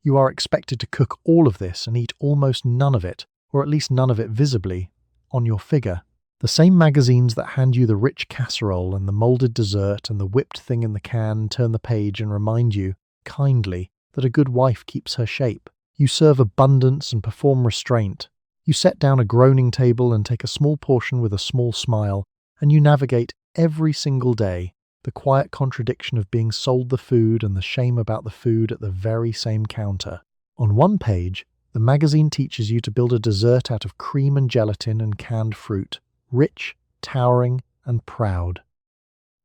You are expected to cook all of this and eat almost none of it, or at least none of it visibly, on your figure. The same magazines that hand you the rich casserole and the moulded dessert and the whipped thing in the can turn the page and remind you, kindly, that a good wife keeps her shape. You serve abundance and perform restraint. You set down a groaning table and take a small portion with a small smile, and you navigate every single day the quiet contradiction of being sold the food and the shame about the food at the very same counter. On one page, the magazine teaches you to build a dessert out of cream and gelatin and canned fruit, rich, towering, and proud.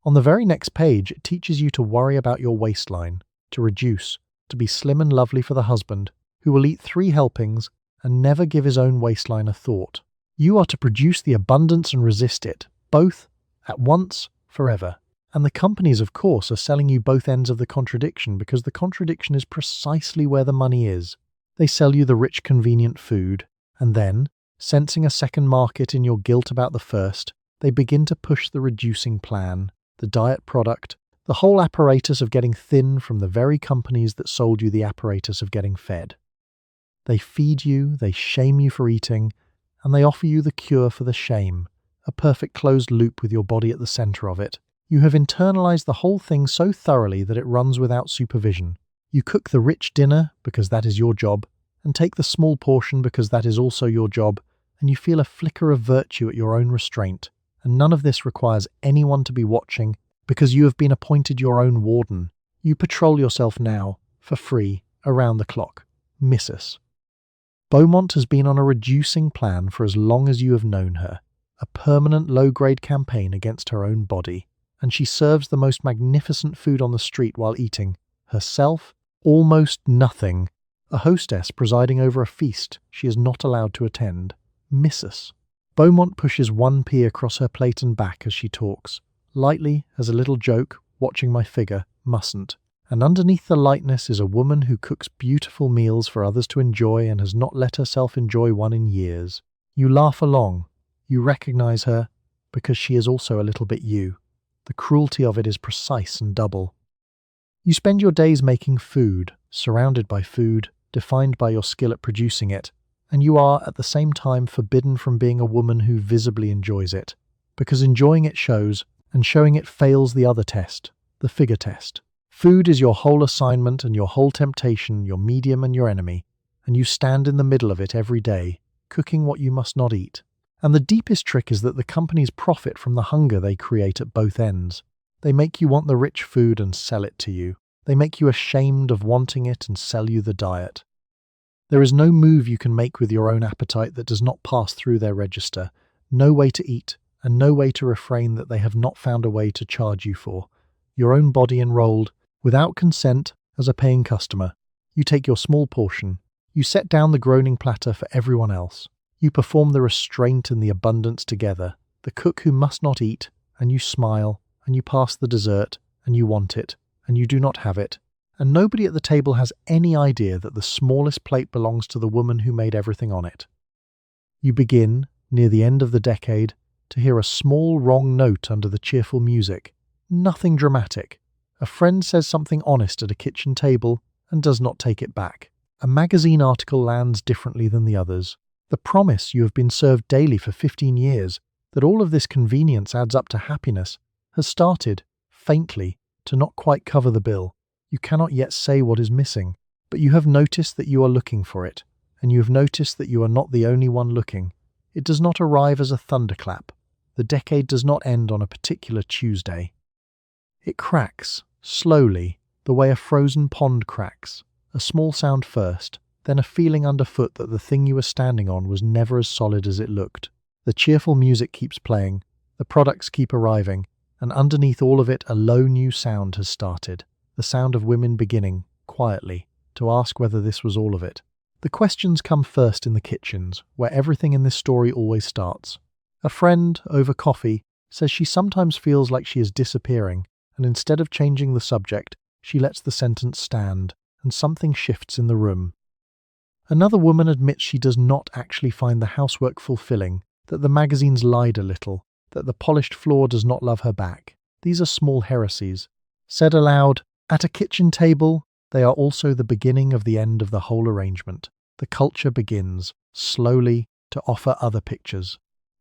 On the very next page, it teaches you to worry about your waistline, to reduce, to be slim and lovely for the husband, who will eat 3 helpings and never give his own waistline a thought. You are to produce the abundance and resist it, both, at once, forever. And the companies, of course, are selling you both ends of the contradiction, because the contradiction is precisely where the money is. They sell you the rich, convenient food, and then, sensing a second market in your guilt about the first, they begin to push the reducing plan, the diet product, the whole apparatus of getting thin from the very companies that sold you the apparatus of getting fed. They feed you, they shame you for eating, and they offer you the cure for the shame, a perfect closed loop with your body at the center of it. You have internalized the whole thing so thoroughly that it runs without supervision. You cook the rich dinner because that is your job, and take the small portion because that is also your job, and you feel a flicker of virtue at your own restraint. And none of this requires anyone to be watching, because you have been appointed your own warden. You patrol yourself now, for free, around the clock. Mrs. Beaumont has been on a reducing plan for as long as you have known her, a permanent low-grade campaign against her own body. And she serves the most magnificent food on the street while eating, herself, almost nothing, a hostess presiding over a feast she is not allowed to attend. Mrs. Beaumont pushes 1 pea across her plate and back as she talks, lightly, as a little joke, watching my figure, mustn't. And underneath the lightness is a woman who cooks beautiful meals for others to enjoy and has not let herself enjoy one in years. You laugh along. You recognize her, because she is also a little bit you. The cruelty of it is precise and double. You spend your days making food, surrounded by food, defined by your skill at producing it, and you are at the same time forbidden from being a woman who visibly enjoys it, because enjoying it shows, and showing it fails the other test, the figure test. Food is your whole assignment and your whole temptation, your medium and your enemy, and you stand in the middle of it every day, cooking what you must not eat. And the deepest trick is that the companies profit from the hunger they create at both ends. They make you want the rich food and sell it to you. They make you ashamed of wanting it and sell you the diet. There is no move you can make with your own appetite that does not pass through their register, no way to eat, and no way to refrain that they have not found a way to charge you for. Your own body enrolled, without consent, as a paying customer. You take your small portion. You set down the groaning platter for everyone else. You perform the restraint and the abundance together, the cook who must not eat, and you smile, and you pass the dessert, and you want it, and you do not have it. And nobody at the table has any idea that the smallest plate belongs to the woman who made everything on it. You begin, near the end of the decade, to hear a small wrong note under the cheerful music. Nothing dramatic. A friend says something honest at a kitchen table and does not take it back. A magazine article lands differently than the others. The promise you have been served daily for 15 years, that all of this convenience adds up to happiness, has started, faintly, to not quite cover the bill. You cannot yet say what is missing, but you have noticed that you are looking for it, and you have noticed that you are not the only one looking. It does not arrive as a thunderclap. The decade does not end on a particular Tuesday. It cracks, slowly, the way a frozen pond cracks. A small sound first, then a feeling underfoot that the thing you were standing on was never as solid as it looked. The cheerful music keeps playing, the products keep arriving, and underneath all of it a low new sound has started. The sound of women beginning, quietly, to ask whether this was all of it. The questions come first in the kitchens, where everything in this story always starts. A friend, over coffee, says she sometimes feels like she is disappearing, and instead of changing the subject, she lets the sentence stand, and something shifts in the room. Another woman admits she does not actually find the housework fulfilling, that the magazines lied a little, that the polished floor does not love her back. These are small heresies. Said aloud, at a kitchen table, they are also the beginning of the end of the whole arrangement. The culture begins, slowly, to offer other pictures.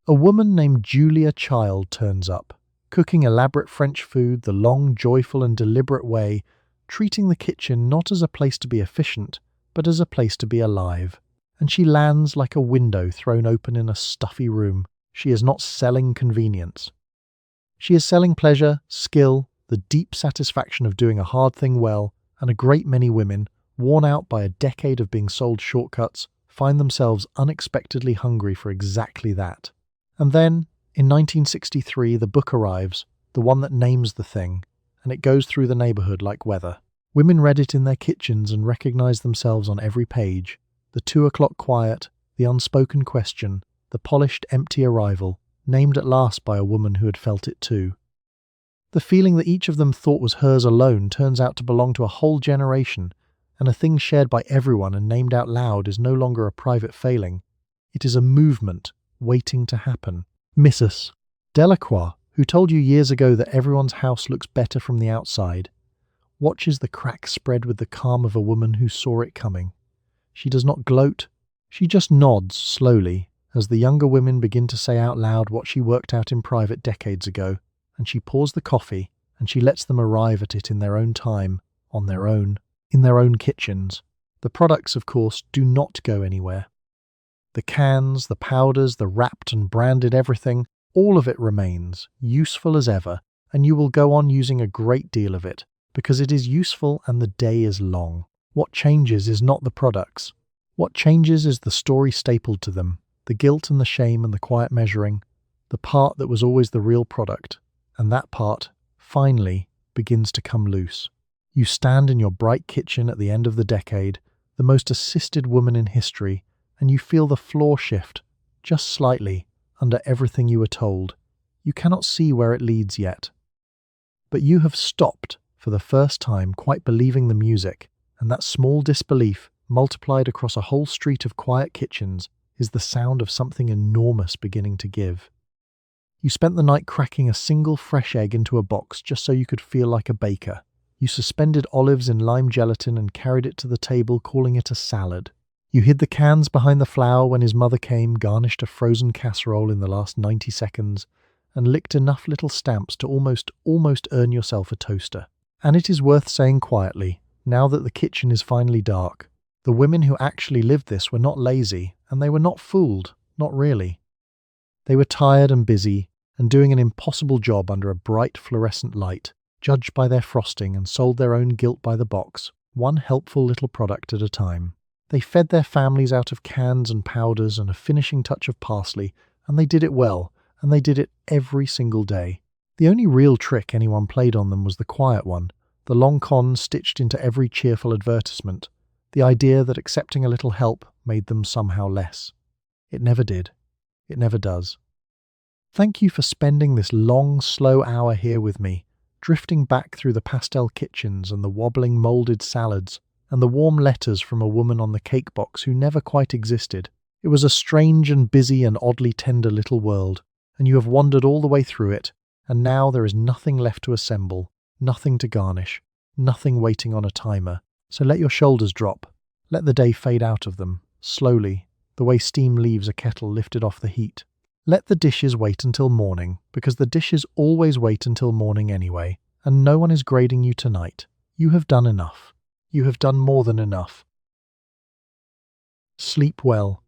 A woman named Julia Child turns up, cooking elaborate French food the long, joyful and deliberate way, treating the kitchen not as a place to be efficient, but as a place to be alive. And she lands like a window thrown open in a stuffy room. She is not selling convenience. She is selling pleasure, skill, the deep satisfaction of doing a hard thing well, and a great many women, worn out by a decade of being sold shortcuts, find themselves unexpectedly hungry for exactly that. And then, in 1963, the book arrives, the one that names the thing, and it goes through the neighborhood like weather. Women read it in their kitchens and recognize themselves on every page. The 2 o'clock quiet, the unspoken question, the polished empty arrival, named at last by a woman who had felt it too. The feeling that each of them thought was hers alone turns out to belong to a whole generation, and a thing shared by everyone and named out loud is no longer a private failing. It is a movement waiting to happen. Mrs. Delacroix, who told you years ago that everyone's house looks better from the outside, watches the cracks spread with the calm of a woman who saw it coming. She does not gloat, she just nods slowly as the younger women begin to say out loud what she worked out in private decades ago, and she pours the coffee and she lets them arrive at it in their own time, on their own, in their own kitchens. The products, of course, do not go anywhere. The cans, the powders, the wrapped and branded everything, all of it remains, useful as ever, and you will go on using a great deal of it, because it is useful and the day is long. What changes is not the products. What changes is the story stapled to them, the guilt and the shame and the quiet measuring, the part that was always the real product, and that part, finally, begins to come loose. You stand in your bright kitchen at the end of the decade, the most assisted woman in history, and you feel the floor shift, just slightly, under everything you were told. You cannot see where it leads yet. But you have stopped, for the first time, quite believing the music, and that small disbelief, multiplied across a whole street of quiet kitchens, is the sound of something enormous beginning to give. You spent the night cracking a single fresh egg into a box just so you could feel like a baker. You suspended olives in lime gelatin and carried it to the table, calling it a salad. You hid the cans behind the flour when his mother came, garnished a frozen casserole in the last 90 seconds, and licked enough little stamps to almost earn yourself a toaster. And it is worth saying quietly, now that the kitchen is finally dark, the women who actually lived this were not lazy, and they were not fooled, not really. They were tired and busy, and doing an impossible job under a bright fluorescent light, judged by their frosting and sold their own guilt by the box, one helpful little product at a time. They fed their families out of cans and powders and a finishing touch of parsley, and they did it well, and they did it every single day. The only real trick anyone played on them was the quiet one, the long con stitched into every cheerful advertisement, the idea that accepting a little help made them somehow less. It never did. It never does. Thank you for spending this long, slow hour here with me, drifting back through the pastel kitchens and the wobbling moulded salads and the warm letters from a woman on the cake box who never quite existed. It was a strange and busy and oddly tender little world, and you have wandered all the way through it, and now there is nothing left to assemble, nothing to garnish, nothing waiting on a timer. So let your shoulders drop. Let the day fade out of them, slowly, the way steam leaves a kettle lifted off the heat. Let the dishes wait until morning, because the dishes always wait until morning anyway, and no one is grading you tonight. You have done enough. You have done more than enough. Sleep well.